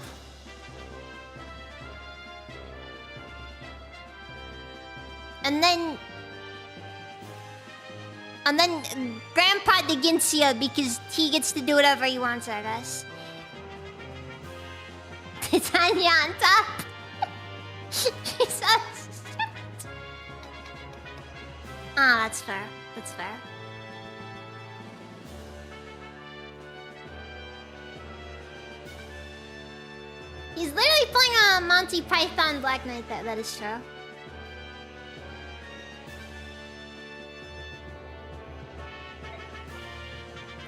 [SPEAKER 1] And then Grandpa Deginsia, because he gets to do whatever he wants, I guess. Titania on top. Jesus. Ah, that's fair. That's fair. He's literally playing a Monty Python Black Knight. That is true.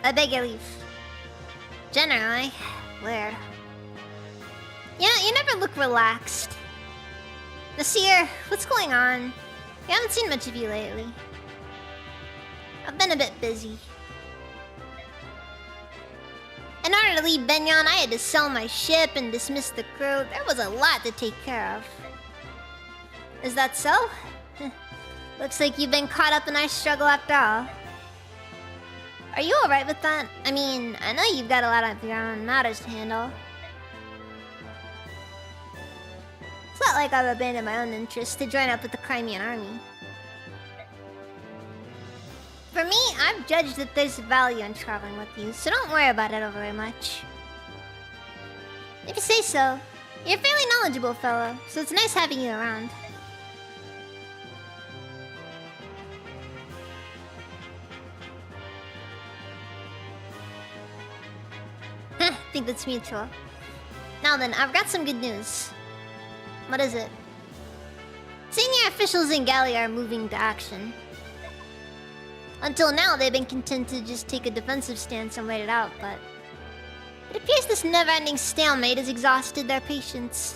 [SPEAKER 1] I beg your leave. Generally, weird. You know, you never look relaxed. Nasir, what's going on? We haven't seen much of you lately. I've been a bit busy. In order to leave Benyon, I had to sell my ship and dismiss the crew. There was a lot to take care of. Is that so? Looks like you've been caught up in our struggle after all. Are you alright with that? I mean, I know you've got a lot of your own matters to handle. It's not like I've abandoned my own interests to join up with the Crimean army. For me, I've judged that there's value in traveling with you, so don't worry about it very much. If you say so. You're a fairly knowledgeable fellow, so it's nice having you around. I think that's mutual. Now then, I've got some good news. What is it? Senior officials in Gallia are moving to action. Until now, they've been content to just take a defensive stance and wait it out, but it appears this never-ending stalemate has exhausted their patience.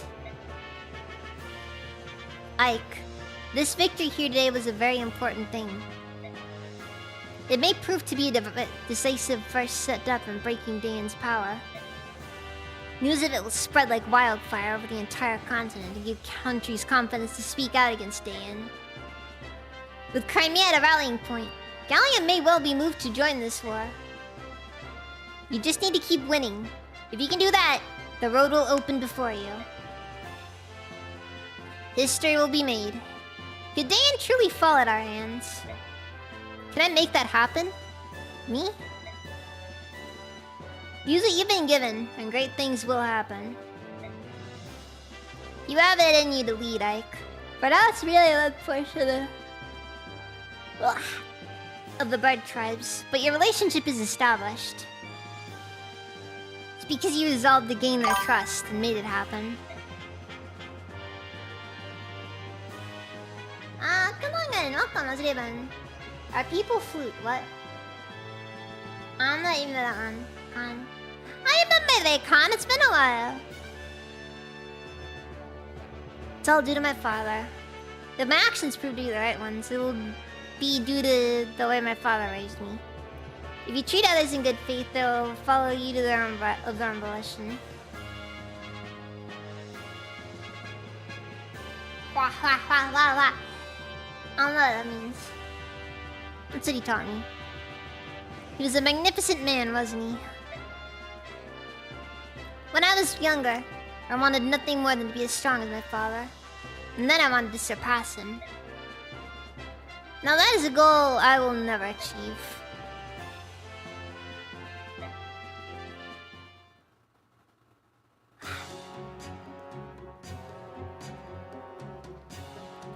[SPEAKER 1] Ike, this victory here today was a very important thing. It may prove to be a decisive first step in breaking Daean's power. News of it will spread like wildfire over the entire continent and give countries confidence to speak out against Daean. With Crimea at a rallying point, Gallia may well be moved to join this war. You just need to keep winning. If you can do that, the road will open before you. History will be made. Could Daean truly fall at our hands? Can I make that happen? Me? Use what you've been given, and great things will happen. You have it in you to lead, Ike. But now it's really look forward to the Ugh, of the bird tribes, but your relationship is established. It's because you resolved to gain their trust and made it happen. Kailangan, welcome, Azriban. Our people flute, what? I'm not even that one. Khan. How you been, my day, Khan? It's been a while. It's all due to my father. If my actions prove to be the right ones, it will be due to the way my father raised me. If you treat others in good faith, they'll follow you to their own volition. Wah, wah, wah, wah, wah. I don't know what that means. That's what he taught me. He was a magnificent man, wasn't he? When I was younger, I wanted nothing more than to be as strong as my father. And then I wanted to surpass him. Now that is a goal I will never achieve.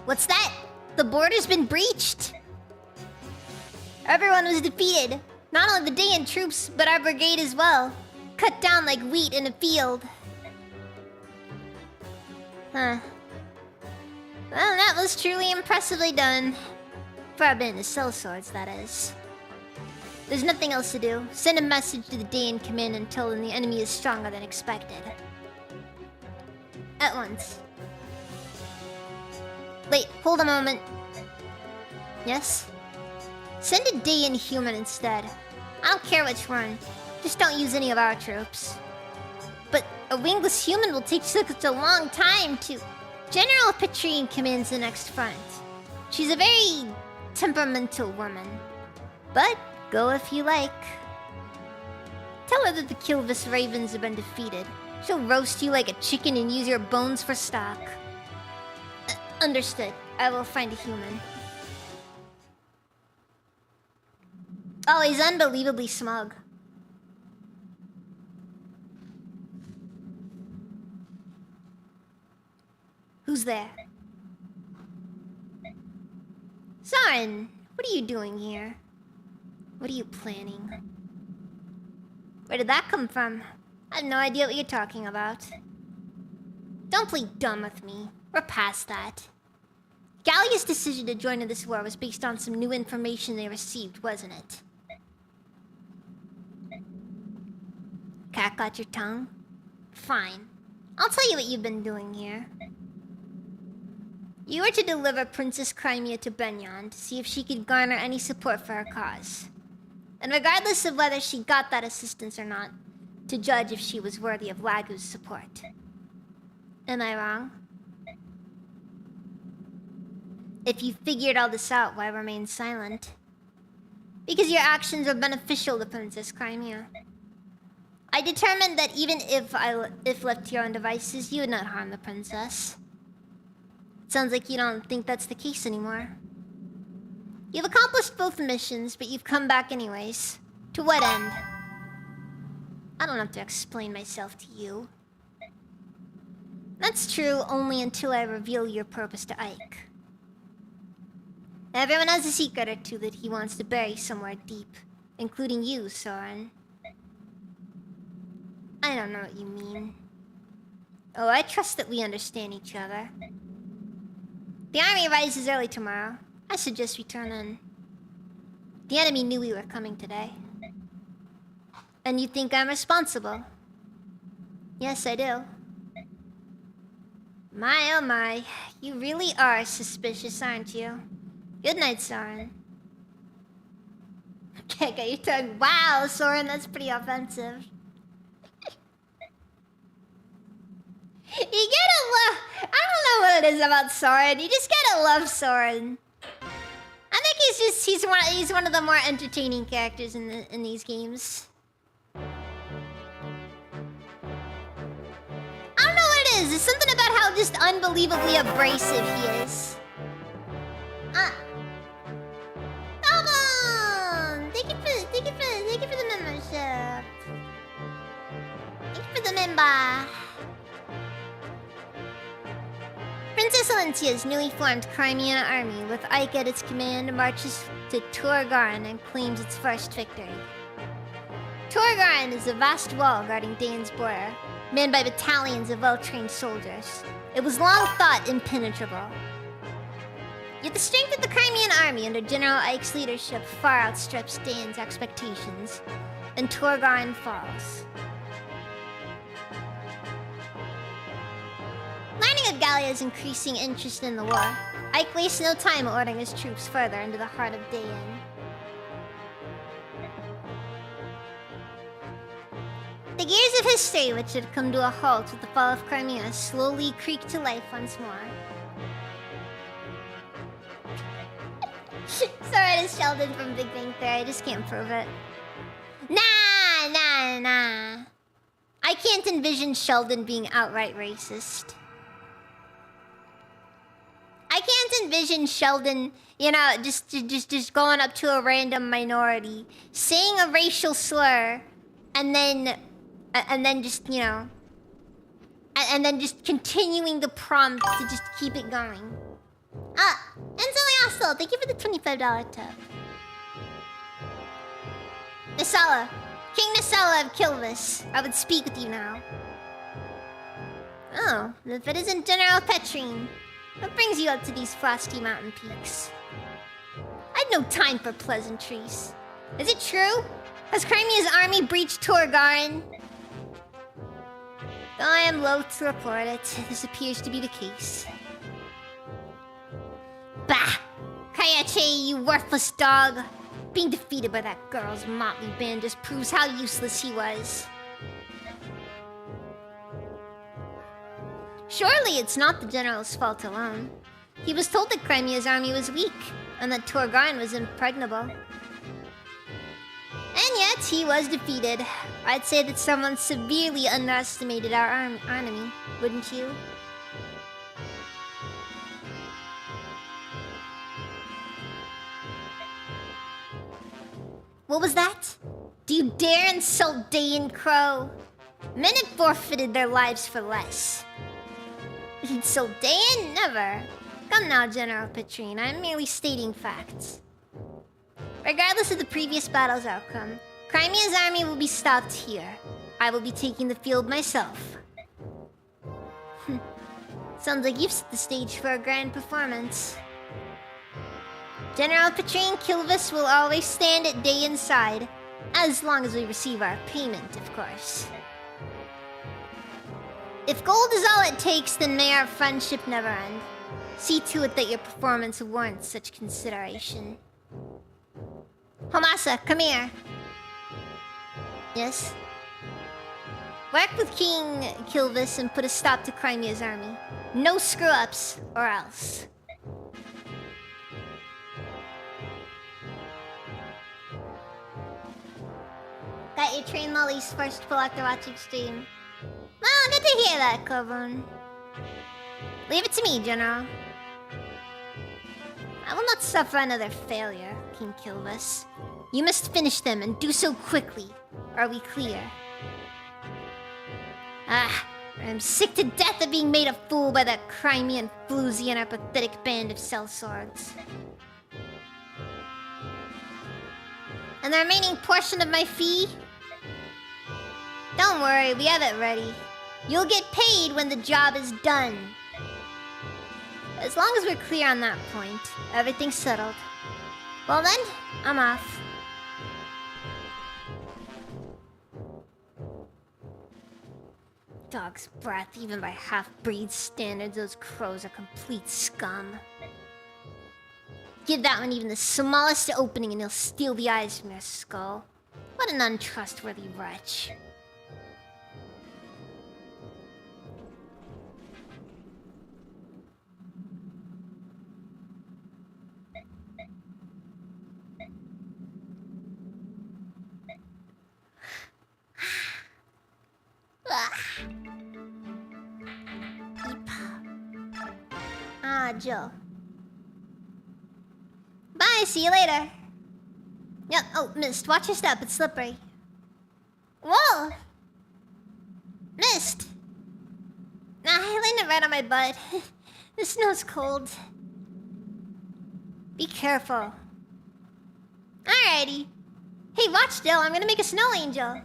[SPEAKER 1] What's that? The border's been breached! Everyone was defeated. Not only the Dayan troops, but our brigade as well. Cut down like wheat in a field. Huh. Well, that was truly impressively done. For our band to sell swords, that is. There's nothing else to do. Send a message to the Dayan command and tell them the enemy is stronger than expected. At once. Wait, hold a moment. Yes? Send a Dayan human instead. I don't care which one. Just don't use any of our troops. But a wingless human will take such a long time to... General Petrine commands the next front. She's a very temperamental woman. But go if you like. Tell her that the Kilvis Ravens have been defeated. She'll roast you like a chicken and use your bones for stock. Understood. I will find a human. Oh, he's unbelievably smug. Who's there? Soren, what are you doing here? What are you planning? Where did that come from? I have no idea what you're talking about. Don't play dumb with me. We're past that. Gallia's decision to join in this war was based on some new information they received, wasn't it? Cat got your tongue? Fine. I'll tell you what you've been doing here. You were to deliver Princess Crimea to Benyon to see if she could garner any support for her cause. And regardless of whether she got that assistance or not, to judge if she was worthy of Lagu's support. Am I wrong? If you figured all this out, why remain silent? Because your actions are beneficial to Princess Crimea. I determined that even if left to your own devices, you would not harm the princess. It sounds like you don't think that's the case anymore. You've accomplished both missions, but you've come back anyways. To what end? I don't have to explain myself to you. That's true only until I reveal your purpose to Ike. Everyone has a secret or two that he wants to bury somewhere deep, including you, Soren. I don't know what you mean. Oh, I trust that we understand each other. The army rises early tomorrow. I suggest we turn in. The enemy knew we were coming today. And you think I'm responsible? Yes, I do. My oh my, you really are suspicious, aren't you? Good night, Soren. Okay, got your tongue. Wow, Soren, that's pretty offensive. You gotta love... I don't know what it is about Soren. You just gotta love Soren. I think he's one of the more entertaining characters in these games. I don't know what it is. There's something about how just unbelievably abrasive he is. Come on! Thank you for the membership. Thank you for the member. Princess Alencia's newly formed Crimean army, with Ike at its command, marches to Torgarn and claims its first victory. Torgarn is a vast wall guarding Dane's border, manned by battalions of well-trained soldiers. It was long thought impenetrable. Yet the strength of the Crimean army under General Ike's leadership far outstrips Dane's expectations, and Torgarn falls. Learning of Gallia's increasing interest in the war, Ike wastes no time ordering his troops further into the heart of Daen. The gears of history, which had come to a halt with the fall of Crimea, slowly creak to life once more. Sorry, it's Sheldon from Big Bang Theory. I just can't prove it. Nah. I can't envision Sheldon being outright racist. I can't envision Sheldon, you know, just going up to a random minority, saying a racial slur, and then just, you know, and then just continuing the prompt to just keep it going. Enzo Yasel, thank you for the $25 tip. Nisala, King Nisala of Kilvis, I would speak with you now. Oh, if it isn't General Petrine, what brings you up to these frosty mountain peaks? I'd no time for pleasantries. Is it true? Has Crimea's army breached Torgarn? Though I am loath to report it, this appears to be the case. Bah! Kayache, you worthless dog! Being defeated by that girl's motley band just proves how useless he was. Surely it's not the general's fault alone. He was told that Crimea's army was weak, and that Torgarn was impregnable. And yet, he was defeated. I'd say that someone severely underestimated our enemy, wouldn't you? What was that? Do you dare insult Daen Crow? Men had forfeited their lives for less. Insult Daen? Never. Come now, General Petrine, I'm merely stating facts. Regardless of the previous battle's outcome, Crimea's army will be stopped here. I will be taking the field myself. Sounds like you've set the stage for a grand performance. General Petrine Kilvis will always stand at Daen's side, as long as we receive our payment, of course. If gold is all it takes, then may our friendship never end. See to it that your performance warrants such consideration. Homasa, come here. Yes? Work with King Kilvis and put a stop to Crimea's army. No screw-ups, or else. Got your train lollies first pull after watching stream. Well, good to hear that, Kobun. Leave it to me, General. I will not suffer another failure, King Kilvis. You must finish them and do so quickly. Are we clear? I'm sick to death of being made a fool by that Crimean floozy and our pathetic band of sellswords. And the remaining portion of my fee? Don't worry, we have it ready. You'll get paid when the job is done. As long as we're clear on that point, everything's settled. Well then, I'm off. Dog's breath, even by half-breed standards, those crows are complete scum. Give that one even the smallest opening and he'll steal the eyes from your skull. What an untrustworthy wretch. Jill. Bye, see you later. Yep, oh, Mist, watch your step, it's slippery. Whoa! Mist! Nah, I landed right on my butt. The snow's cold. Be careful. Alrighty. Hey, watch, Jill. I'm gonna make a snow angel.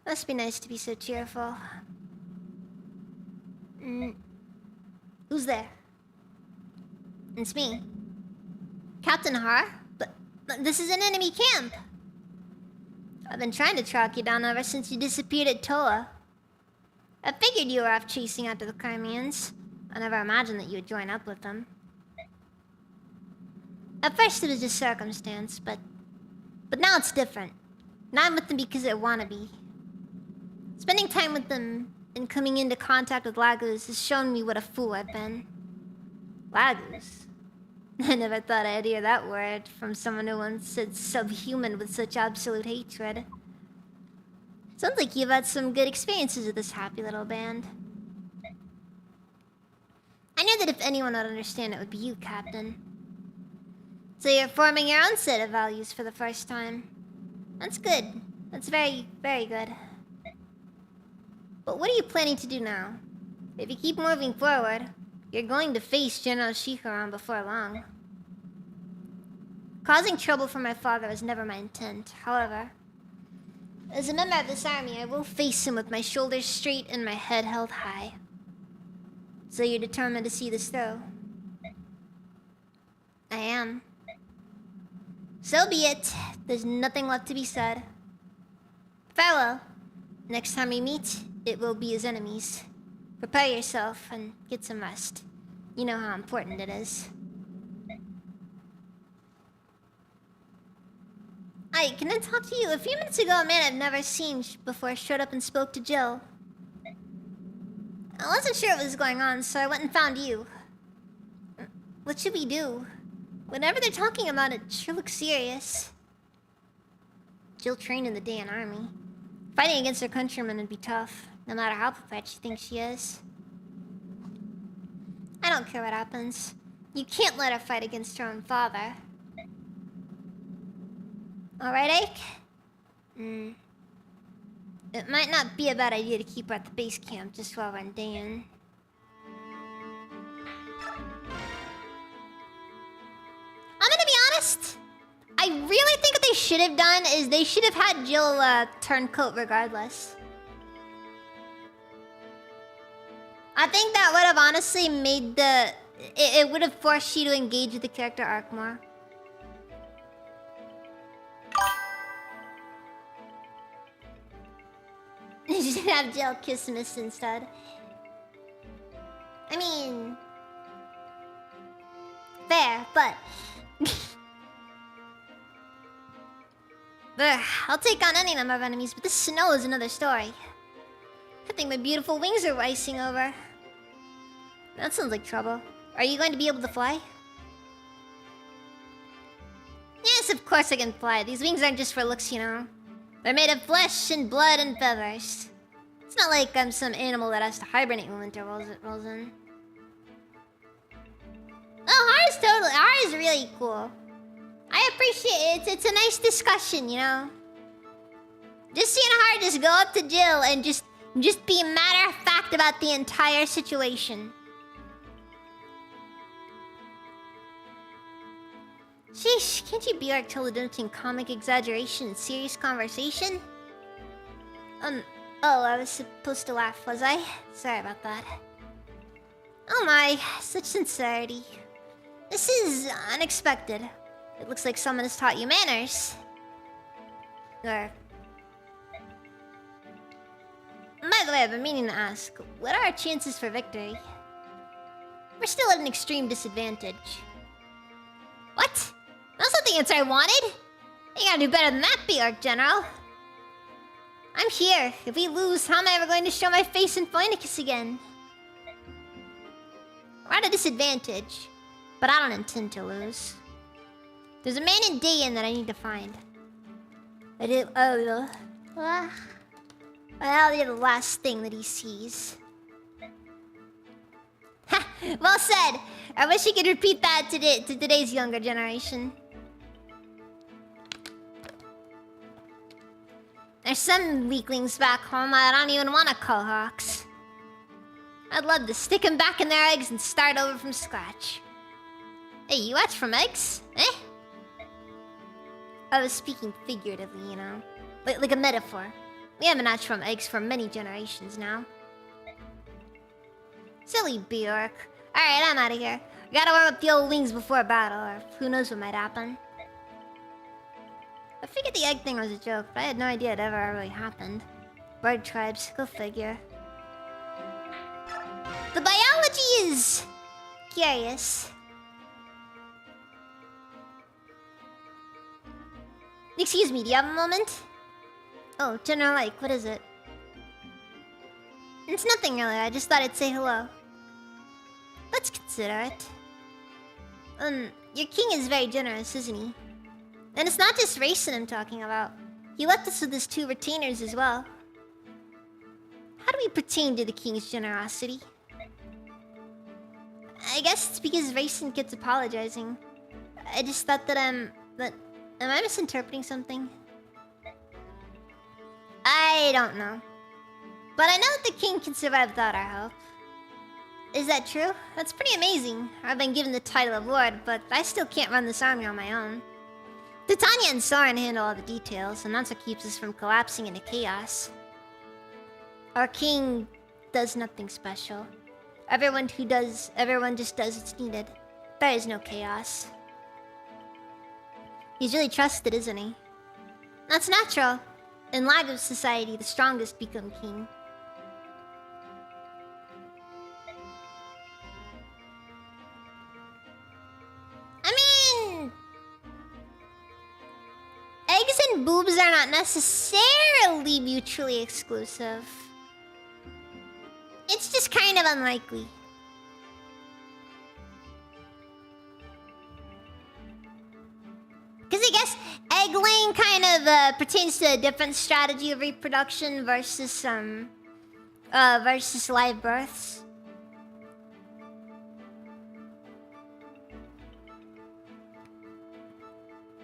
[SPEAKER 1] Must be nice to be so cheerful. Who's there? It's me. Captain Har? But this is an enemy camp. I've been trying to track you down ever since you disappeared at Toa. I figured you were off chasing after the Crimeans. I never imagined that you would join up with them. At first it was just circumstance, but now it's different. Now I'm with them because I want to be. Spending time with them and coming into contact with Laguz has shown me what a fool I've been. Laguz? I never thought I'd hear that word from someone who once said subhuman with such absolute hatred. Sounds like you've had some good experiences with this happy little band. I knew that if anyone would understand it would be you, Captain. So you're forming your own set of values for the first time. That's good. That's very, very good. But what are you planning to do now? If you keep moving forward, you're going to face General Shikharan before long. Causing trouble for my father was never my intent. However, as a member of this army, I will face him with my shoulders straight and my head held high. So you're determined to see this through? I am. So be it. There's nothing left to be said. Farewell. Next time we meet, it will be as enemies. Prepare yourself and get some rest. You know how important it is. Hi, can I talk to you? A few minutes ago, a man I've never seen before showed up and spoke to Jill. I wasn't sure what was going on, so I went and found you. What should we do? Whatever they're talking about, it sure looks serious. Jill trained in the Daean army. Fighting against her countrymen would be tough, no matter how prepared she thinks she is. I don't care what happens. You can't let her fight against her own father. Alright, Ike? It might not be a bad idea to keep her at the base camp just while we're in Daean. I'm gonna be honest. I really think what they should have done is they should have had Jill turn coat regardless. I think that would have honestly made the... It would have forced you to engage with the character arc more. You should have Jill kiss Miss instead. I mean... fair, but... I'll take on any number of enemies, but this snow is another story. I think my beautiful wings are icing over. That sounds like trouble. Are you going to be able to fly? Yes, of course I can fly. These wings aren't just for looks, you know. They're made of flesh and blood and feathers. It's not like I'm some animal that has to hibernate when winter rolls in. Oh, Har is really cool. I appreciate it. It's a nice discussion, you know. Just seeing Har just go up to Jill and just be matter of fact about the entire situation. Sheesh, can't you be like tell the difference between comic exaggeration and serious conversation? Oh, I was supposed to laugh, was I? Sorry about that. Oh my, such sincerity. This is unexpected. It looks like someone has taught you manners. Or... By the way, I've been meaning to ask, what are our chances for victory? We're still at an extreme disadvantage. What? That's not the answer I wanted! You gotta do better than that, Bjork, General. I'm here. If we lose, how am I ever going to show my face in Phoenix again? We're at a disadvantage, but I don't intend to lose. There's a man in Daean that I need to find. I'll be the last thing that he sees. Ha! Well said! I wish you could repeat that to today's younger generation. There's some weaklings back home I don't even want to call Hawks. I'd love to stick them back in their eggs and start over from scratch. Hey, you hatch from eggs? Eh? I was speaking figuratively, you know. Like a metaphor. We haven't hatched from eggs for many generations now. Silly Bjork. Alright, I'm out of here. Gotta warm up the old wings before battle, or who knows what might happen. I figured the egg thing was a joke, but I had no idea it ever really happened. Bird tribes, go figure. The biology is curious. Excuse me, do you have a moment? Oh, General Ike, what is it? It's nothing really, I just thought I'd say hello. Let's consider it. Your king is very generous, isn't he? And it's not just Rayson I'm talking about. He left us with his 2 retainers as well. How do we pertain to the king's generosity? I guess it's because Rayson keeps apologizing. I just thought that am I misinterpreting something? I don't know. But I know that the king can survive without our help. Is that true? That's pretty amazing. I've been given the title of Lord, but I still can't run this army on my own. Titania and Soren handle all the details, and that's what keeps us from collapsing into chaos. Our king does nothing special. Everyone just does what's needed. There is no chaos. He's really trusted, isn't he? That's natural. In Lagos society, the strongest become king. I mean, eggs and boobs are not necessarily mutually exclusive. It's just kind of unlikely. Because I guess egg laying kind of pertains to a different strategy of reproduction versus live births.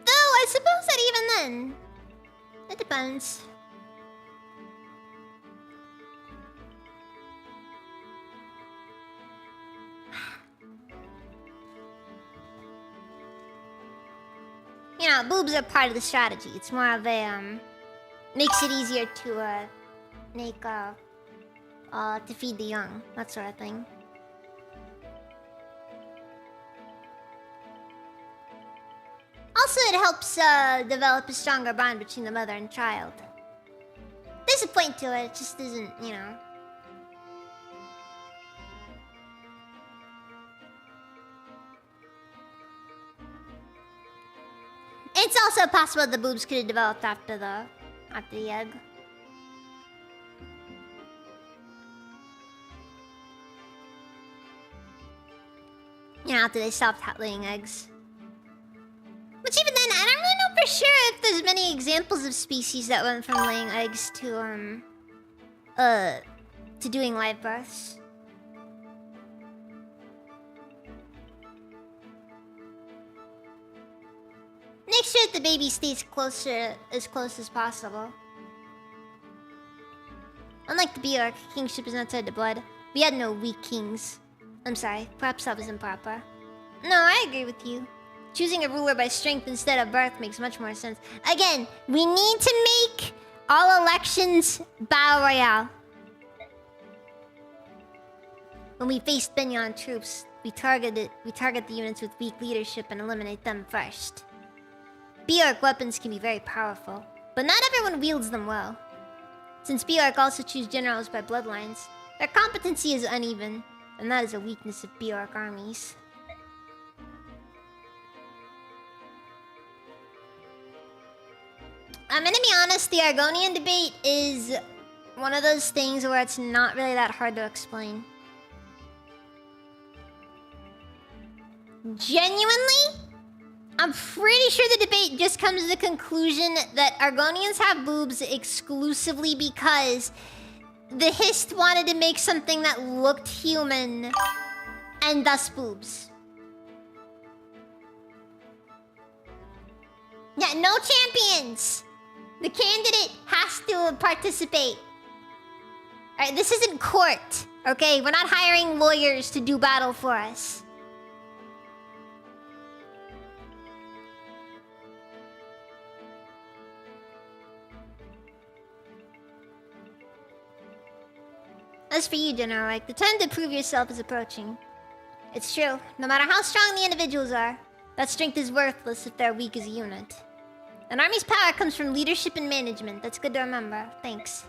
[SPEAKER 1] Though I suppose that even then, it depends. You know, boobs are part of the strategy. It's more of a, makes it easier to, to feed the young. That sort of thing. Also, it helps, develop a stronger bond between the mother and child. There's a point to it, it just isn't, you know. It's also possible the boobs could have developed after the egg. You know, after they stopped laying eggs. Which even then, I don't really know for sure if there's many examples of species that went from laying eggs to doing live births. Make sure that the baby stays as close as possible. Unlike the Bjork, kingship is outside the blood. We had no weak kings. I'm sorry, perhaps that was improper. No, I agree with you. Choosing a ruler by strength instead of birth makes much more sense. Again, we need to make all elections battle royale. When we face Benyon troops, we target the units with weak leadership and eliminate them first. Bjork weapons can be very powerful, but not everyone wields them well. Since Bjork also choose generals by bloodlines, their competency is uneven, and that is a weakness of Bjork armies. I'm gonna be honest, the Argonian debate is one of those things where it's not really that hard to explain. Genuinely? I'm pretty sure the debate just comes to the conclusion that Argonians have boobs exclusively because the Hist wanted to make something that looked human, and thus boobs. Yeah, no champions! The candidate has to participate. Alright, this isn't court. Okay, we're not hiring lawyers to do battle for us. As for you, General Reich, the time to prove yourself is approaching. It's true. No matter how strong the individuals are, that strength is worthless if they're weak as a unit. An army's power comes from leadership and management. That's good to remember. Thanks.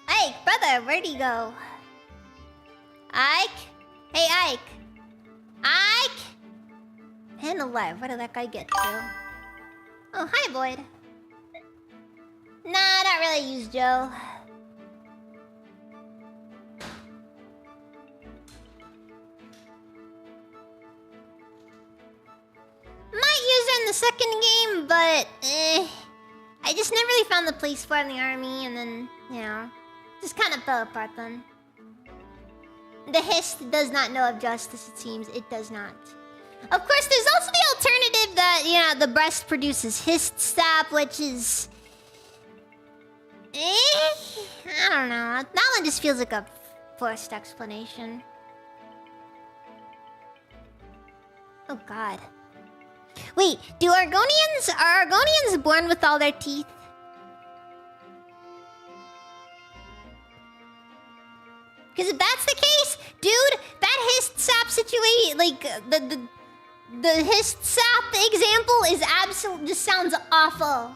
[SPEAKER 1] Ike, brother, where'd he go? Ike? Hey, Ike. Ike? And alive. Where did that guy get to? Oh, hi, Boyd. Nah, not really use Joe. Might use her in the second game, but I just never really found the place for it in the army, and then, you know, just kind of fell apart then. The Hist does not know of justice, it seems. It does not. Of course, there's also the alternative that, you know, the breast produces Hist sap, which is... I don't know. That one just feels like a forced explanation. Oh, God. Wait, are Argonians born with all their teeth? Because if that's the case, dude, that Hist sap situation, like, the Hist sap example is absolute, just sounds awful.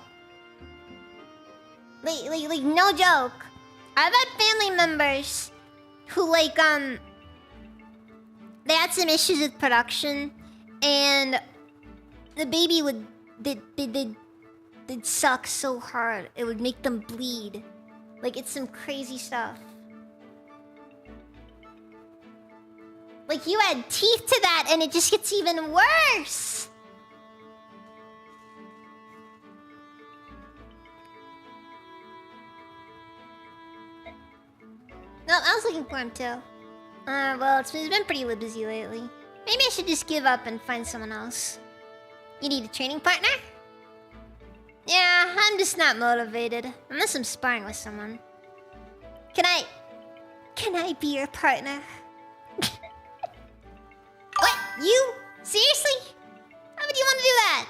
[SPEAKER 1] Like, no joke. I've had family members who, like, they had some issues with production, and the baby would, they'd suck so hard, it would make them bleed. Like, it's some crazy stuff. Like, you add teeth to that, and it just gets even worse! No, I was looking for him, too. Well, it's been pretty busy lately. Maybe I should just give up and find someone else. You need a training partner? Yeah, I'm just not motivated. Unless I'm sparring with someone. Can I be your partner? What? You? Seriously? How would you want to do that?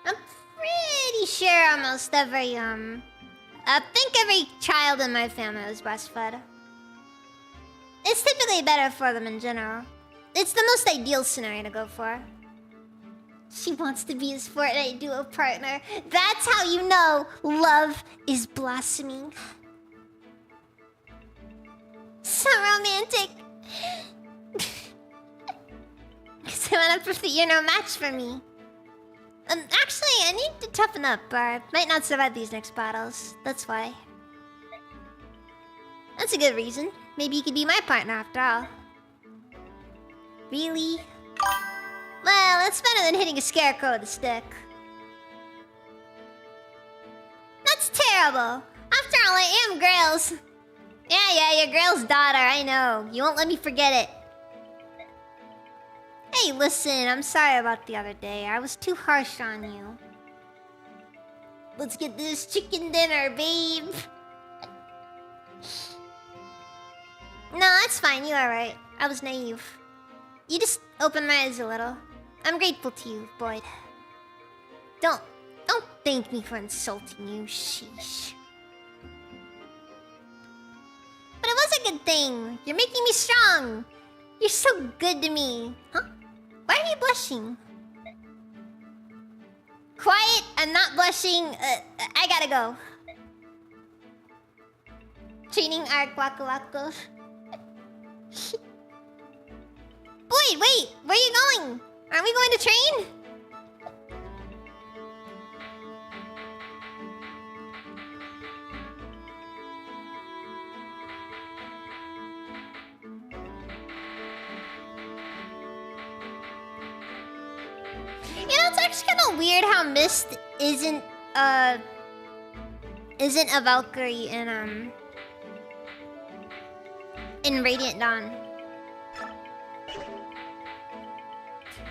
[SPEAKER 1] I'm pretty sure almost every, I think every child in my family was breastfed. It's typically better for them in general. It's the most ideal scenario to go for. She wants to be his Fortnite duo partner. That's how you know love is blossoming. So romantic. Someone proof that you're no match for me. Actually, I need to toughen up, or I might not survive these next battles. That's why. That's a good reason. Maybe you could be my partner after all. Really? Well, that's better than hitting a scarecrow with a stick. That's terrible. After all, I am Grail's. Yeah, you're Grail's daughter, I know. You won't let me forget it. Hey, listen, I'm sorry about the other day. I was too harsh on you. Let's get this chicken dinner, babe. No, that's fine. You're alright. I was naive. You just opened my eyes a little. I'm grateful to you, Boyd. Don't thank me for insulting you, sheesh. But it was a good thing. You're making me strong. You're so good to me. Huh? Why are you blushing? Quiet, I'm not blushing. I gotta go. Training arc Waku Waku. Boyd, wait! Where are you going? Aren't we going to train? it's kind of weird how Mist isn't a Valkyrie in Radiant Dawn.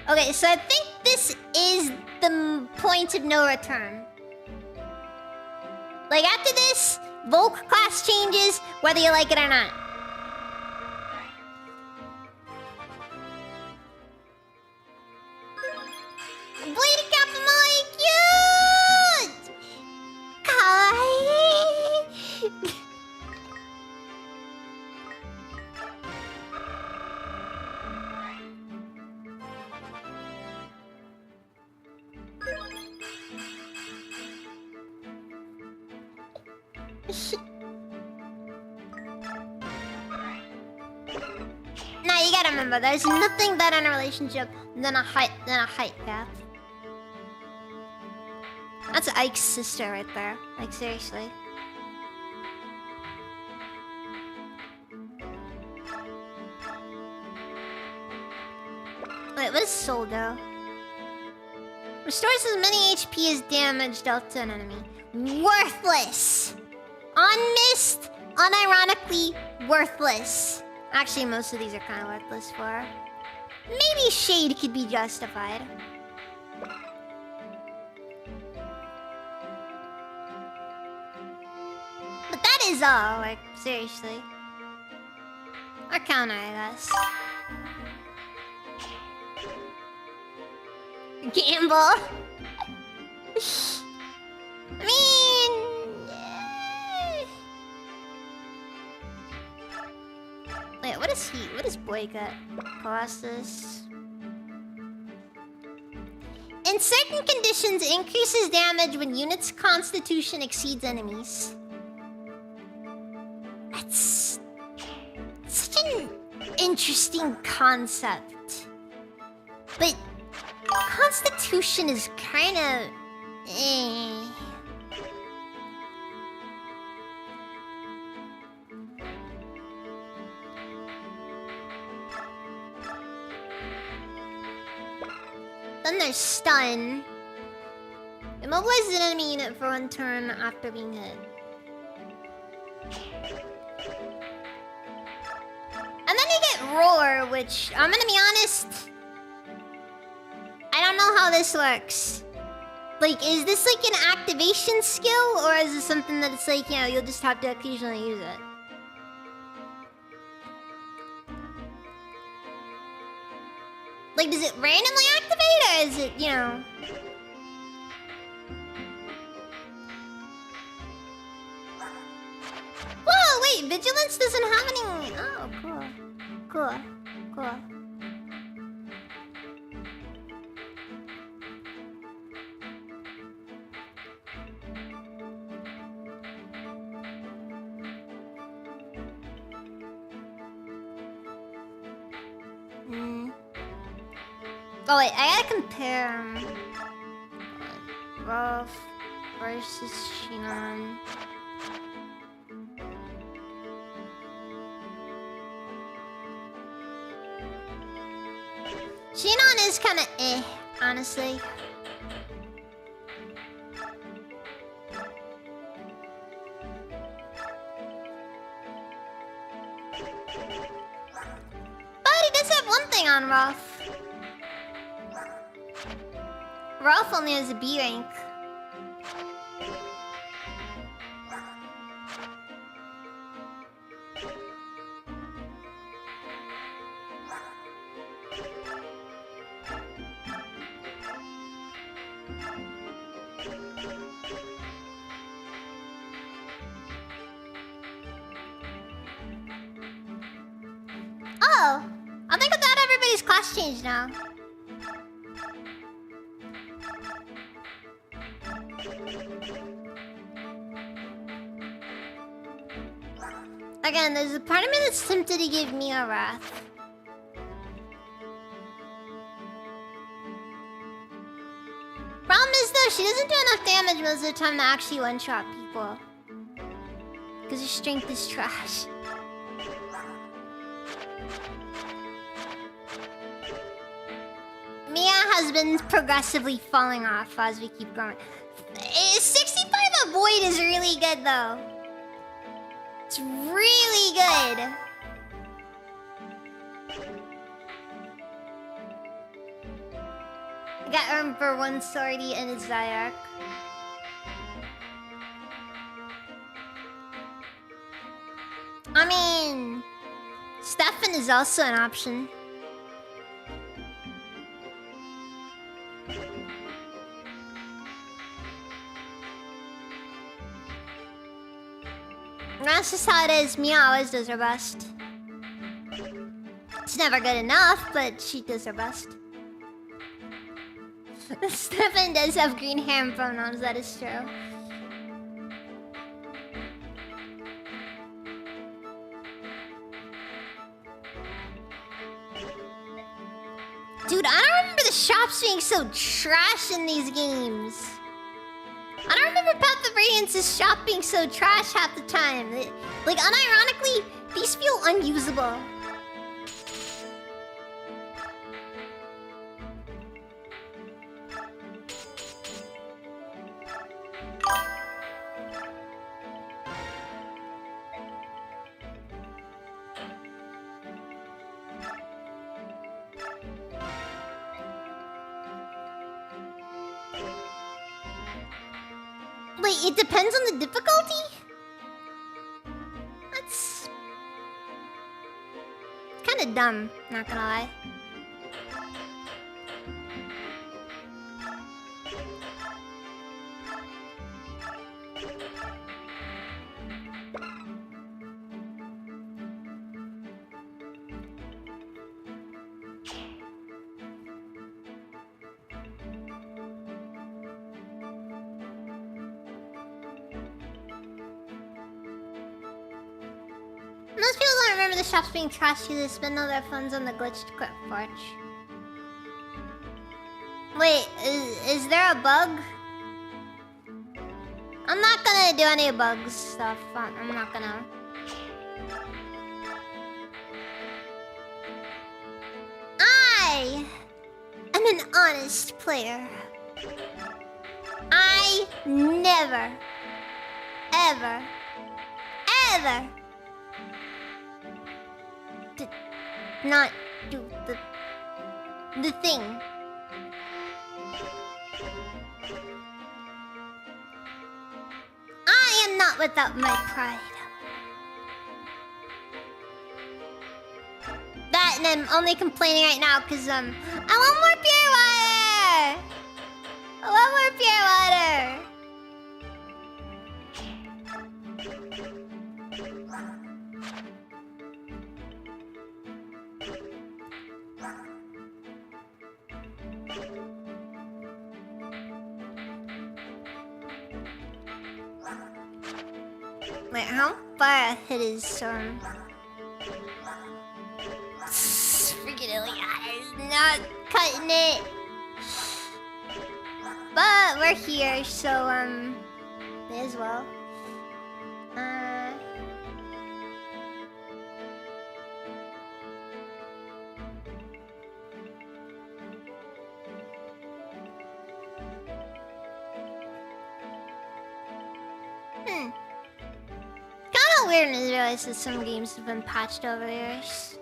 [SPEAKER 1] Okay, so I think this is the point of no return. Like, after this, Volk class changes whether you like it or not. Bleeding Kapamai, cute! Kawaii! Now you gotta remember, there's nothing better in a relationship than a height gap. That's Ike's sister right there. Like, seriously. Wait, what is Soldo? Restores as many HP as damage dealt to an enemy. Worthless! On Mist, unironically worthless. Actually, most of these are kind of worthless for her. Maybe Shade could be justified. But that is all, like, seriously. Or counter, I guess. Gamble. I mean... Wait, what is he? What is Boyka? Colossus. In certain conditions, increases damage when units' constitution exceeds enemies. That's such an interesting concept. But constitution is kind of... Then there's stun. Immobilizes an enemy unit for 1 turn after being hit. And then you get roar, which I'm gonna be honest, I don't know how this works. Like, is this like an activation skill, or is it something that it's like, you know, you'll just have to occasionally use it? Like, does it randomly activate, or is it, you know... Whoa, wait, Vigilance doesn't have any... Oh, cool. Cool. Cool. Oh wait, I gotta compare Rolf versus Shinon. Shinon is kinda honestly. But he does have one thing on Rolf. Rolf only has a B rank. Oh! I think I thought everybody's class changed now. Again, there's a part of me that's tempted to give Mia Wrath. Problem is though, she doesn't do enough damage most of the time to actually one-shot people. Because her strength is trash. Mia has been progressively falling off as we keep going. 65 avoid is really good though. It's really good. I got for one sortie and it's Zayak. I mean, Stefan is also an option. That's just how it is. Mia always does her best. It's never good enough, but she does her best. Stefan does have green hair and pronouns, that is true. Dude, I don't remember the shops being so trash in these games. I don't remember Path of Radiance's shop being so trash half the time. Like, unironically, these feel unusable. Wait, it depends on the difficulty? That's kind of dumb, not gonna lie. Most people don't remember the shops being trashy. They spend all their funds on the glitched Clip Forge. Wait, is there a bug? I'm not gonna do any bugs stuff. I'm not gonna. I am an honest player. I never, ever, ever did not do the thing. I am not without my pride. That, and I'm only complaining right now because I want more pure water. I want more pure water. Wait, how far ahead is freaking Iliad is not cutting it. But we're here, so may as well. Kinda weird to realize that some games have been patched over the years.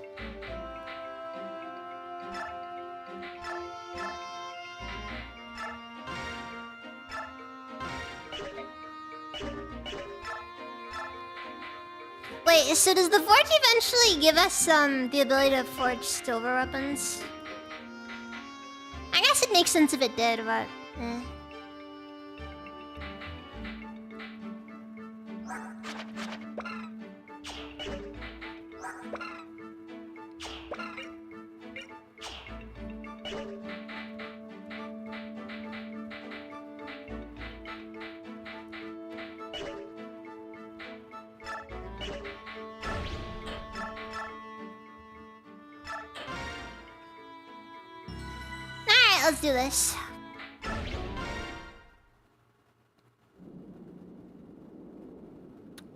[SPEAKER 1] Wait, so does the Forge eventually give us the ability to forge silver weapons? I guess it makes sense if it did, but Alright, let's do this.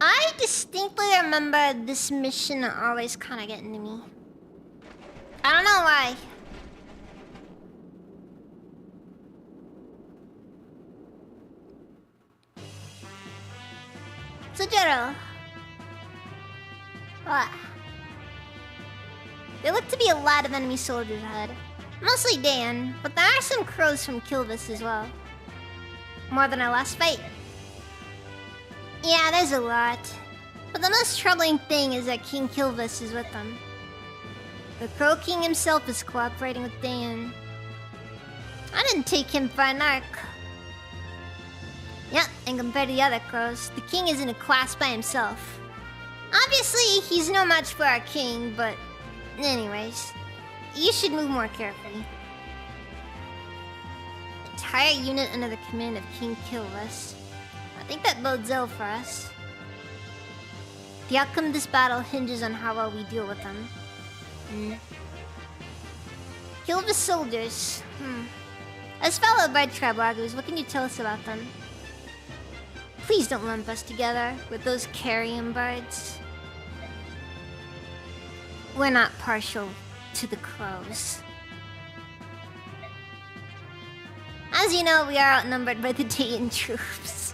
[SPEAKER 1] I distinctly remember this mission always kind of getting to me. I don't know why. Sojiro. What? There look to be a lot of enemy soldiers ahead. Mostly Dan, but there are some crows from Kilvis as well. More than our last fight. Yeah, there's a lot. But the most troubling thing is that King Kilvis is with them. The Crow King himself is cooperating with Dan. I didn't take him for an arc. Yep, and compared to the other crows, the king is in a class by himself. Obviously, he's no match for our king, but... anyways, you should move more carefully. Entire unit under the command of King Kilvis. I think that bodes ill for us. The outcome of this battle hinges on how well we deal with them. Kilvis soldiers. As fellow bird tribe argues, what can you tell us about them? Please don't lump us together with those carrion birds. We're not partial to the crows. As you know, we are outnumbered by the Dayan troops.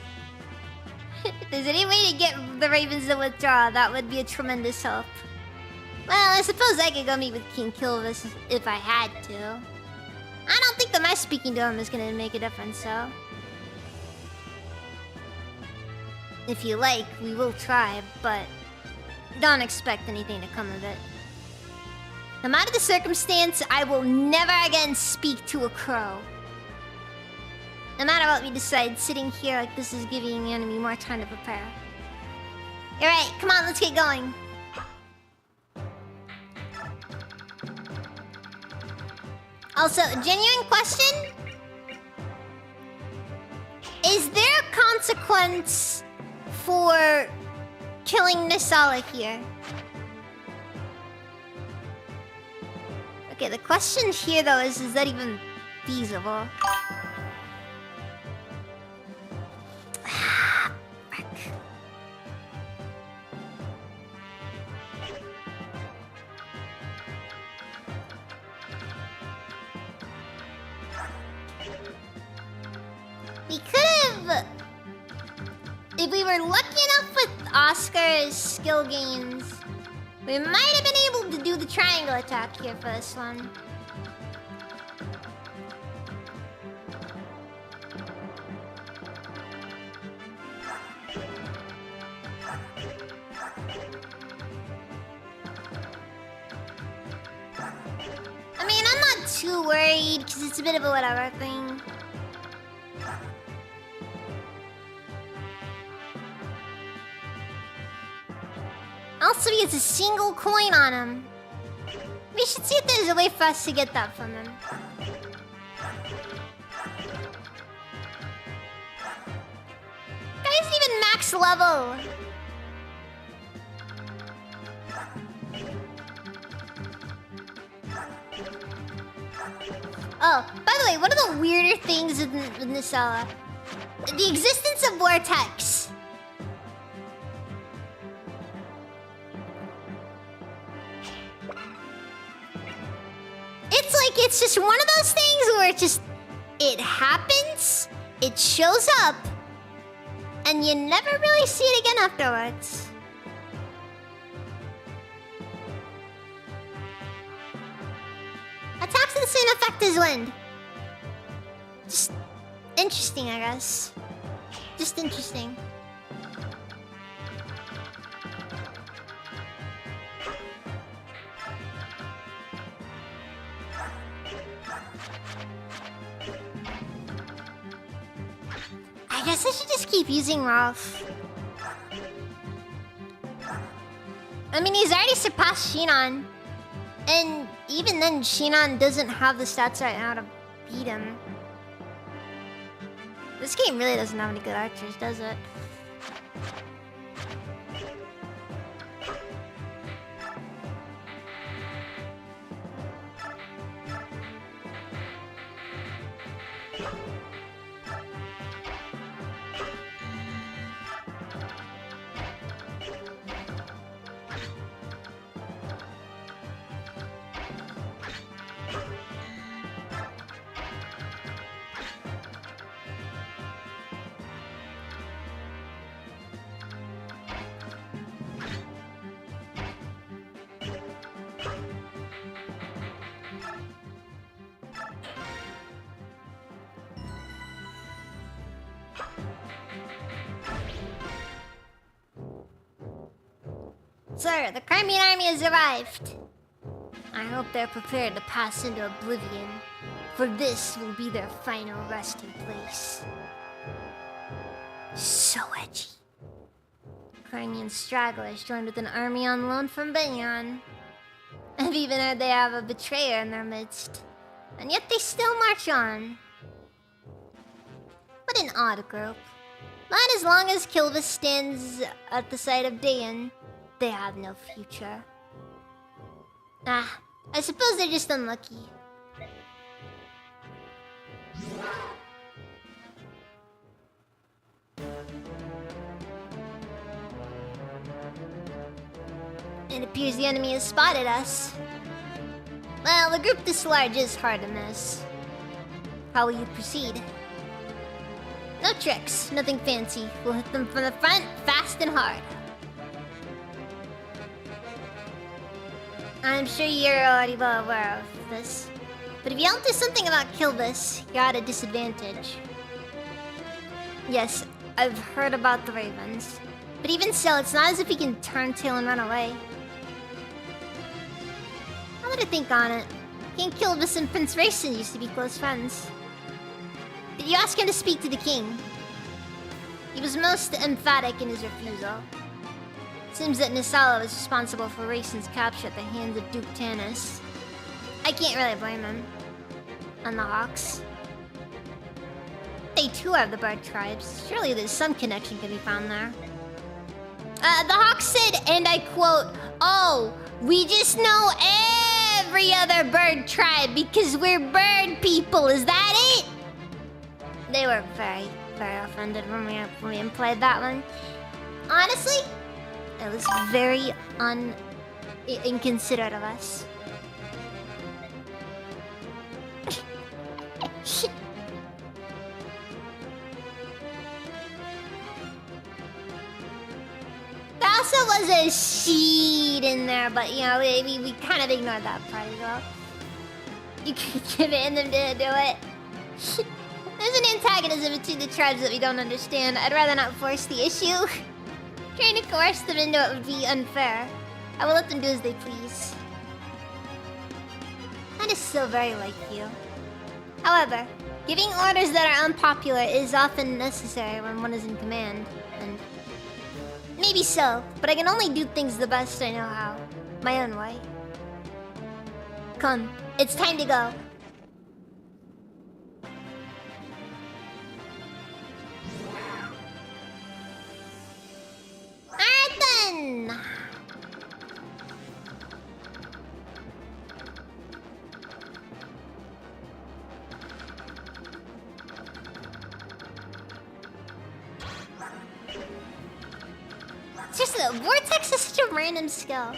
[SPEAKER 1] If there's any way to get the Ravens to withdraw, that would be a tremendous help. Well, I suppose I could go meet with King Kilvis if I had to. I don't think that my speaking to him is gonna make a difference, so... if you like, we will try, but... don't expect anything to come of it. No matter the circumstance, I will never again speak to a crow. No matter what we decide, sitting here like this is giving the enemy more time to prepare. Alright, come on, let's get going. Also, a genuine question? Is there a consequence for killing Nisala here? Okay, the question here though is that even feasible? Frick. We could've... if we were lucky enough with Oscar's skill gains, we might have been able to do the triangle attack here for this one. I mean, I'm not too worried, because it's a bit of a whatever thing. Also, he has a single coin on him. We should see if there's a way for us to get that from him. Guy isn't even max level. Oh, by the way, one of the weirder things in Nisala, the existence of Vortex. It's just one of those things where it happens, it shows up, and you never really see it again afterwards. Attacks with the same effect as wind. Just interesting, I guess. Just interesting. I guess I should just keep using Ralph. I mean, he's already surpassed Shinon. And even then, Shinon doesn't have the stats right now to beat him. This game really doesn't have any good archers, does it? Sir, the Crimean army has arrived. I hope they're prepared to pass into oblivion, for this will be their final resting place. So edgy. Crimean stragglers joined with an army on loan from Banyan. I've even heard they have a betrayer in their midst. And yet they still march on. What an odd group. But as long as Kilvis stands at the side of Dayan, they have no future. Ah, I suppose they're just unlucky. It appears the enemy has spotted us. Well, a group this large is hard to miss. How will you proceed? No tricks, nothing fancy. We'll hit them from the front, fast and hard. I'm sure you're already well aware of this. But if you don't do something about Kilvis, you're at a disadvantage. Yes, I've heard about the Ravens. But even so, it's not as if he can turn tail and run away. Now that I think on it, King Kilvis and Prince Rayson used to be close friends. Did you ask him to speak to the king? He was most emphatic in his refusal. Seems that Nisala was responsible for Rayson's capture at the hands of Duke Tanis. I can't really blame him. And the Hawks. They too are the bird tribes. Surely there's some connection can be found there. The Hawks said, and I quote, "Oh, we just know every other bird tribe because we're bird people, is that it?" They were very, very offended when we implied that one. Honestly, it was very inconsiderate of us. There also was a seed in there, but you know, we kind of ignored that part as well. You could give it and them to do it. There's an antagonism between the tribes that we don't understand. I'd rather not force the issue. Trying to coerce them into it would be unfair. I will let them do as they please. That is so very like you. However, giving orders that are unpopular is often necessary when one is in command. And maybe so, but I can only do things the best I know how. My own way. Come, it's time to go. Alright then! Seriously, the Vortex is such a random skill.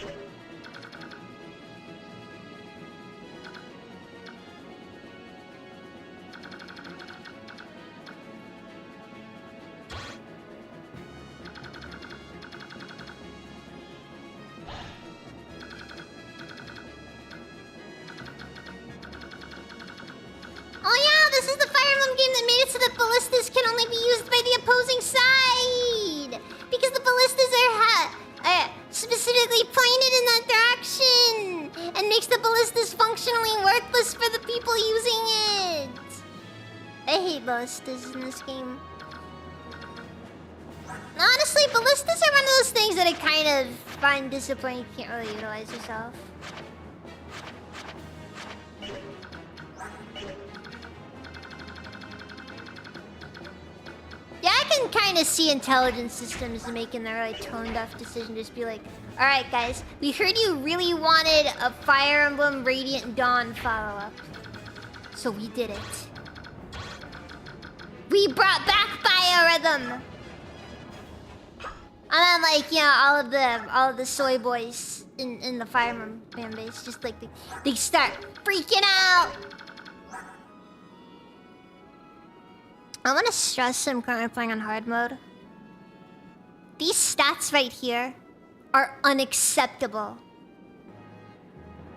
[SPEAKER 1] Oh yeah, this is the Fire Emblem game that made it so that ballistas can only be used by the opposing side! Because the ballistas are specifically pointed in that direction! And makes the ballistas functionally worthless for the people using it! I hate ballistas in this game. Honestly, ballistas are one of those things that I kind of find disappointing. You can't really utilize yourself. Yeah, I can kind of see intelligence systems making the really tone-deaf decision. Just be like, alright guys, we heard you really wanted a Fire Emblem Radiant Dawn follow-up. So we did it. We brought back Biorhythm! And then like, you know, all of the soy boys in the Fire Emblem fan base, just like they start freaking out! I want to stress I'm currently playing on hard mode. These stats right here are unacceptable.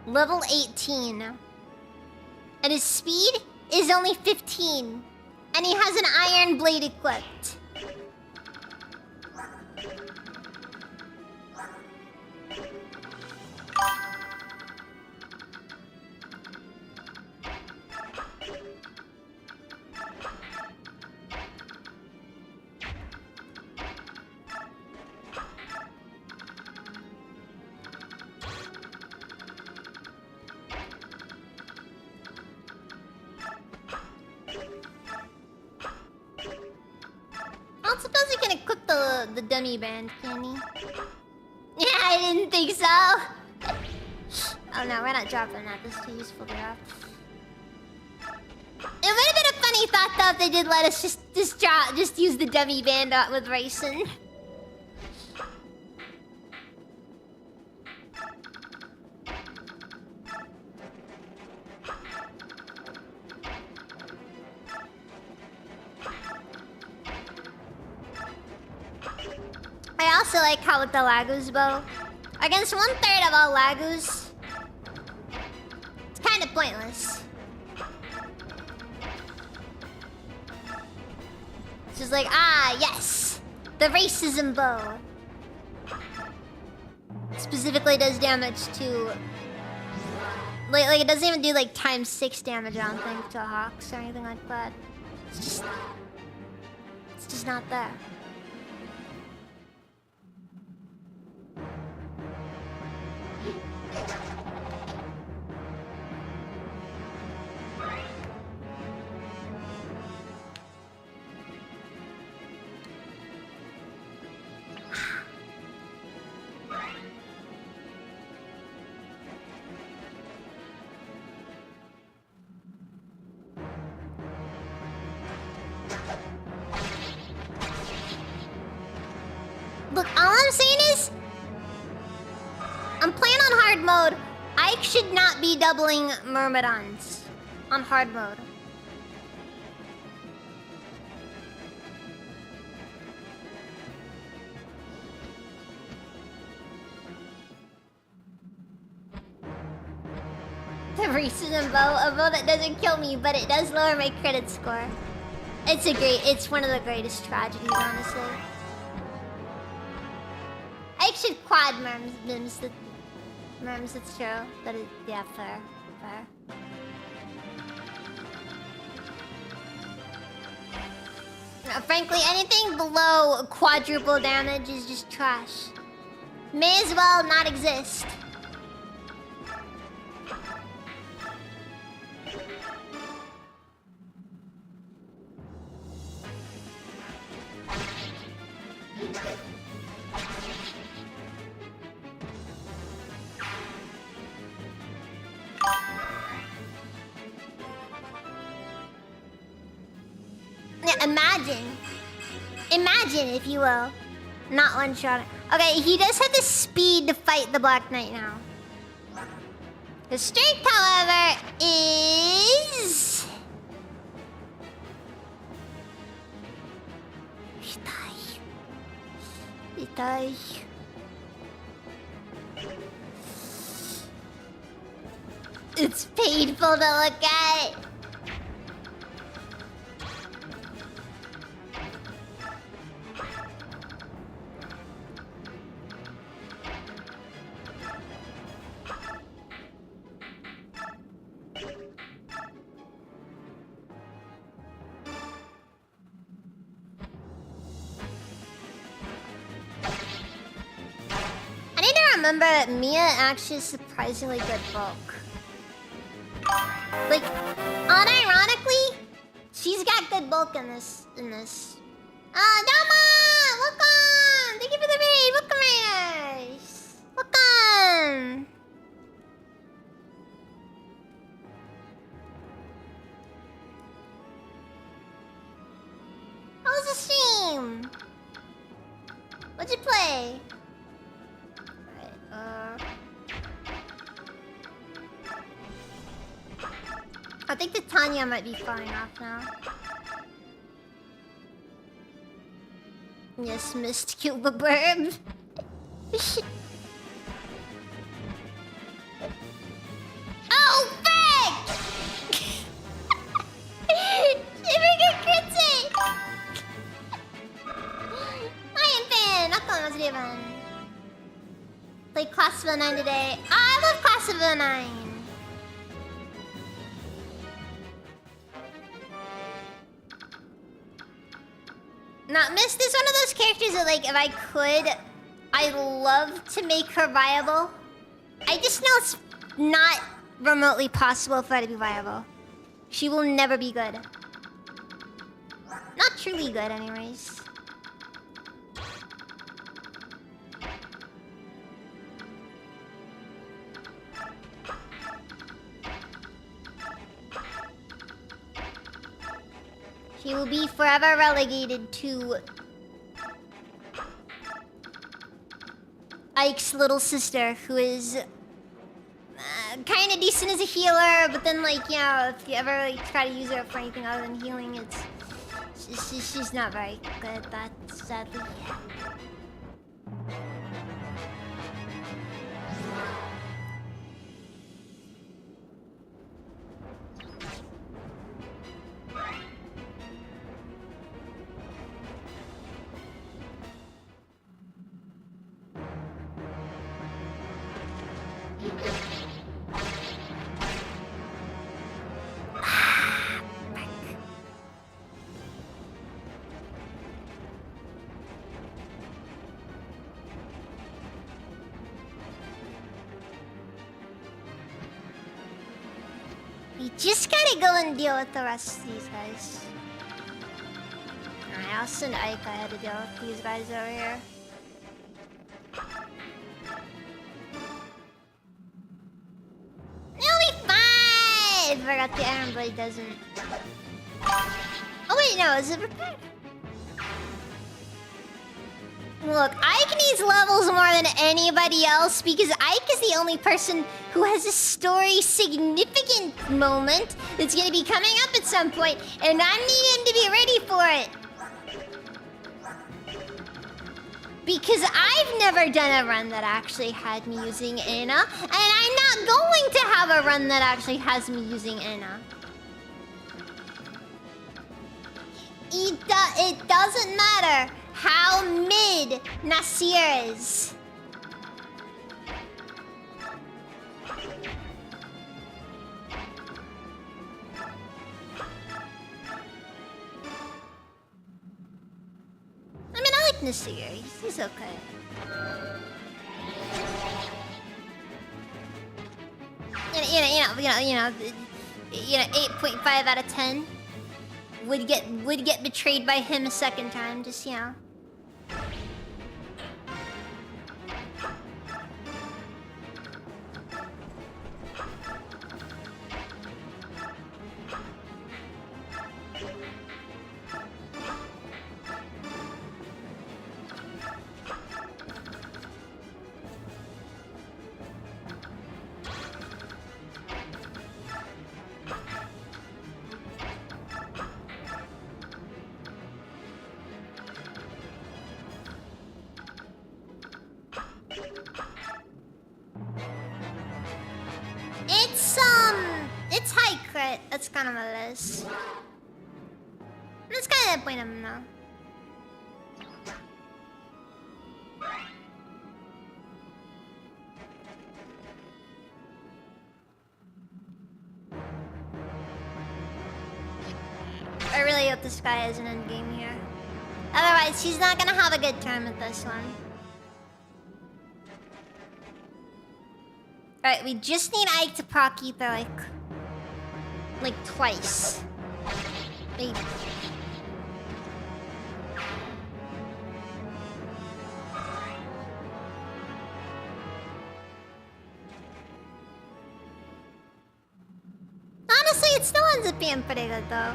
[SPEAKER 1] Level 18. And his speed is only 15. And he has an iron blade equipped. I don't suppose he can equip the dummy band, can he? Yeah, I didn't think so. Oh no, we're not dropping that. This is too useful to drop. It would have been a funny thought though if they did let us just use the dummy band with Raisin. I also like how with the Lagoos bow, against 1/3 of all Lagoos, it's kind of pointless. It's just like, ah, yes, the racism bow. Specifically does damage to... Like it doesn't even do like ×6 damage, I don't think, to Hawks or anything like that. It's just not there. Look, all I'm saying is, I'm playing on hard mode. I should not be doubling Myrmidons on hard mode. The racism bow, a bow that doesn't kill me, but it does lower my credit score. It's one of the greatest tragedies, honestly. I should quad Merms, it's true. That is, yeah, fair. Frankly, anything below quadruple damage is just trash. May as well not exist. Yeah, imagine, if you will, not one shot. Okay, he does have the speed to fight the Black Knight now. His strength, however, is... It's painful to look at. I need to remember that Mia actually is surprisingly good bulk. Like, unironically, she's got good bulk in this. Dama! Welcome! Thank you for the raid! Welcome, Raiders! Welcome! How was the stream? What'd you play? Alright, I think the Tanya might be falling off now. Yes, missed Cuba Burb. Oh, frick! She freaking crit of the 9 today. I love Class of the 9. Now, Mist is one of those characters that, like, if I could, I'd love to make her viable. I just know it's not remotely possible for her to be viable. She will never be good. Not truly good, anyways. She will be forever relegated to Ike's little sister, who is kind of decent as a healer, but then, like, you know, if you ever like try to use her for anything other than healing, she's not very good at that, sadly. We just gotta go and deal with the rest of these guys. Alright, I'll send Ike ahead to deal with these guys over here. It'll be fine! I forgot the Iron Blade doesn't. Oh wait, no, is it repaired? Look, Ike needs levels more than anybody else because Ike is the only person who has a story significant moment that's gonna be coming up at some point, and I need him to be ready for it. Because I've never done a run that actually had me using Ana, and I'm not going to have a run that actually has me using Ana. It doesn't matter how mid Nasir is. I mean, I like Nasir. He's okay. You know, 8.5 out of 10 would get betrayed by him a second time. Just, you know. It's high crit. That's kind of what it is. That's kind of the point of him now. I really hope this guy has an endgame here. Otherwise, he's not gonna have a good time with this one. Alright, we just need Ike to proc ether like twice. Maybe. Honestly, it still ends up being pretty good though.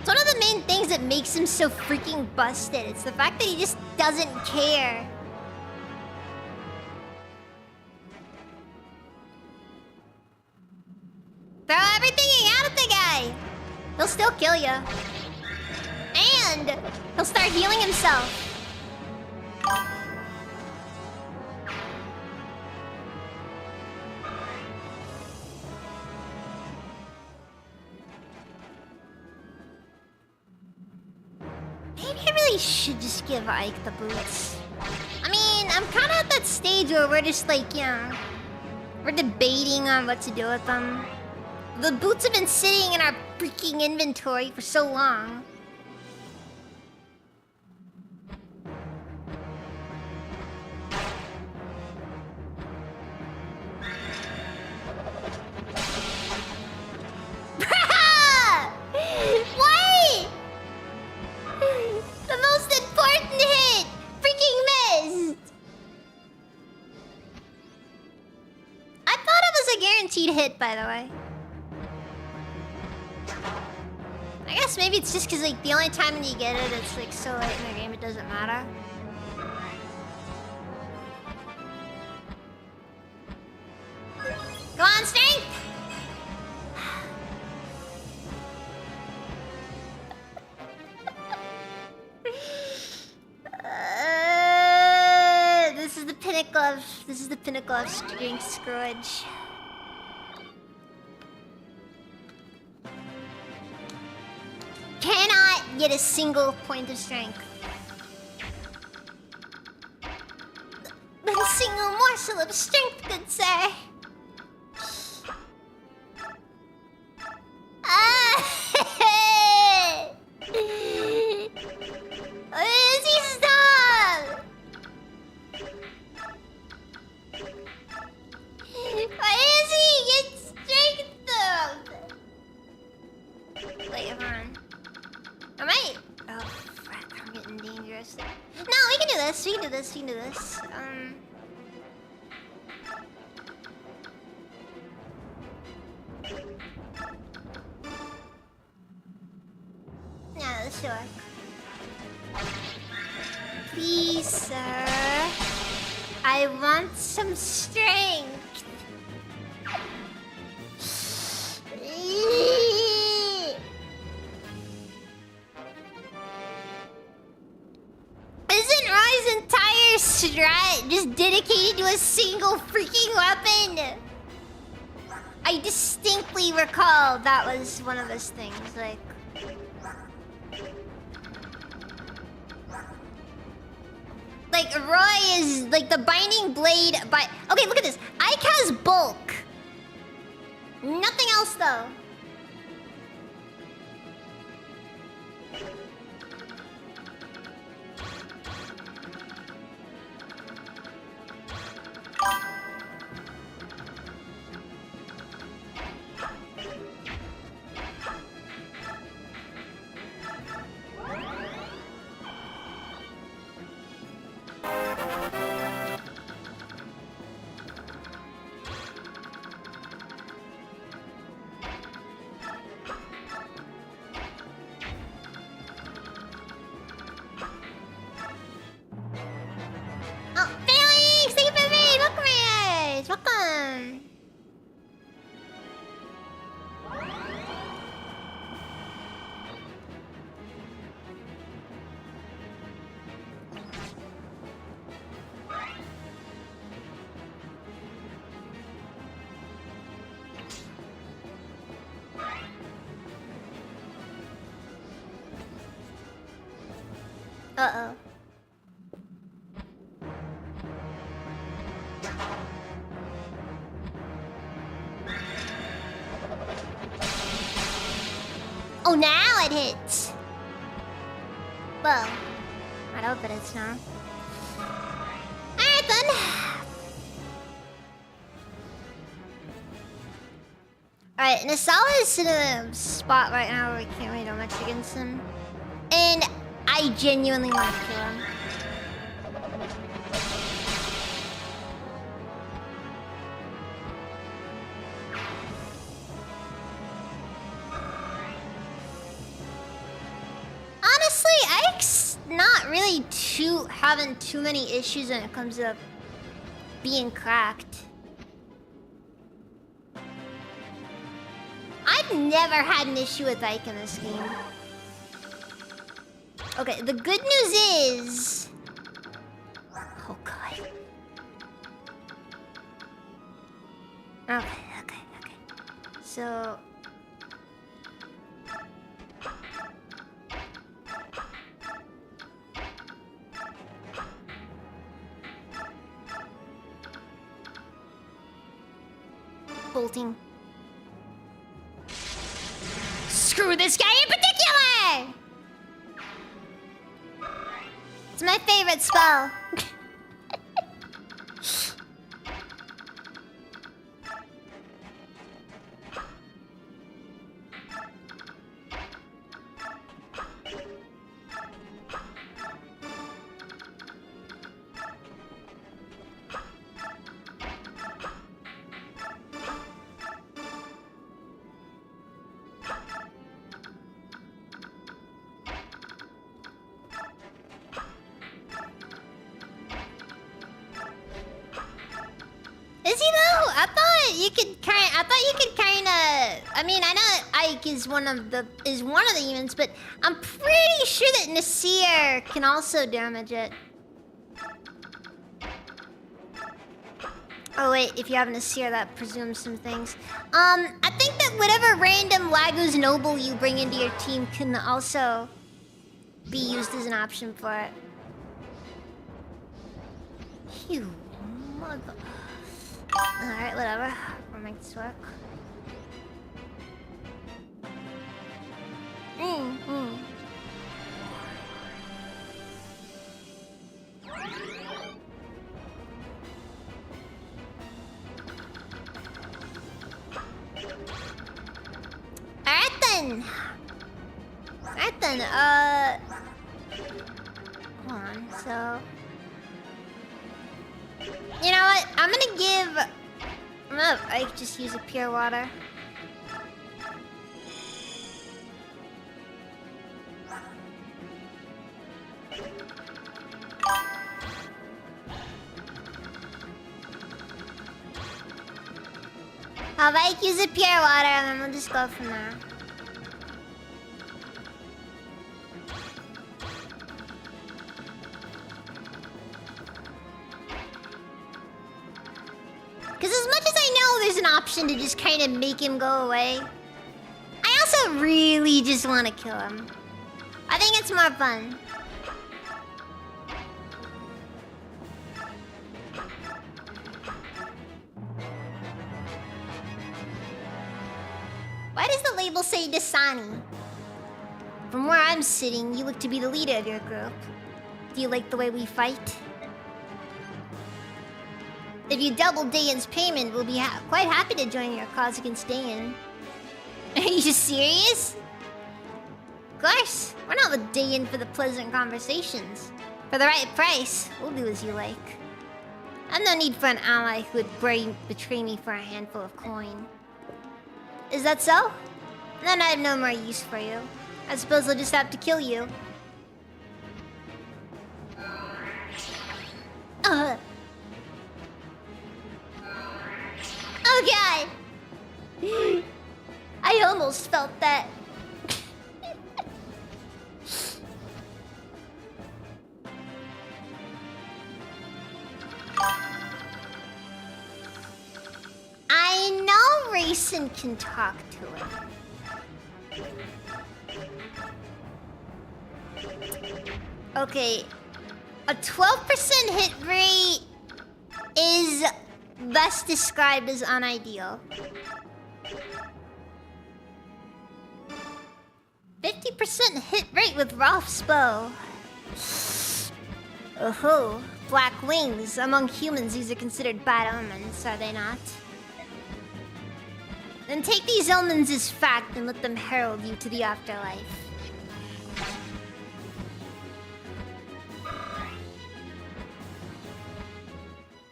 [SPEAKER 1] It's one of the main things that makes him so freaking busted. It's the fact that he just doesn't care. Throw everything you got at the guy. He'll still kill you. And he'll start healing himself. Maybe I really should just give Ike the boots. I mean, I'm kind of at that stage where we're just like, you know, we're debating on what to do with them. The boots have been sitting in our freaking inventory for so long. Why? The most important hit! Freaking missed! I thought it was a guaranteed hit, by the way. I guess maybe it's just because, like, the only time you get it, it's, like, so late in the game, it doesn't matter. Go on, strength! This is the pinnacle of strength, Scrooge. Cannot get a single point of strength. But a single morsel of strength, good sir. Izzy, stop! Izzy, get strength up! Wait, hold on. I might. Oh, frick, I'm getting dangerous. No, we can do this. We can do this. We can do this. Yeah, this should work. Please, sir. I want some strength. Isn't Roy's entire strat just dedicated to a single freaking weapon? I distinctly recall that was one of his things, like... Like, Roy is, like, the Binding Blade, but... Okay, look at this. Ike has bulk. Nothing else, though. Oh, Felix! Thank you for the raid! Welcome, guys! Welcome! Uh-oh. Oh, now it hits! Well, I'd hope it hits now. Alright then! Alright, Nasawa is in a spot right now where we can't really do much against him. And I genuinely want to kill him. Honestly, Ike's not really having too many issues when it comes to being cracked. I've never had an issue with Ike in this game. Okay, the good news is... Oh, God. Okay. So... bolting. Screw this guy in particular! It's my favorite spell. Is he though? I thought you could kinda. I mean, I know Ike is one of the units, but I'm pretty sure that Nasir can also damage it. Oh wait, if you have Nasir, that presumes some things. I think that whatever random Laguz Noble you bring into your team can also be used as an option for it. You mother. Alright, whatever. We'll make this work. Alright then. Hold on, so... You know what? I'm gonna just use a pure water. Have Ike use a pure water and then we'll just go from there. Because as much as I know there's an option to just kind of make him go away, I also really just want to kill him. I think it's more fun. Why does the label say Dasani? From where I'm sitting, you look to be the leader of your group. Do you like the way we fight? If you double Dayan's payment, we'll be quite happy to join your cause against Dayan. Are you serious? Of course, we're not with Dayan for the pleasant conversations. For the right price, we'll do as you like. I've no need for an ally who would betray me for a handful of coin. Is that so? Then I have no more use for you. I suppose I'll just have to kill you. Oh god! I almost felt that. I know Rayson can talk to him. Okay, a 12% hit rate is best described as unideal. 50% hit rate with Rolf's bow. Oh, black wings. Among humans, these are considered bad omens, are they not? Then take these omens as fact and let them herald you to the afterlife.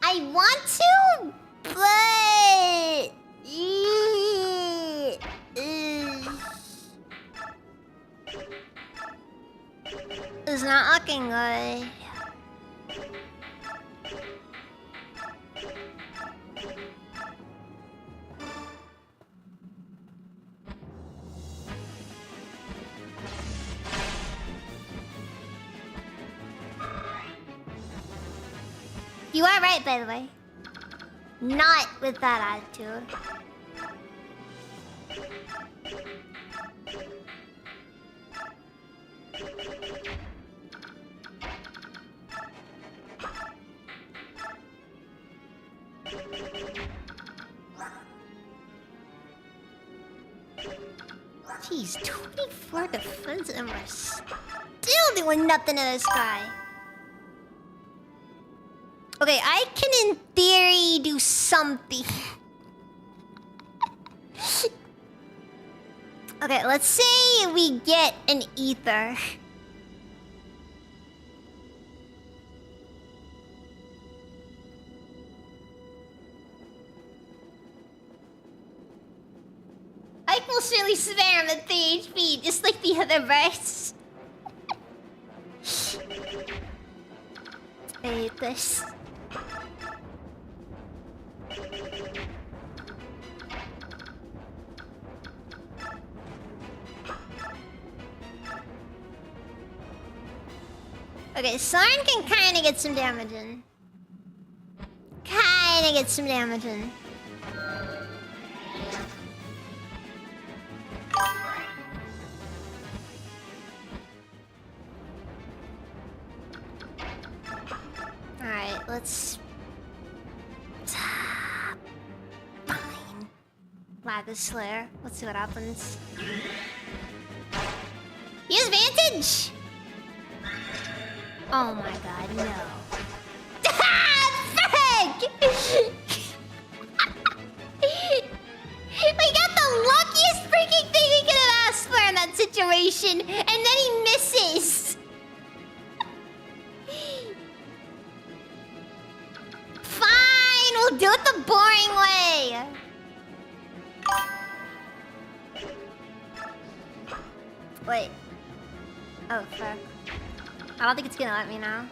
[SPEAKER 1] I want to, but... It's not looking good. You are right, by the way. Not with that attitude. Jeez, 24 defense and we're still doing nothing in the sky. Okay, I can in theory do something. Okay, let's say we get an ether. I will surely spare him at 3 HP, just like the other bursts. I hate this. Okay, Soren can kinda get some damage in. Kinda get some damage in. Alright, let's... Fine. Lagus Slayer. Let's see what happens. He has advantage! Oh my god, no. Frick! We got the luckiest freaking thing we could have asked for in that situation, and then he misses. Fine, we'll do it the boring way. Wait. Oh, fuck. I don't think it's gonna let me now.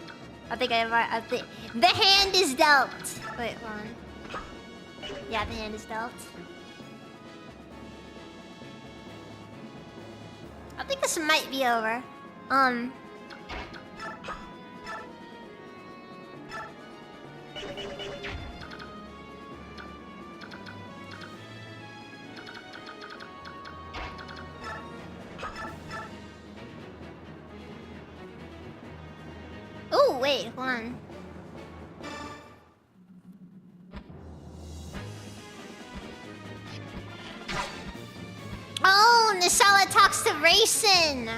[SPEAKER 1] I think the hand is dealt. Wait, hold on. Yeah, the hand is dealt. I think this might be over. Oh, wait, hold on. Oh, Nasala talks to Raisin.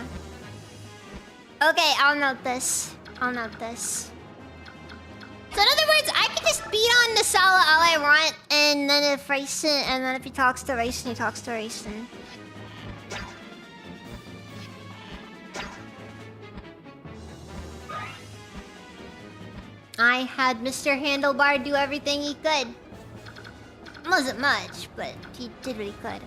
[SPEAKER 1] Okay, I'll note this. I'll note this. So in other words, I can just beat on Nasala all I want, and then if Raisin, and then if he talks to Raisin, he talks to Raisin. I had Mr. Handlebar do everything he could. It wasn't much, but he did what he could.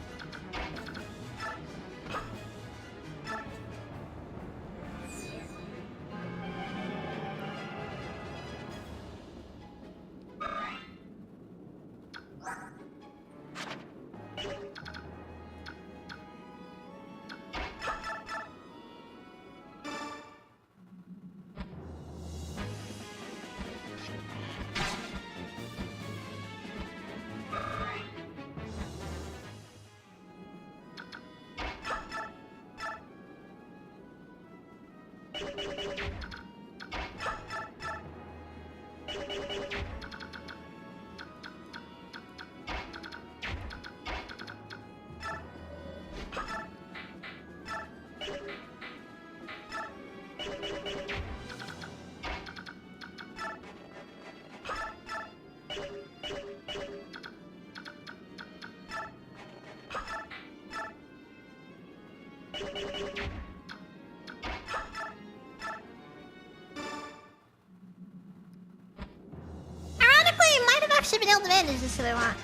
[SPEAKER 1] Been able to manage this if I want.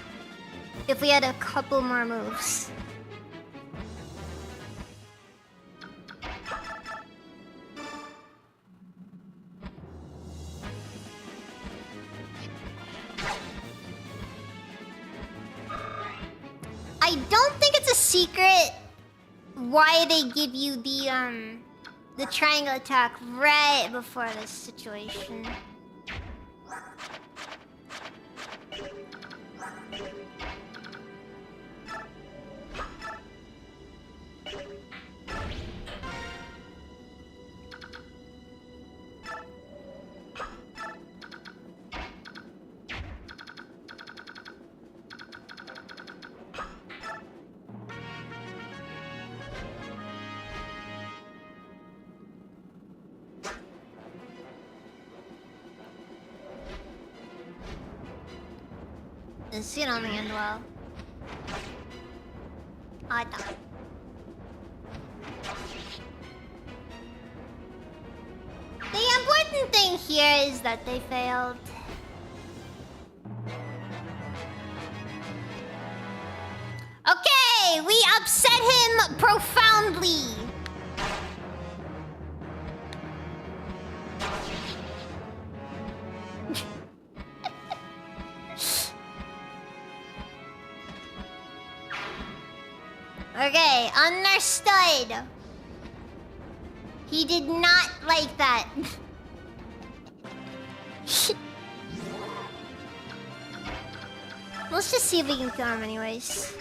[SPEAKER 1] If we had a couple more moves. I don't think it's a secret why they give you the triangle attack right before this situation. This can only end well. I thought. The important thing here is that they failed. Okay, we upset him profoundly. Okay, understood. He did not like that. Let's just see if we can kill him anyways.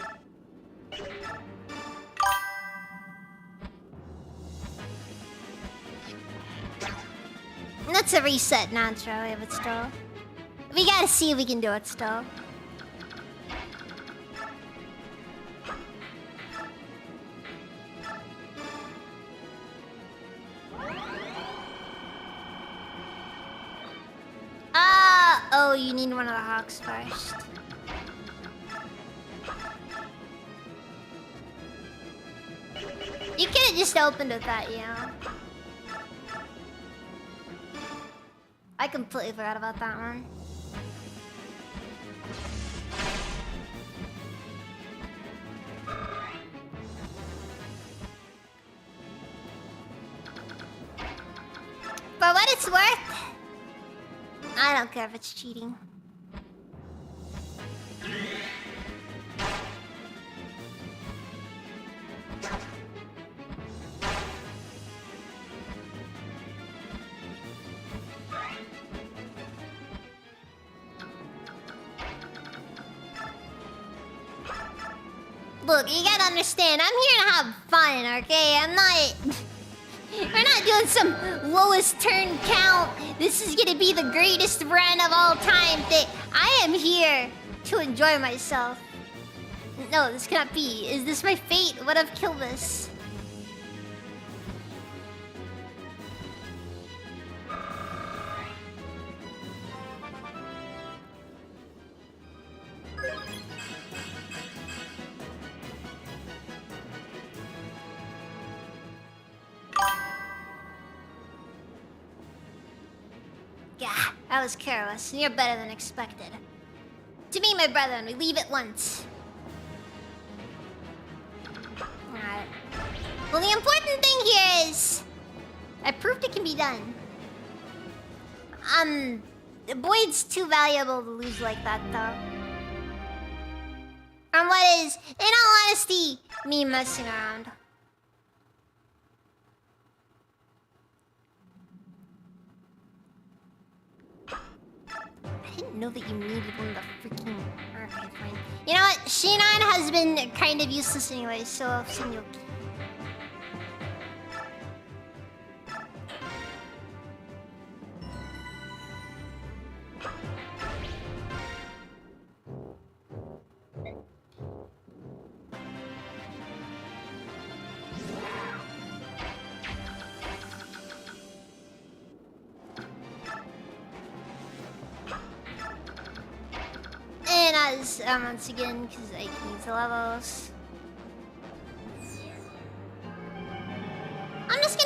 [SPEAKER 1] That's a reset naturally, but still. We gotta see if we can do it still. Oh, you need one of the hawks first. You could have just opened with that, yeah. I completely forgot about that one. For what it's worth, I don't care if it's cheating. Look, you gotta understand, I'm here to have fun, okay? I'm not... We're not doing some lowest turn count. This is gonna be the greatest run of all time thing. I am here to enjoy myself. No, this cannot be. Is this my fate? What if killed this? Yeah, that was careless. You're better than expected. To me, my brethren, we leave it once. Alright. Well, the important thing here is... I proved it can be done. Boyd's too valuable to lose like that, though. And what is, in all honesty, me messing around. I didn't know that you needed one of the freaking... Okay, fine. You know what? Shinon has been kind of useless anyway, so I'll send you... And as once again, because I need the levels. I'm just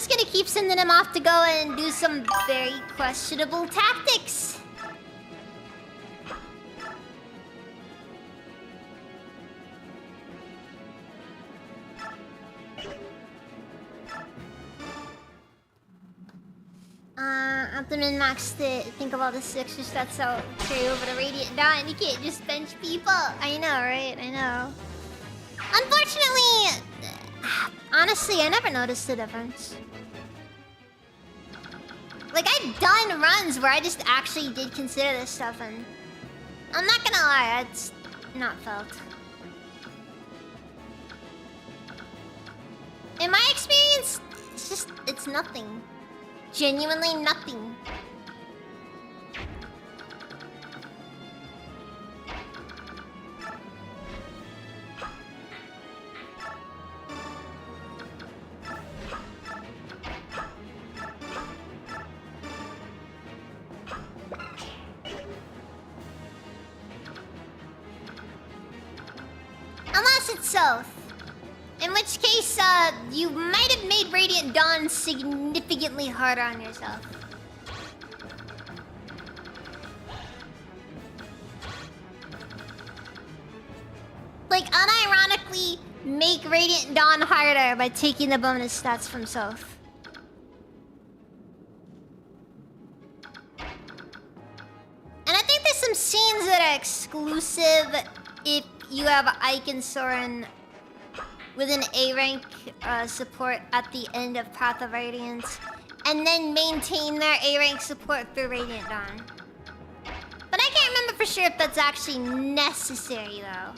[SPEAKER 1] gonna keep sending him off to go and do some very questionable tactics. Have to min-max to think of all the extra stats out carry over to Radiant Dawn. You can't just bench people. I know, right? I know. Unfortunately, honestly, I never noticed the difference. Like, I've done runs where I just actually did consider this stuff, and I'm not gonna lie, it's not felt. In my experience, it's nothing. Genuinely nothing. itself. In which case, you might have made Radiant Dawn significantly harder on yourself. Like, unironically, make Radiant Dawn harder by taking the bonus stats from Soph. And I think there's some scenes that are exclusive if you have Ike and Soren with an A rank support at the end of Path of Radiance, and then maintain their A rank support through Radiant Dawn. But I can't remember for sure if that's actually necessary though.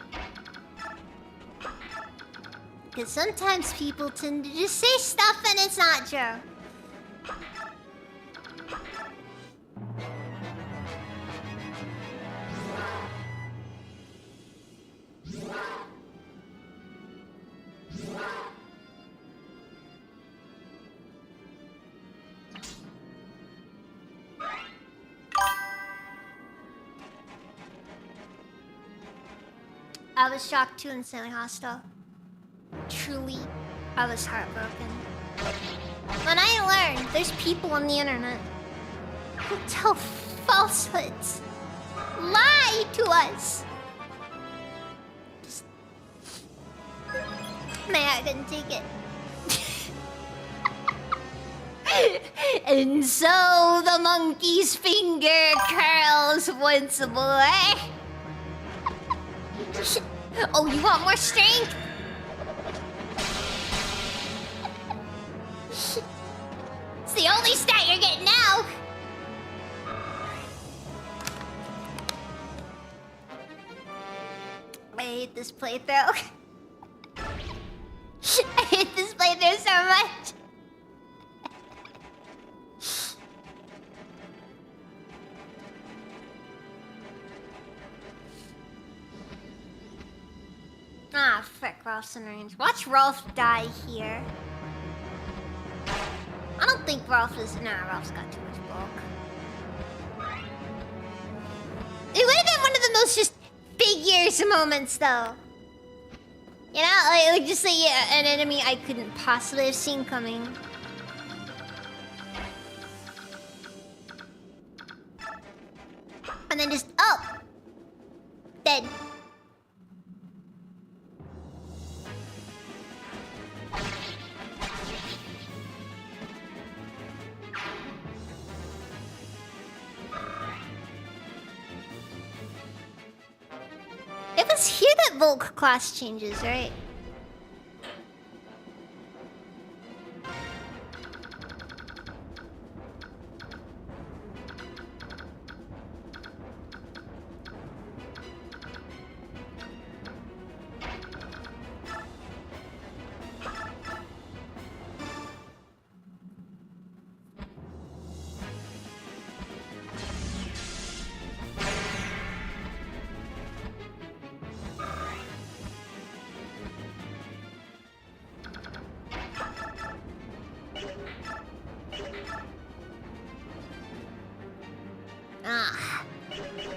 [SPEAKER 1] Because sometimes people tend to just say stuff and it's not true. I was shocked too, insanely hostile. Truly, I was heartbroken. When I learned there's people on the internet who tell falsehoods, lie to us. Just... Man, I couldn't take it. And so the monkey's finger curls once more. Oh, you want more strength? It's the only stat you're getting now. I hate this playthrough. I hate this playthrough so much. Ah, frick, Rolf's in range. Watch Rolf die here. I don't think Rolf is... Nah, Rolf's got too much bulk. It would have been one of the most just figures moments, though. You know, like just like an enemy I couldn't possibly have seen coming. And then just... Oh! Dead. It was here that Volk class changes, right?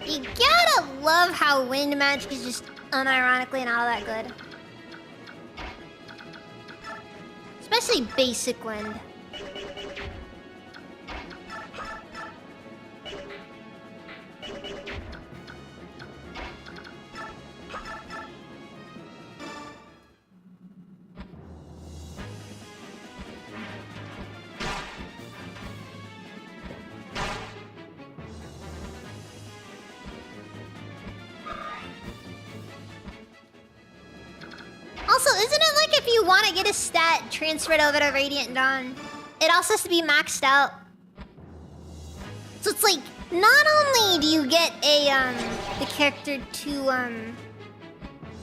[SPEAKER 1] You gotta love how Wind Magic is just unironically not all that good. Especially basic Wind. Also, isn't it like if you want to get a stat transferred over to Radiant Dawn, it also has to be maxed out? So it's like, not only do you get a, the character to, you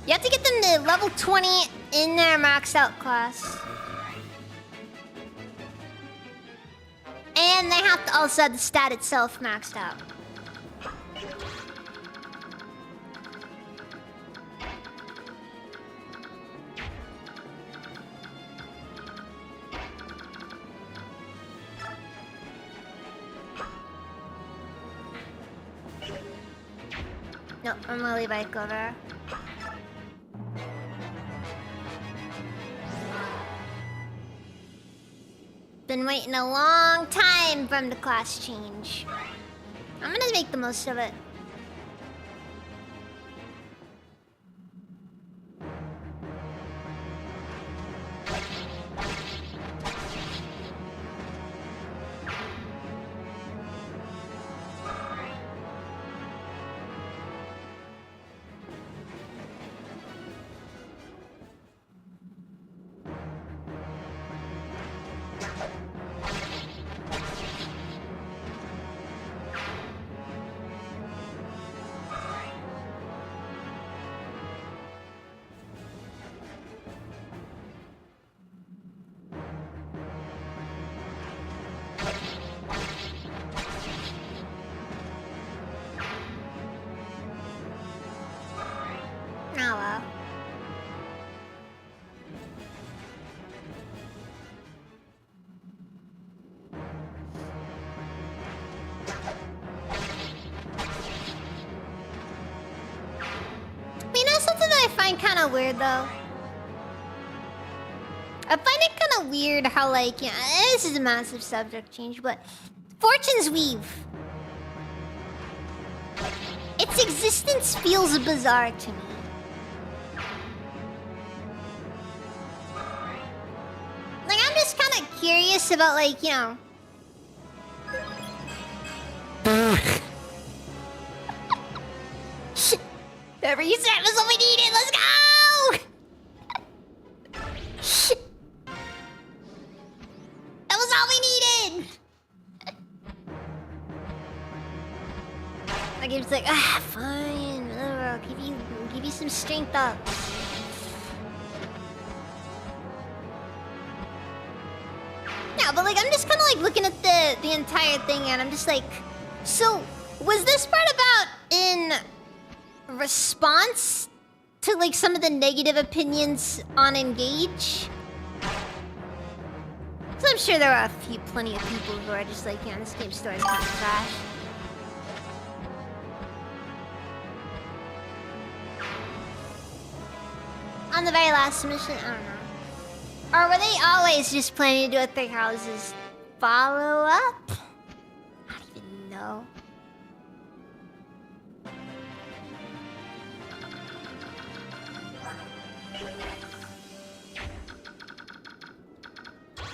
[SPEAKER 1] have to get them to level 20 in their maxed out class. And they have to also have the stat itself maxed out. Nope, I'm gonna leave Ike over. Been waiting a long time from the class change. I'm gonna make the most of it. Oh well. You know something that I find kind of weird though? I find it kind of weird how, like, yeah, this is a massive subject change, but Fortune's Weave. Its existence feels bizarre to me. Like, I'm just kind of curious about, like, you know. The reset was what we needed. Let's go! That was all we needed. The game's like, fine, whatever. I'll give you some strength up. Yeah, but like, I'm just kind of like looking at the entire thing, and I'm just like, so was this part about in response to like some of the negative opinions on Engage? So I'm sure there are plenty of people who are just like, yeah, this game story is kind of trash. On the very last mission, I don't know. Or were they always just planning to do a Three Houses follow-up? I don't even know.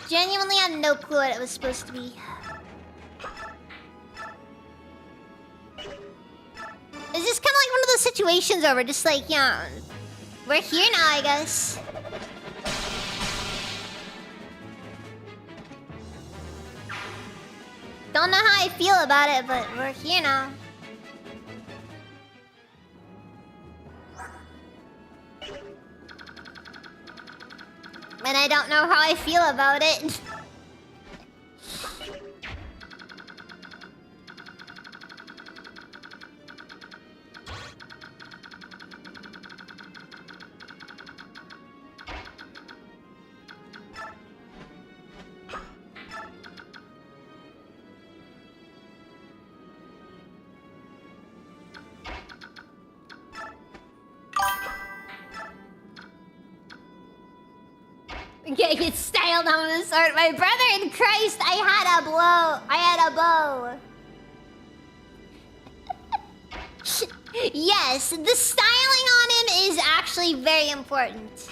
[SPEAKER 1] Genuinely had no clue what it was supposed to be. Is this kind of like one of those situations where we're just like, yeah, we're here now, I guess. Don't know how I feel about it, but we're here now. And I don't know how I feel about it. Okay, get styled on the sword. My brother in Christ, I had a bow. Yes, the styling on him is actually very important.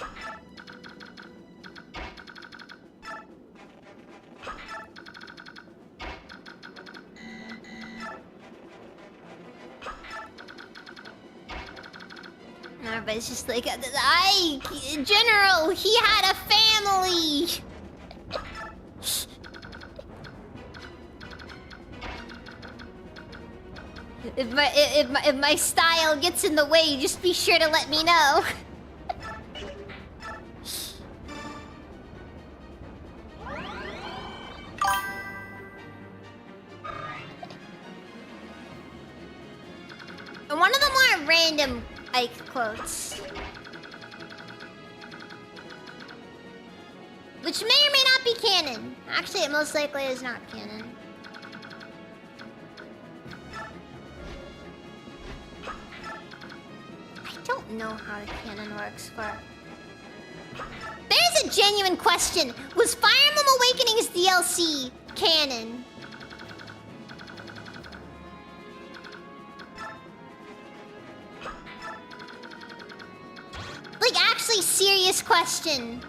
[SPEAKER 1] No, but it's just like, General, he had a family. If my style gets in the way, just be sure to let me know. And one of the more random Ike quotes, which may or may not be canon. Actually, it most likely is not canon. I don't know how the canon works for... There's a genuine question. Was Fire Emblem Awakening's DLC canon? Like, actually serious question.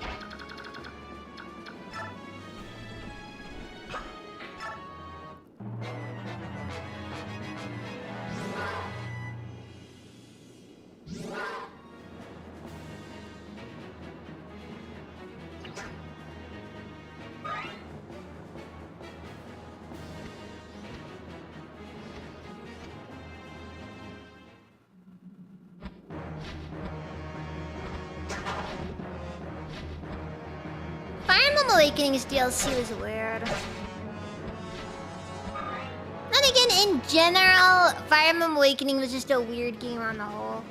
[SPEAKER 1] Fire Emblem Awakening's DLC was weird. Then again, in general, Fire Emblem Awakening was just a weird game on the whole.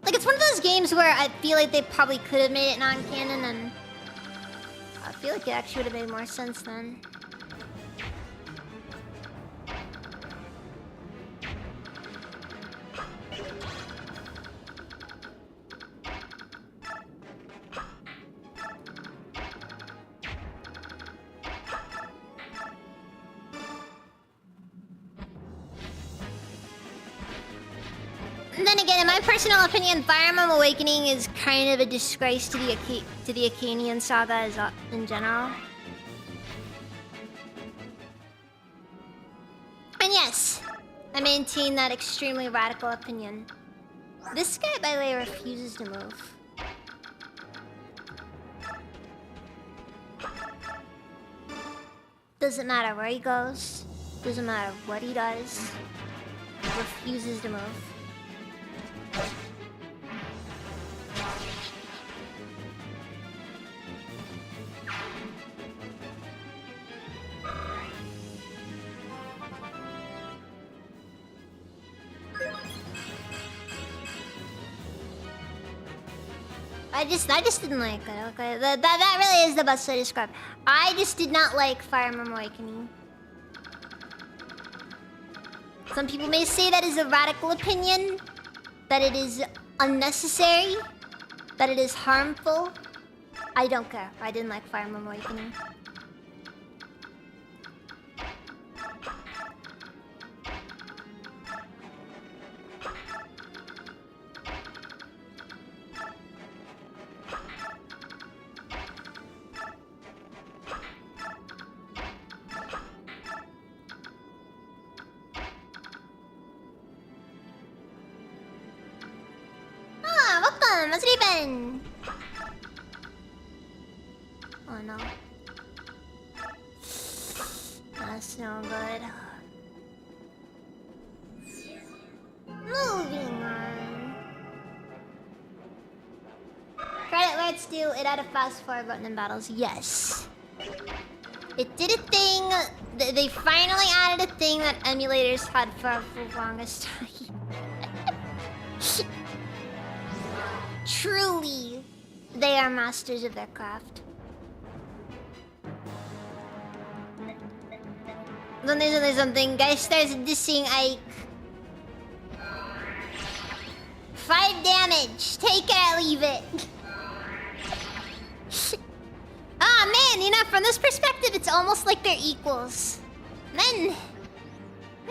[SPEAKER 1] Like, it's one of those games where I feel like they probably could have made it non-canon, and I feel like it actually would have made more sense then. And then again, in my personal opinion, Fire Emblem Awakening is kind of a disgrace to the Acanian saga in general. And yes, I maintain that extremely radical opinion. This guy, by the way, refuses to move. Doesn't matter where he goes. Doesn't matter what he does. Refuses to move. I just didn't like it, okay? That really is the best way to describe it. I just did not like Fire Emblem Awakening. Some people may say that is a radical opinion, that it is unnecessary, that it is harmful. I don't care. I didn't like Fire Emblem Awakening. What's sleeping? Oh no. That's no good. Moving on. Credit where it's due, it had a fast forward button in battles. Yes. It did a thing. They finally added a thing that emulators had for the longest time. Truly, they are masters of their craft. Then there's something. Guy starts dissing Ike. 5 damage. Take it or leave it. Ah, man, you know, from this perspective, it's almost like they're equals. Then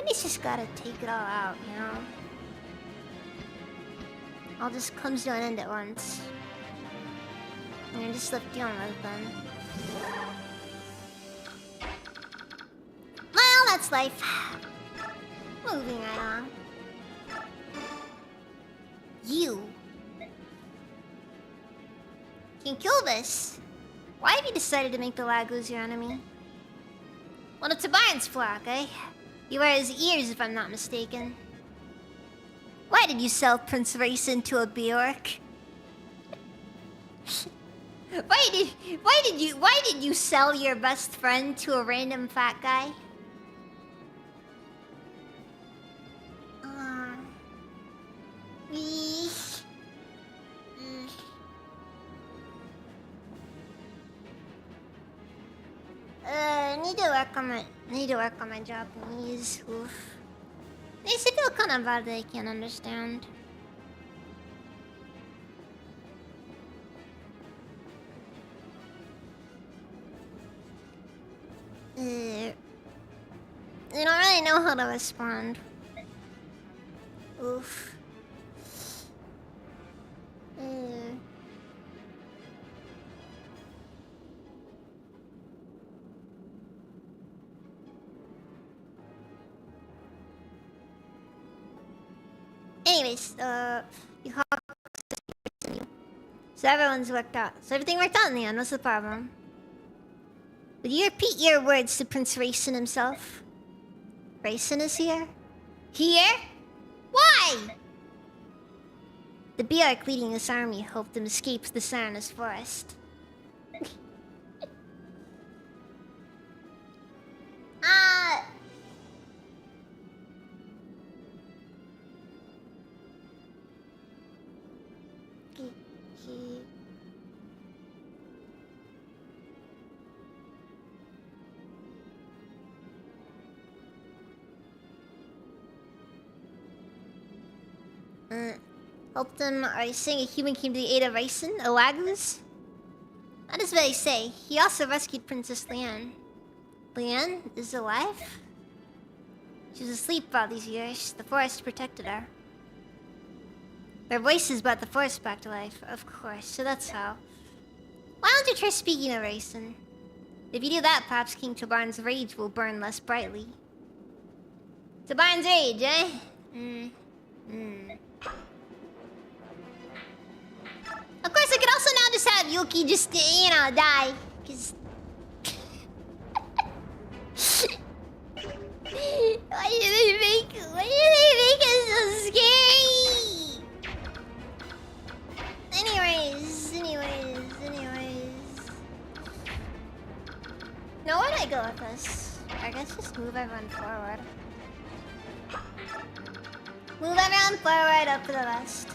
[SPEAKER 1] he's just gotta take it all out, you know? All just comes to an end at once. And you're just left dealing with them. Well, that's life. Moving right on. You can kill this. Why have you decided to make the Lagoos your enemy? Well, it's a Bayern's flock, eh? You wear his ears, if I'm not mistaken. Why did you sell Prince Raisin to a Bjork? Why did you sell your best friend to a random fat guy? Need to work on my Japanese. Oof. I used to feel feel kind of bad that I can't understand. I don't really know how to respond. Oof. Anyways, you have so everyone's worked out. So everything worked out in the end. What's the problem? Would you repeat your words to Prince Raisin himself? Raisin is here? Here? Why? The Bjork leading this army helped him escape the Sarna's forest. Helped him by saying a human came to the aid of Raisin, a Wagus? That is what I say. He also rescued Princess Leanne. Leanne is alive? She was asleep all these years. The forest protected her. Their voices brought the forest back to life, of course, so that's how. Why don't you try speaking of Raisin? If you do that, perhaps King Tobarn's rage will burn less brightly. Tobarn's rage, eh? Of course, I could also now just have Yuki just, you know, die. Cause... why do they make it so scary? Anyways. Now where do I go with this? I guess just move everyone forward. Move everyone forward up to the west.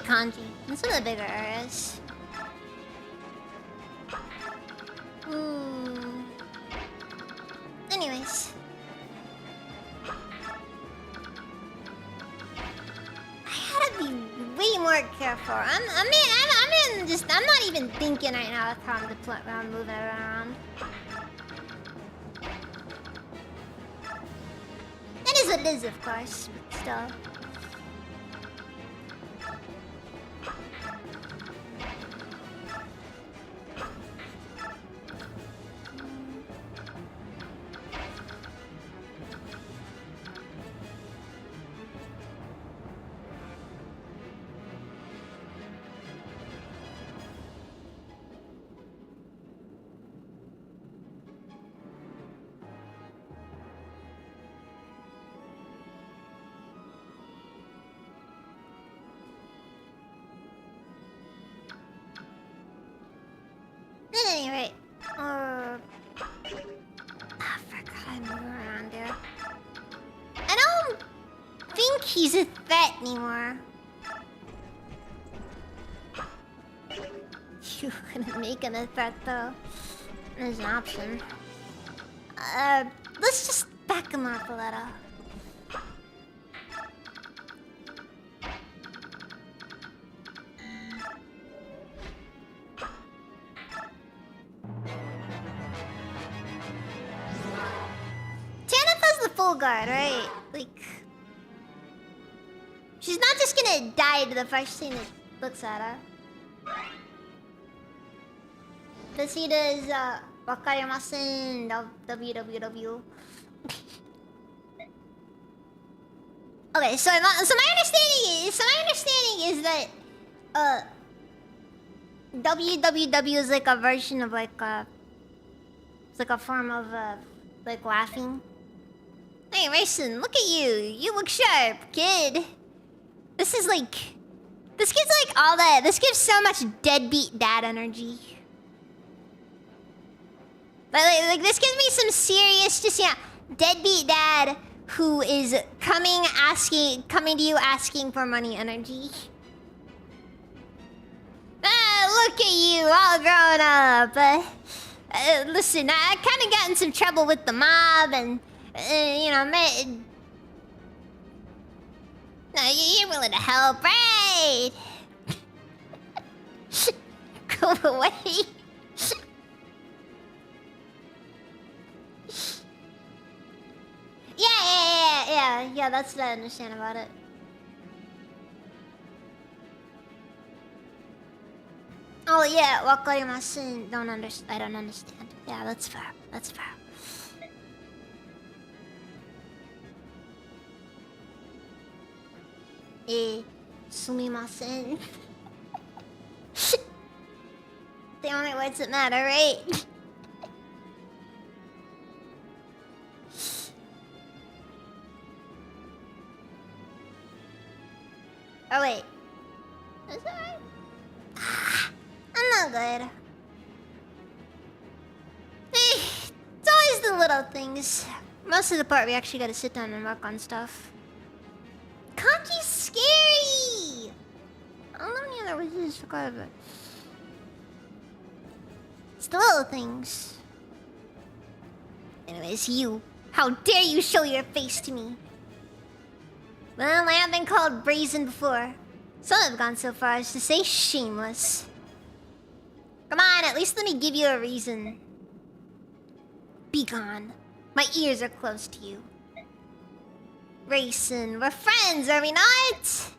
[SPEAKER 1] Kanji in some of the bigger areas. Anyways. I gotta be way more careful. I'm not even thinking right now with how I'm moving around. That is what it is, of course, but still. At any rate, I forgot I move around here. I don't think he's a threat anymore. You couldn't make him a threat though. There's an option. Let's just back him up a little. Guard, right? Like, she's not just gonna die to the first thing that looks at her. Placida is wakarimasen. WWW. Okay, so my understanding is that WWW is like a version of like it's like a form of like laughing. Hey Mason, look at you. You look sharp, kid. This is like this gives like all that. This gives so much deadbeat dad energy. Like this gives me some serious, just deadbeat dad who is coming to you asking for money energy. Look at you, all grown up. Listen, I kind of got in some trouble with the mob, and you know, man. No, you're willing to help, right? Go away. Yeah, that's what I understand about it. Oh yeah, wakarimasen. I don't understand. Yeah, that's fair. That's fair. Sumimasen. The only words that matter, right? Oh wait. That's alright. I'm not good. It's always the little things. Most of the part we actually gotta sit down and work on stuff. Kanji's scary! I don't know any other ways to describe it. It's the little things. Anyways, you. How dare you show your face to me? Well, I have been called brazen before. Some have gone so far as to say shameless. Come on, at least let me give you a reason. Be gone. My ears are close to you. Racing, we're friends, are we not?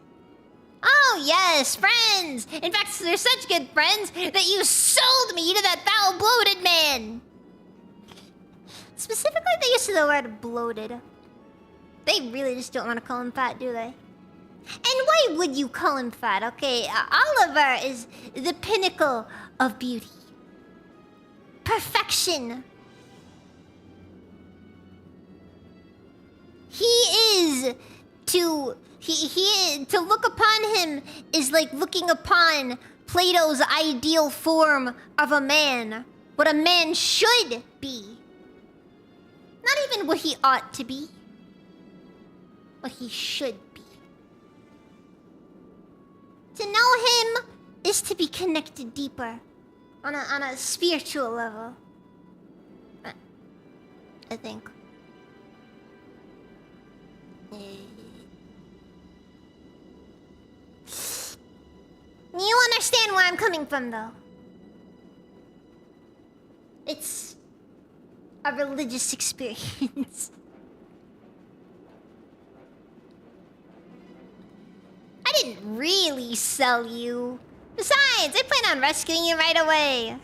[SPEAKER 1] Oh yes, friends! In fact, they're such good friends that you sold me to that foul bloated man! Specifically, they use the word bloated. They really just don't want to call him fat, do they? And why would you call him fat? Okay, Oliver is the pinnacle of beauty. Perfection. To look upon him is like looking upon Plato's ideal form of a man. What a man should be. Not even what he ought to be. What he should be. To know him is to be connected deeper. On a spiritual level. I think. You understand where I'm coming from, though. It's a religious experience. I didn't really sell you. Besides, I plan on rescuing you right away.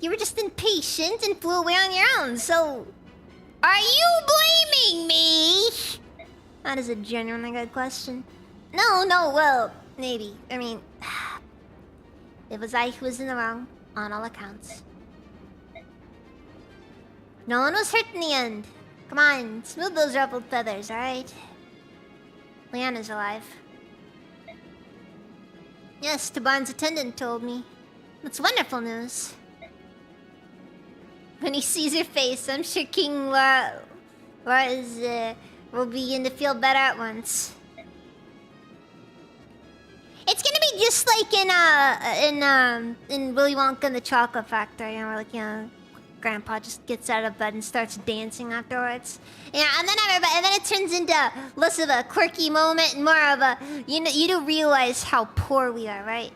[SPEAKER 1] You were just impatient and flew away on your own, so... Are you blaming me? That is a genuinely good question. No, well, maybe. I mean... It was I who was in the wrong, on all accounts. No one was hurt in the end. Come on, smooth those ruffled feathers, alright? Leanna's alive. Yes, Taban's attendant told me. That's wonderful news. When he sees her face, I'm sure King will begin to feel better at once. It's gonna be just like in Willy Wonka and the Chocolate Factory, you know, like, you know, Grandpa just gets out of bed and starts dancing afterwards. Yeah, and then it turns into less of a quirky moment and more of a, you do realize how poor we are, right?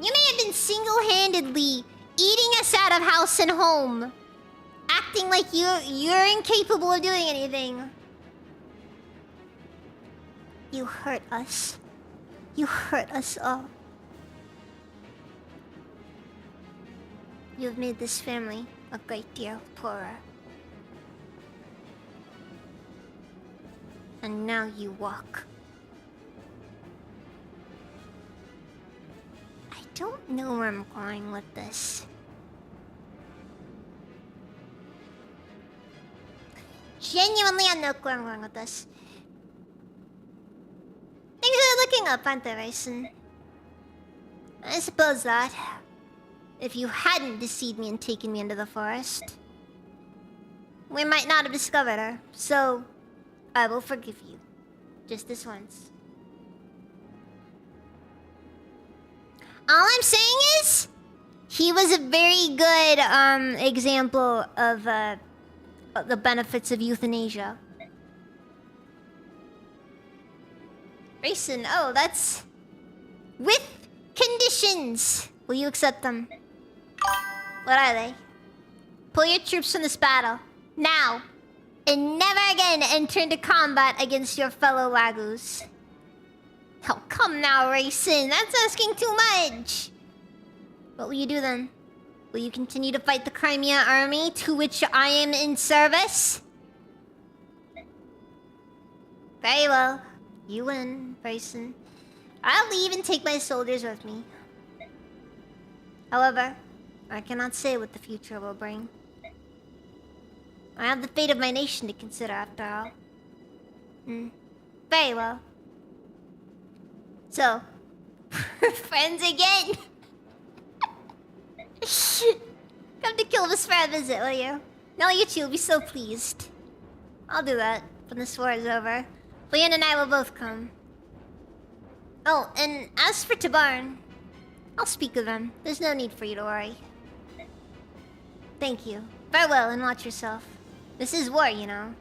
[SPEAKER 1] You may have been single-handedly eating us out of house and home, acting like you're incapable of doing anything. You hurt us. You hurt us all. You've made this family a great deal poorer. And now you walk. I don't know where I'm going with this. Genuinely, I know where I'm going with this. Things are looking up, aren't they, Raisin? I suppose that. If you hadn't deceived me and taken me into the forest, we might not have discovered her. So, I will forgive you. Just this once. All I'm saying is, he was a very good example of the benefits of euthanasia. Raisin, oh, that's... with conditions. Will you accept them? What are they? Pull your troops from this battle. Now. And never again enter into combat against your fellow Wagoos. Oh, come now, Raisin. That's asking too much. What will you do then? Will you continue to fight the Crimea army to which I am in service? Very well. You win, Raisin. I'll leave and take my soldiers with me. However, I cannot say what the future will bring. I have the fate of my nation to consider, after all. Very well. So, friends again. Come to Kilvis for a visit, will you? No, you two will be so pleased. I'll do that when this war is over. Leon and I will both come. Oh, and as for Tabarn, I'll speak with them. There's no need for you to worry. Thank you. Farewell and watch yourself. This is war, you know.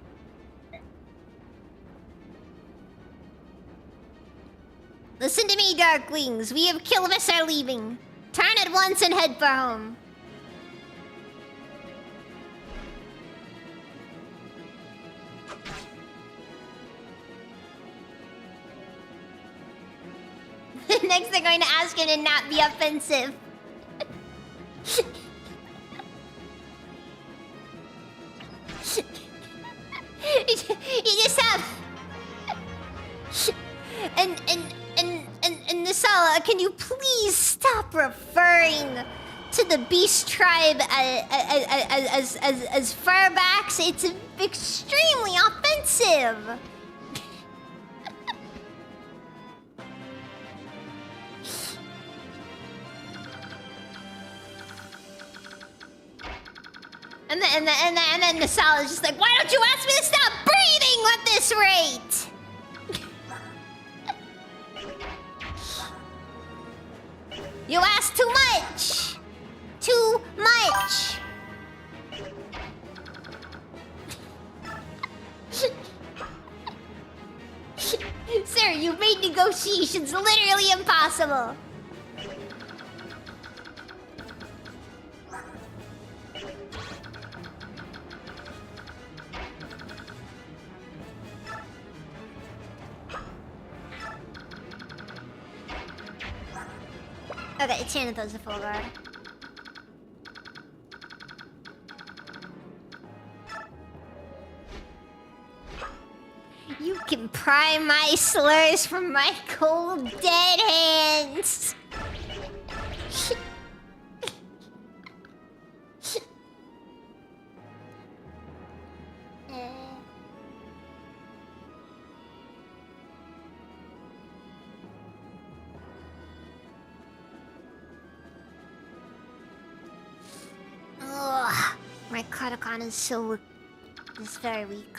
[SPEAKER 1] Listen to me, Dark Wings. We of Kilvis are leaving. Turn at once and head for home. Next, they're going to ask him to not be offensive. You just have... And Nasala, can you please stop referring to the beast tribe as furbacks? It's extremely offensive. And then Nasala's just like, why don't you ask me to stop breathing at this rate? You ask too much! Too much! Sir, you've made negotiations literally impossible! Okay, Chanatho's a full guard. You can pry my slurs from my cold, dead hands! My Katakana is very weak.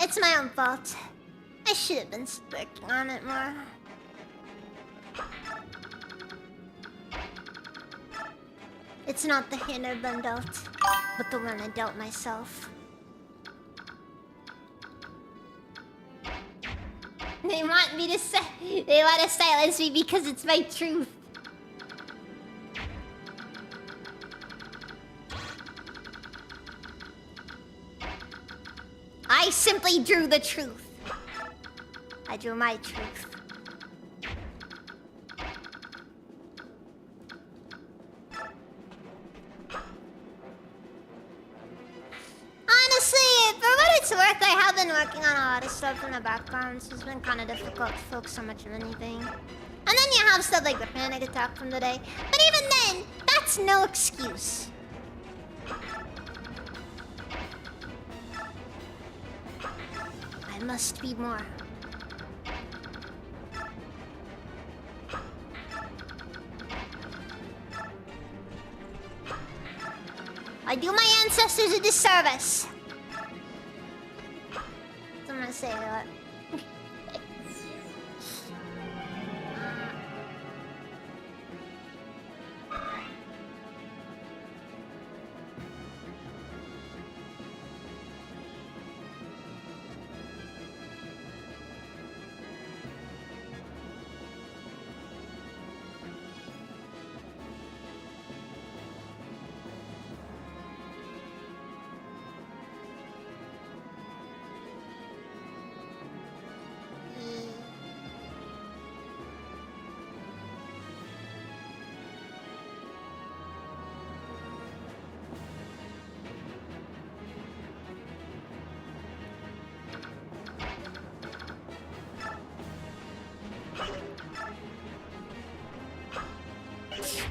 [SPEAKER 1] It's my own fault. I should have been working on it more. It's not the hand I've been dealt, but the one I dealt myself. They want me to they want to silence me because it's my truth. I simply drew the truth. I drew my truth. have been working on a lot of stuff in the background, so it's been kind of difficult to focus on much of anything. And then you have stuff like the panic attack from the day. But even then, that's no excuse. I must be more. I do my ancestors a disservice. I'm gonna say that.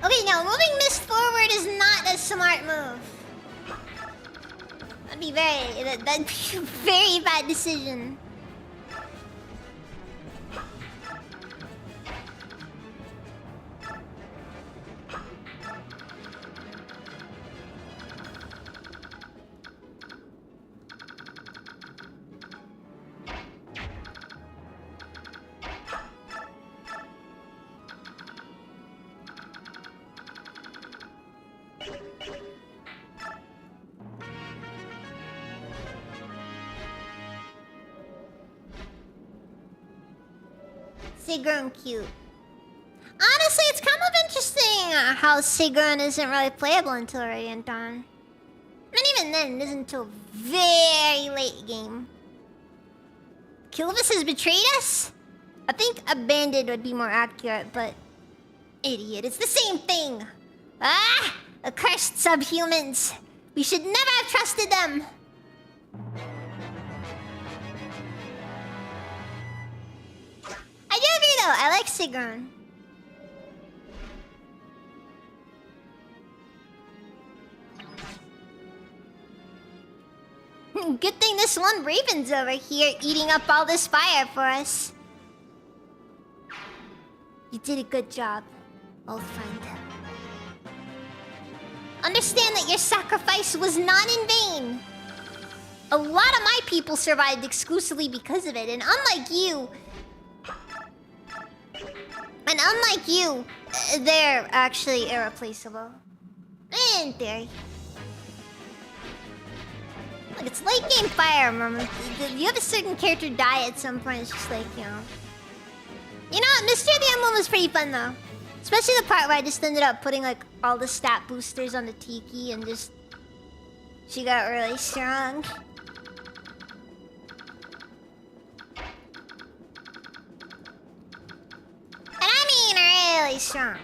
[SPEAKER 1] Okay, now moving Mist forward is not a smart move. That'd be that'd be a very bad decision. Sigrun cute. Honestly, it's kind of interesting how Sigrun isn't really playable until Radiant Dawn. And even then, it isn't until very late game. Kilvis has betrayed us? I think abandoned would be more accurate, but... Idiot, it's the same thing! Ah! Accursed subhumans! We should never have trusted them! I do agree though, I like Sigrun. Good thing this one Raven's over here eating up all this fire for us. You did a good job, old friend. Understand that your sacrifice was not in vain. A lot of my people survived exclusively because of it, and unlike you, they're actually irreplaceable. In theory. Look, it's late game Fire Emblem. You have a certain character die at some point, it's just like, you know. You know, Mystery of the Emblem was pretty fun though. Especially the part where I just ended up putting like all the stat boosters on the Tiki and just... She got really strong. And I mean really strong.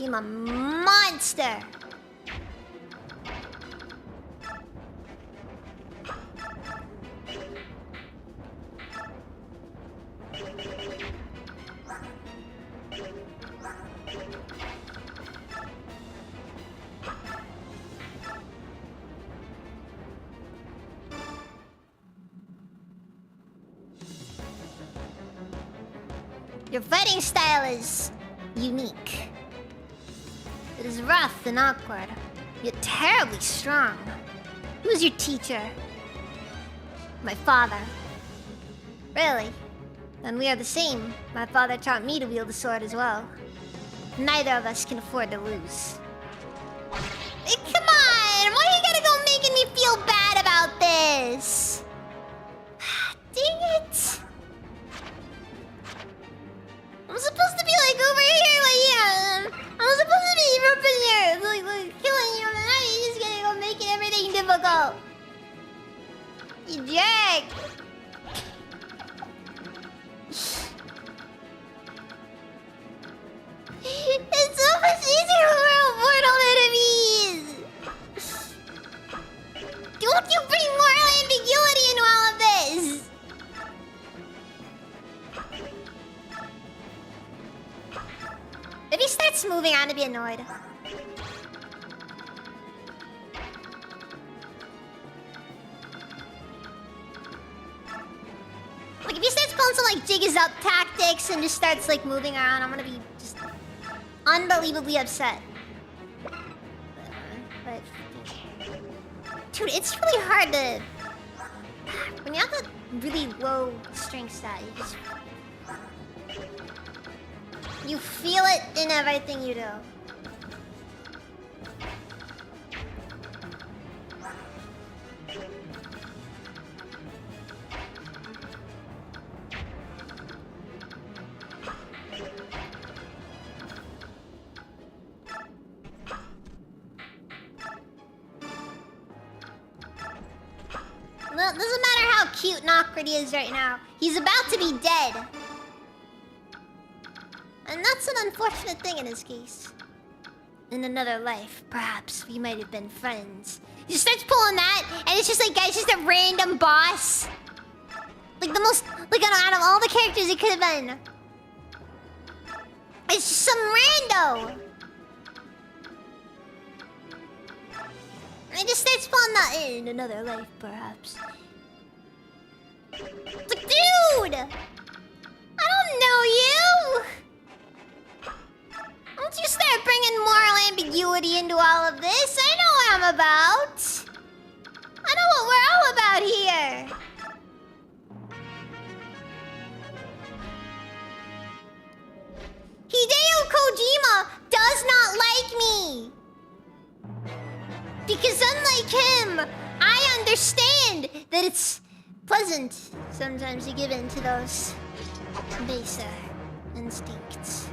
[SPEAKER 1] I'm a monster. Your fighting style is unique. It is rough and awkward, yet terribly strong. Who's your teacher? My father. Really? Then we are the same. My father taught me to wield the sword as well. Neither of us can afford to lose. Hey, come on! Why you gotta go making me feel bad about this? Dang it! I'm supposed to be like over here, like yeah. I'm supposed to be up in here, like killing you, and now you're just gonna go making everything difficult. You jerk! It's so much easier when we're mortal enemies! Don't you bring more around to be annoyed. Like, if he starts pulling some, like, jig is up tactics and just starts, like, moving around, I'm gonna be just unbelievably upset. But... Dude, it's really hard to... When you have a really low strength stat, you just... You feel it in everything you do. Well, it doesn't matter how cute and awkward he is right now. He's about to be dead. And that's an unfortunate thing in his case. In another life, perhaps we might have been friends. He just starts pulling that, and it's just like, guys, just a random boss. Like the most, like out of all the characters it could have been. It's just some rando. And he just starts pulling that in another life, perhaps. It's like, dude! I don't know you! Don't you start bringing moral ambiguity into all of this. I know what I'm about. I know what we're all about here. Hideo Kojima does not like me. Because unlike him, I understand that it's pleasant sometimes to give in to those baser instincts.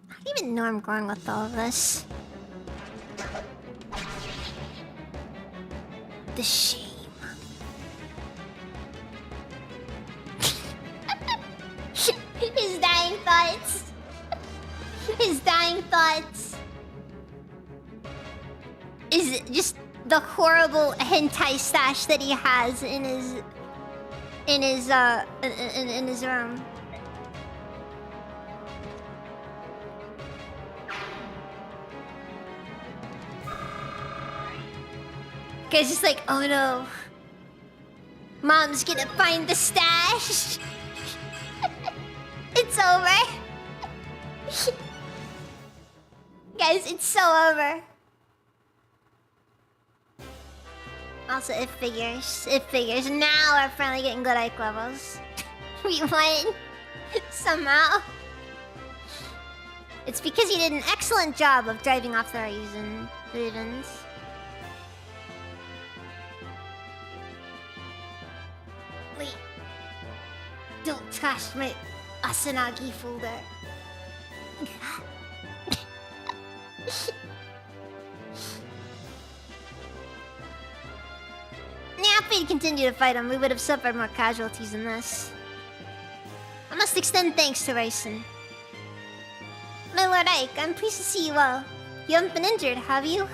[SPEAKER 1] I don't even know where I'm going with all of this. The shame. His dying thoughts. His dying thoughts. Is just the horrible hentai stash that he has in his room. Guys, just like, oh no, Mom's gonna find the stash. It's over. Guys, it's so over. Also, it figures. It figures. Now we're finally getting good Ike levels. We won. Somehow. It's because he did an excellent job of driving off the Ravens. Wait. Don't trash my Asanagi folder. Yeah, if we'd continued to fight him, we would have suffered more casualties than this. I must extend thanks to Raisen. My Lord Ike, I'm pleased to see you well. You haven't been injured, have you?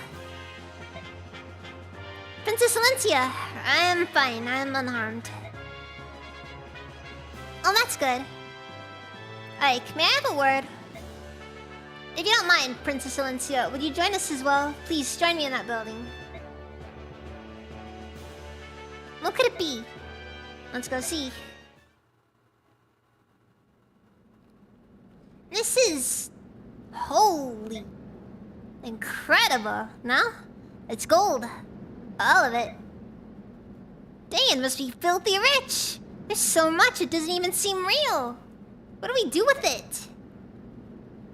[SPEAKER 1] Princess Valencia, I am fine. I am unharmed. Oh, that's good. Ike, may I have a word? If you don't mind, Princess Valencia, would you join us as well? Please, join me in that building. What could it be? Let's go see. This is... holy... incredible, no? It's gold. All of it. Dang, it must be filthy rich. There's so much it doesn't even seem real. What do we do with it?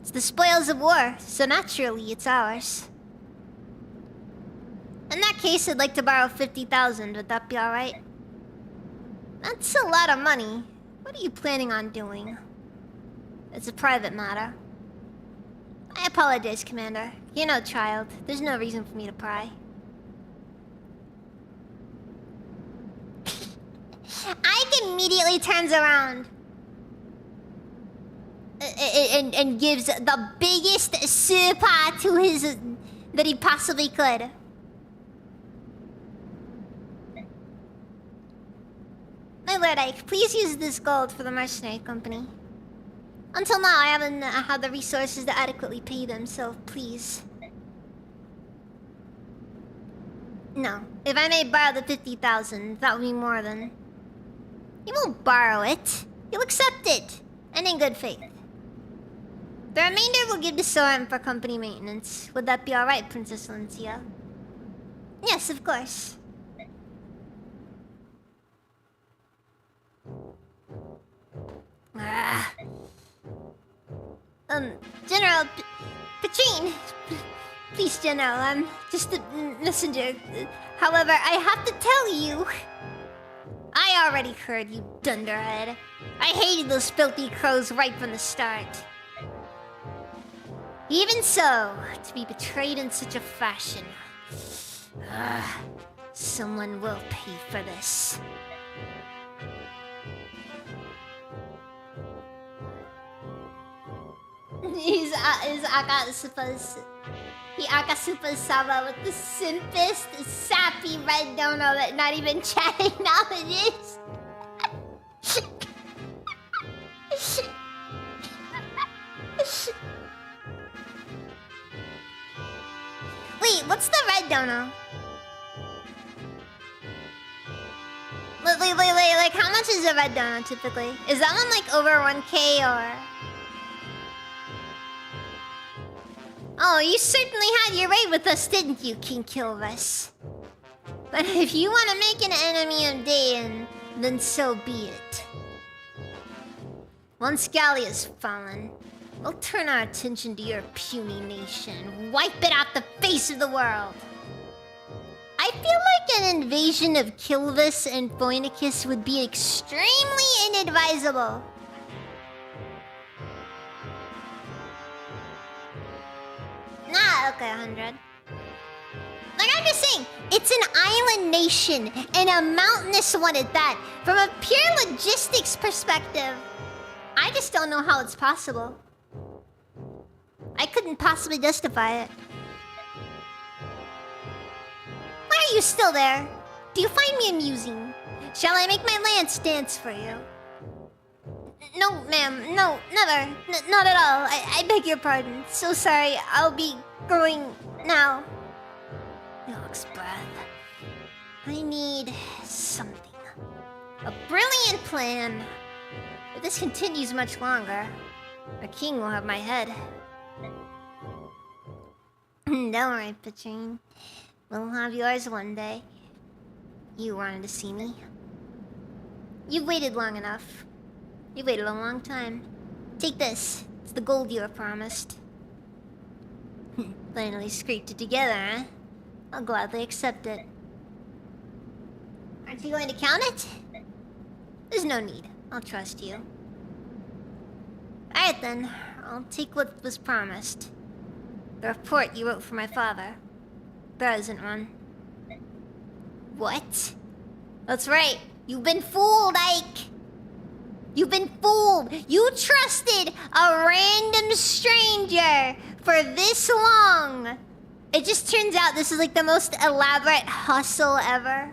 [SPEAKER 1] It's the spoils of war, so naturally it's ours. In that case, I'd like to borrow 50,000. Would that be alright? That's a lot of money. What are you planning on doing? It's a private matter. I apologize, Commander. You're no child. There's no reason for me to pry. Ike immediately turns around and gives the biggest super to his that he possibly could. Lord Ike, please use this gold for the mercenary company. Until now, I haven't had the resources to adequately pay them, so please. No. If I may borrow the 50,000, that would be more than... You won't borrow it. You'll accept it. And in good faith. The remainder we'll give to Soren for company maintenance. Would that be alright, Princess Valencia? Yes, of course. General... Petrine! Please, General, I'm just a messenger. However, I have to tell you... I already heard, you dunderhead. I hated those filthy crows right from the start. Even so, to be betrayed in such a fashion... someone will pay for this. He's Akasupa's Saba with the simpest, sappy red dono that not even chat acknowledges. Wait, what's the red dono? Wait, like how much is a red dono typically? Is that one like over 1K or... Oh, you certainly had your way with us, didn't you, King Kilvus? But if you want to make an enemy of Daein, then so be it. Once Gallia's fallen, we'll turn our attention to your puny nation, wipe it off the face of the world. I feel like an invasion of Kilvus and Phoenicus would be extremely inadvisable. Nah, okay, 100. Like I'm just saying, it's an island nation, and a mountainous one at that. From a pure logistics perspective, I just don't know how it's possible. I couldn't possibly justify it. Why are you still there? Do you find me amusing? Shall I make my lance dance for you? No, ma'am. No, never. Not at all. I beg your pardon. So sorry. I'll be going now. Yog's breath. I need something. A brilliant plan. If this continues much longer, the king will have my head. Don't worry, Petrine. We'll have yours one day. You wanted to see me. You've waited long enough. You waited a long time. Take this. It's the gold you were promised. Finally scraped it together, huh? I'll gladly accept it. Aren't you going to count it? There's no need. I'll trust you. Alright then. I'll take what was promised. The report you wrote for my father. There isn't one. What? That's right. You've been fooled, Ike! You've been fooled! You trusted a random stranger for this long! It just turns out this is like the most elaborate hustle ever.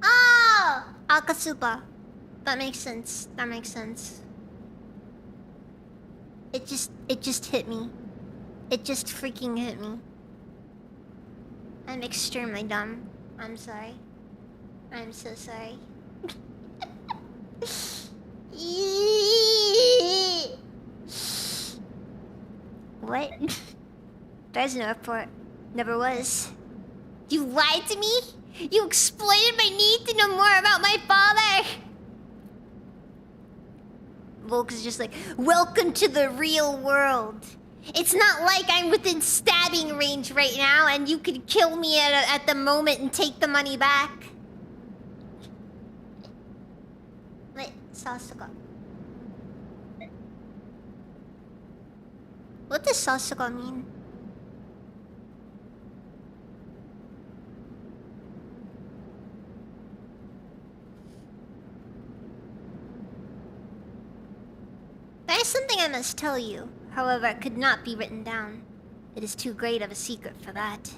[SPEAKER 1] Oh! Akasupa. That makes sense. That makes sense. It just hit me. It just freaking hit me. I'm extremely dumb. I'm sorry. I'm so sorry. What? There's no report. Never was. You lied to me? You exploited my need to know more about my father! Volk is just like, welcome to the real world. It's not like I'm within stabbing range right now and you could kill me at the moment and take the money back. Wait, Sasuke. What does Sasuke mean? There's something I must tell you. However, it could not be written down. It is too great of a secret for that.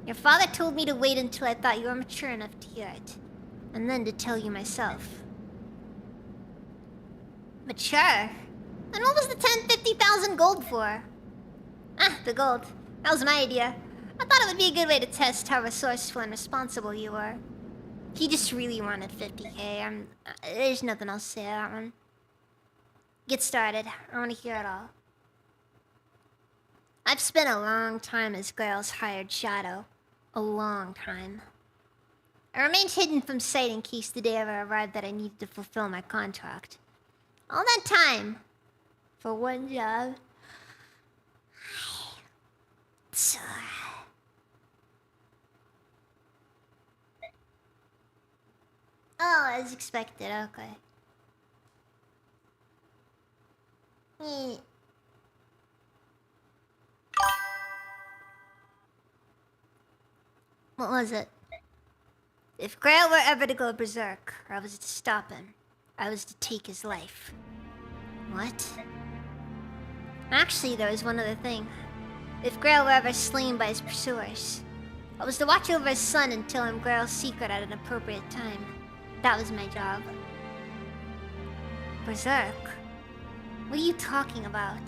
[SPEAKER 1] Your father told me to wait until I thought you were mature enough to hear it, and then to tell you myself. Mature? And what was the 50,000 gold for? Ah, the gold. That was my idea. I thought it would be a good way to test how resourceful and responsible you were. He just really wanted 50k. There's nothing else to say to that one. Get started. I want to hear it all. I've spent a long time as Grail's hired shadow. A long time. I remained hidden from sight in case the day ever arrived that I needed to fulfill my contract. All that time, for one job. Oh, as expected, okay. What was it? If Grail were ever to go berserk, I was to stop him. I was to take his life. What? Actually, there was one other thing. If Grail were ever slain by his pursuers, I was to watch over his son and tell him Grail's secret at an appropriate time. That was my job. Berserk? What are you talking about?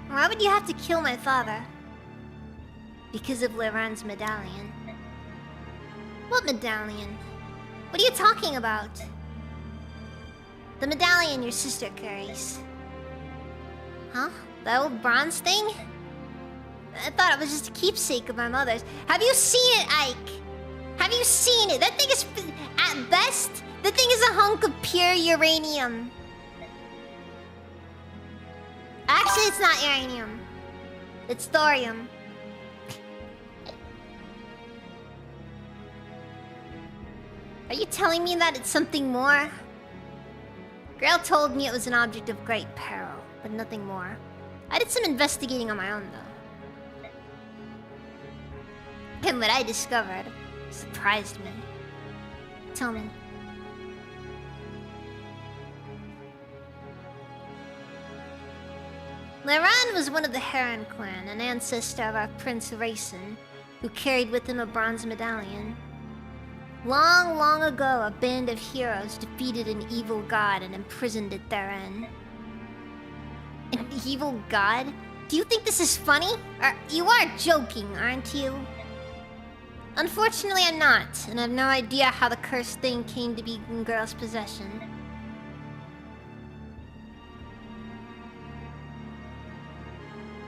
[SPEAKER 1] Why would you have to kill my father? Because of Leran's medallion. What medallion? What are you talking about? The medallion your sister carries. Huh? That old bronze thing? I thought it was just a keepsake of my mother's. Have you seen it, Ike? Have you seen it? That thing is, at best, the thing is a hunk of pure uranium. Actually, it's not uranium. It's thorium. Are you telling me that it's something more? Grail told me it was an object of great peril, but nothing more. I did some investigating on my own, though. And what I discovered surprised me. Tell me. Leran was one of the Heron clan, an ancestor of our Prince Rayson, who carried with him a bronze medallion. Long, long ago, a band of heroes defeated an evil god and imprisoned it therein. An evil god? Do you think this is funny? You are joking, aren't you? Unfortunately, I'm not, and I have no idea how the cursed thing came to be in Grail's possession.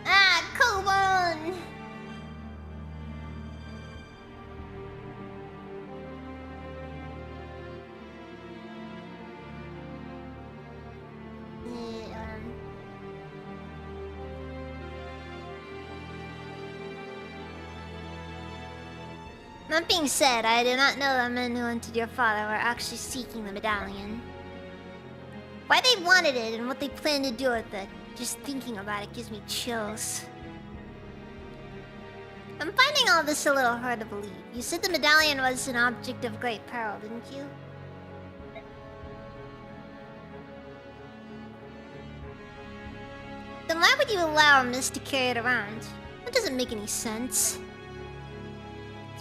[SPEAKER 1] Ah, Kobon! That being said, I did not know the men who hunted your father were actually seeking the medallion. Why they wanted it and what they planned to do with it, just thinking about it gives me chills. I'm finding all this a little hard to believe. You said the medallion was an object of great peril, didn't you? Then why would you allow Miss to carry it around? That doesn't make any sense.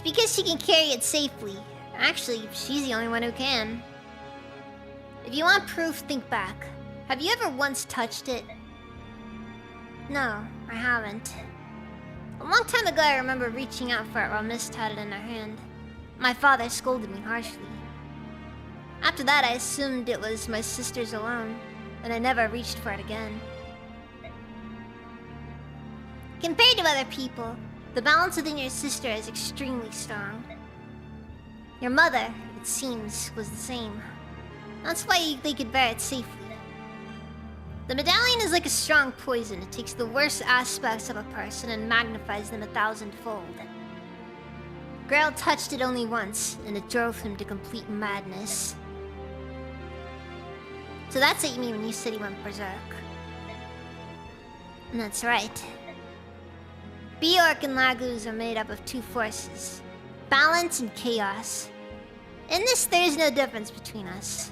[SPEAKER 1] It's because she can carry it safely. Actually, she's the only one who can. If you want proof, think back. Have you ever once touched it? No, I haven't. A long time ago, I remember reaching out for it while Mist had it in her hand. My father scolded me harshly. After that, I assumed it was my sister's alone, and I never reached for it again. Compared to other people, the balance within your sister is extremely strong. Your mother, it seems, was the same. That's why they could bear it safely. The medallion is like a strong poison. It takes the worst aspects of a person and magnifies them 1,000-fold. Grail touched it only once, and it drove him to complete madness. So that's what you mean when you said he went berserk. And that's right. Bjork and Laguz are made up of two forces, balance and chaos. In this, there is no difference between us.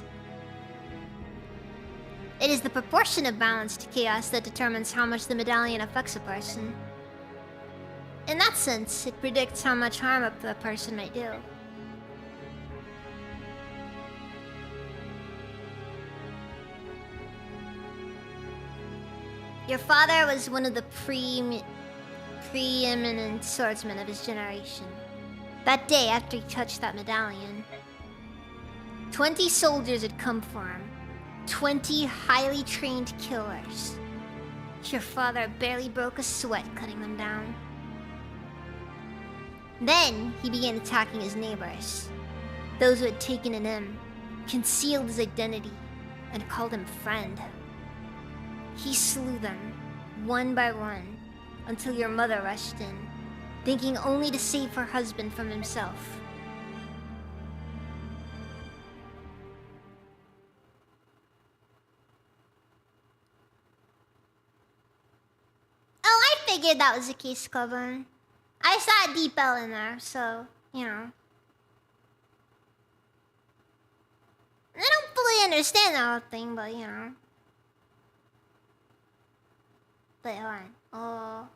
[SPEAKER 1] It is the proportion of balance to chaos that determines how much the medallion affects a person. In that sense, it predicts how much harm a person might do. Your father was one of the preeminent swordsmen of his generation. That day after he touched that medallion, 20 soldiers had come for him. 20 highly trained killers. Your father barely broke a sweat cutting them down. Then he began attacking his neighbors. Those who had taken in him, concealed his identity, and called him friend. He slew them, one by one, until your mother rushed in, thinking only to save her husband from himself. Oh, I figured that was the case, Clubburn. I saw a deep L in there, so, you know. I don't fully understand the whole thing, but, you know. Wait, hold on. Oh.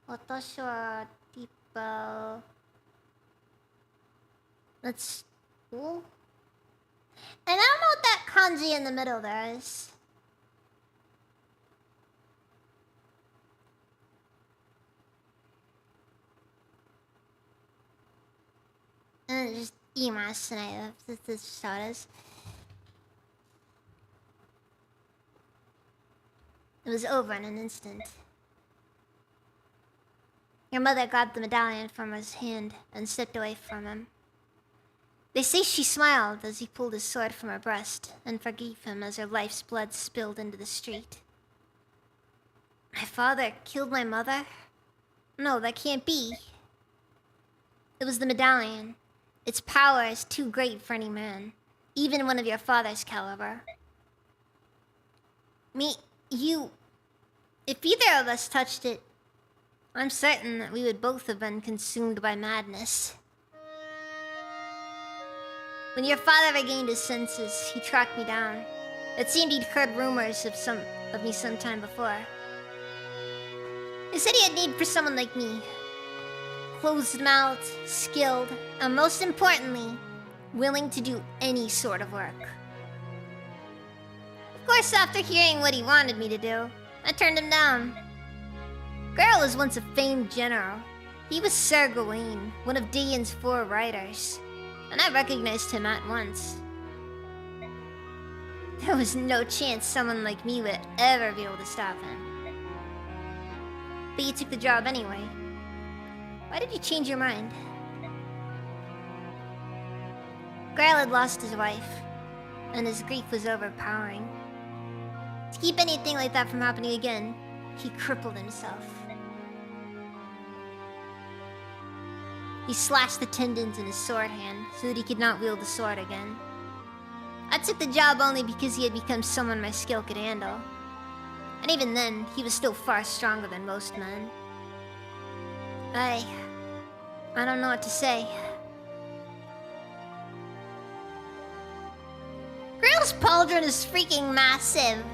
[SPEAKER 1] 私は deep L. Let's... Ooh. And I don't know what that kanji in the middle there is. And it's just imasu tonight. This is how it is. It was over in an instant. Your mother grabbed the medallion from his hand and stepped away from him. They say she smiled as he pulled his sword from her breast and forgave him as her life's blood spilled into the street. My father killed my mother? No, that can't be. It was the medallion. Its power is too great for any man, even one of your father's caliber. You... If either of us touched it, I'm certain that we would both have been consumed by madness. When your father regained his senses, he tracked me down. It seemed he'd heard rumors of me sometime before. He said he had need for someone like me. Closed-mouthed, skilled, and most importantly, willing to do any sort of work. Of course, after hearing what he wanted me to do, I turned him down. Geralt was once a famed general. He was Sir Gawain, one of Dion's 4 riders, and I recognized him at once. There was no chance someone like me would ever be able to stop him. But you took the job anyway. Why did you change your mind? Geralt had lost his wife, and his grief was overpowering. To keep anything like that from happening again, he crippled himself. He slashed the tendons in his sword hand so that he could not wield the sword again. I took the job only because he had become someone my skill could handle. And even then, he was still far stronger than most men. I don't know what to say. Geralt's pauldron is freaking massive.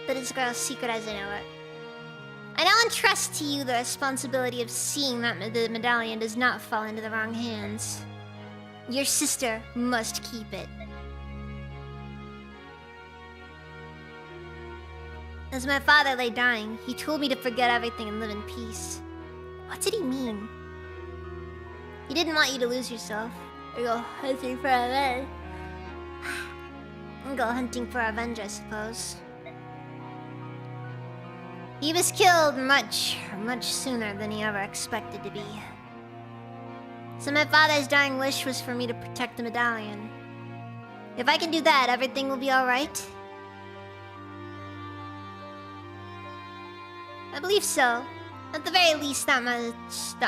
[SPEAKER 1] But it's Geralt's secret as I know it. I now entrust to you the responsibility of seeing that the medallion does not fall into the wrong hands. Your sister must keep it. As my father lay dying, he told me to forget everything and live in peace. What did he mean? He didn't want you to lose yourself, or go hunting for revenge. Go hunting for revenge, I suppose. He was killed much sooner than he ever expected to be. So my father's dying wish was for me to protect the medallion. If I can do that, everything will be alright? I believe so. At the very least, that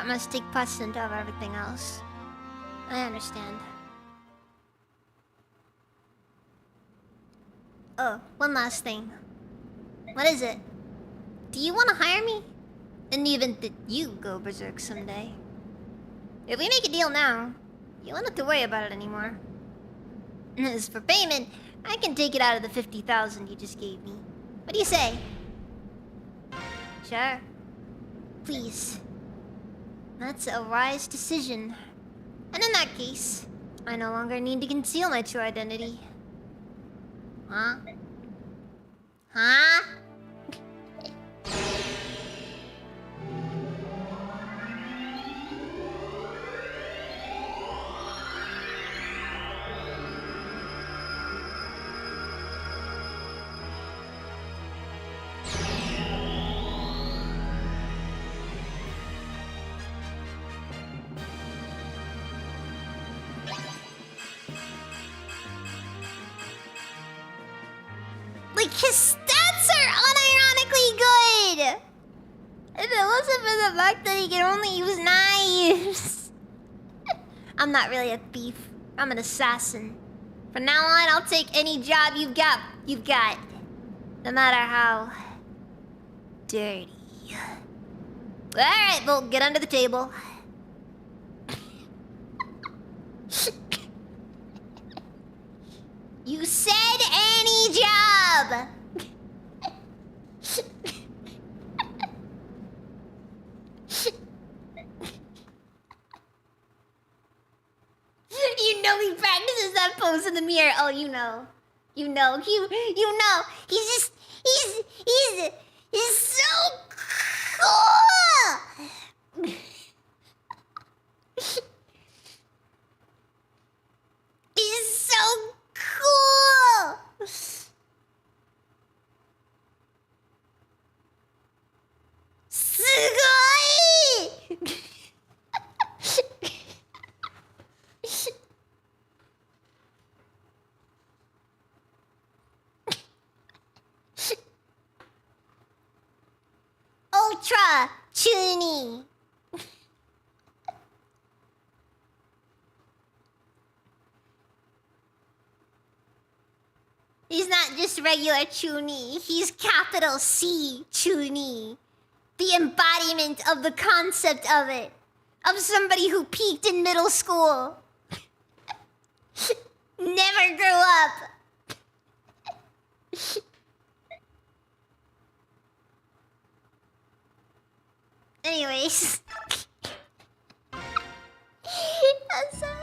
[SPEAKER 1] must take precedent over everything else. I understand. Oh, one last thing. What is it? Do you want to hire me? In the event that you go berserk someday. If we make a deal now, you won't have to worry about it anymore. As for payment, I can take it out of the 50,000 you just gave me. What do you say? Sure. Please. That's a wise decision. And in that case, I no longer need to conceal my true identity. Huh? Huh? Like, his stats are unironically good! If it wasn't for the fact that he can only use knives. I'm not really a thief. I'm an assassin. From now on, I'll take any job you've got. No matter how dirty. Alright, well, get under the table. You said any job! You know he practices that pose in the mirror. Oh, you know. You know. He's so cool! He's so cool! Sugoi! Ultra Chuny. He's not just regular Chuny, he's capital C Chuny. The embodiment of the concept of it. Of somebody who peaked in middle school. Never grew up. Anyways. I'm sorry.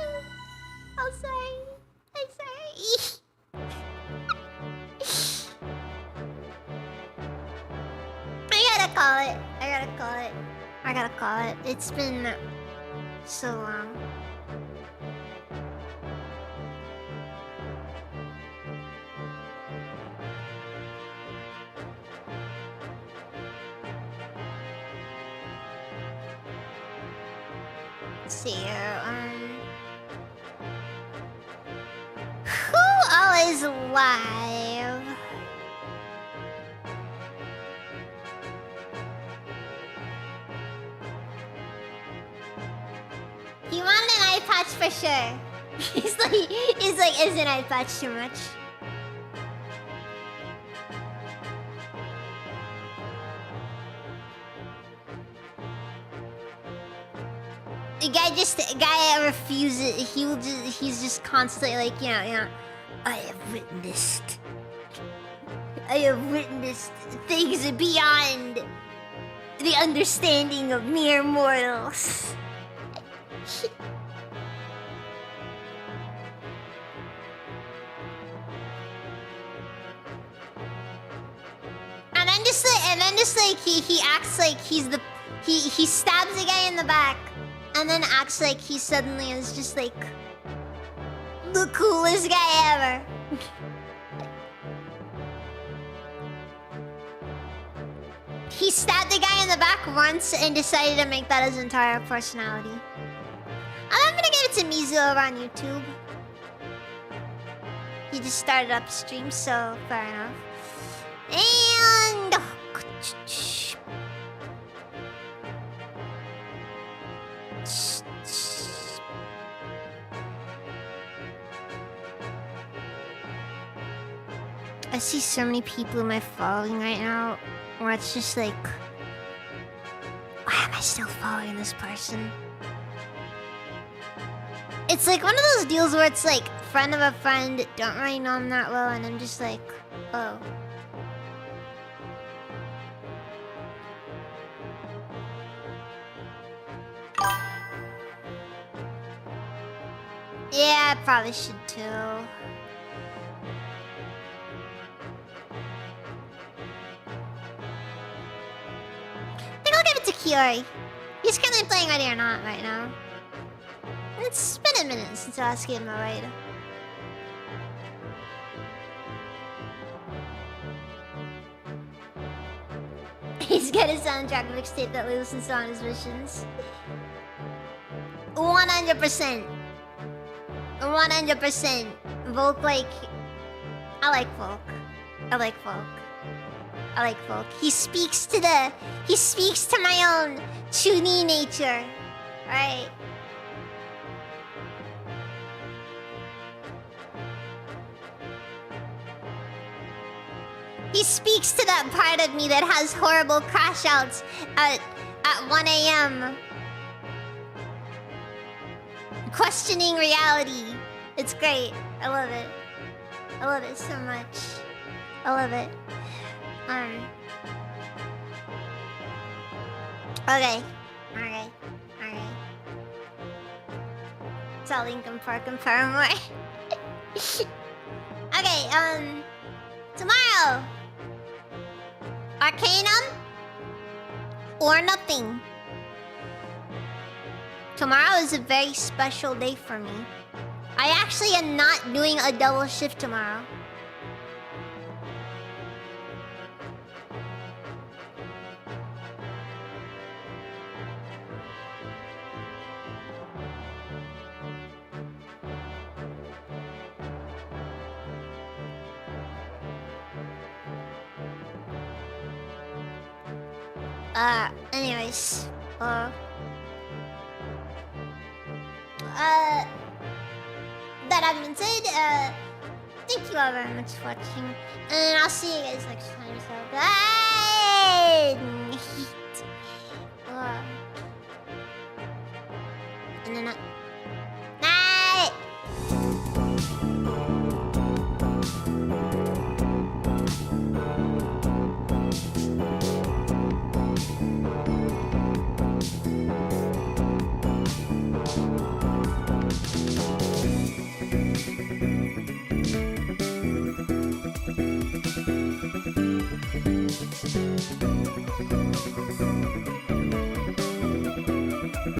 [SPEAKER 1] I gotta call it. It's been so long. Let's see here. Who all is live? He wanted an eye patch for sure. He's like, is an eye patch too much? The guy refuses. He's just constantly like, yeah. I have witnessed things beyond the understanding of mere mortals. And then just like he acts like he's the he stabs the guy in the back and then acts like he suddenly is just like the coolest guy ever. He stabbed the guy in the back once and decided to make that his entire personality. I'm gonna give it to Mizu over on YouTube. He just started up stream, so fair enough. And I see so many people in my following right now where it's just like, why am I still following this person? It's like one of those deals where it's like, friend of a friend, don't really know him that well, and I'm just like, oh. Yeah, I probably should too. I think I'll give it to Kiori. He's currently playing Ready or Not right now. It's been a minute since I last gave him a raid. He's got a soundtrack mixtape that we listen to on his missions. 100%. 100%. Volk, like... I like Volk. I like Volk. I like Volk. He speaks to my own Chunin nature. Right? He speaks to that part of me that has horrible crash outs at 1 AM. Questioning reality. It's great. I love it. I love it so much. I love it. Okay. Alright. Alright. It's all Linkin Park and Paramore. Okay, tomorrow. Arcanum or nothing. Tomorrow is a very special day for me. I actually am not doing a double shift tomorrow. Anyways, that having been said, thank you all very much for watching, and I'll see you guys next time. So good night. Night.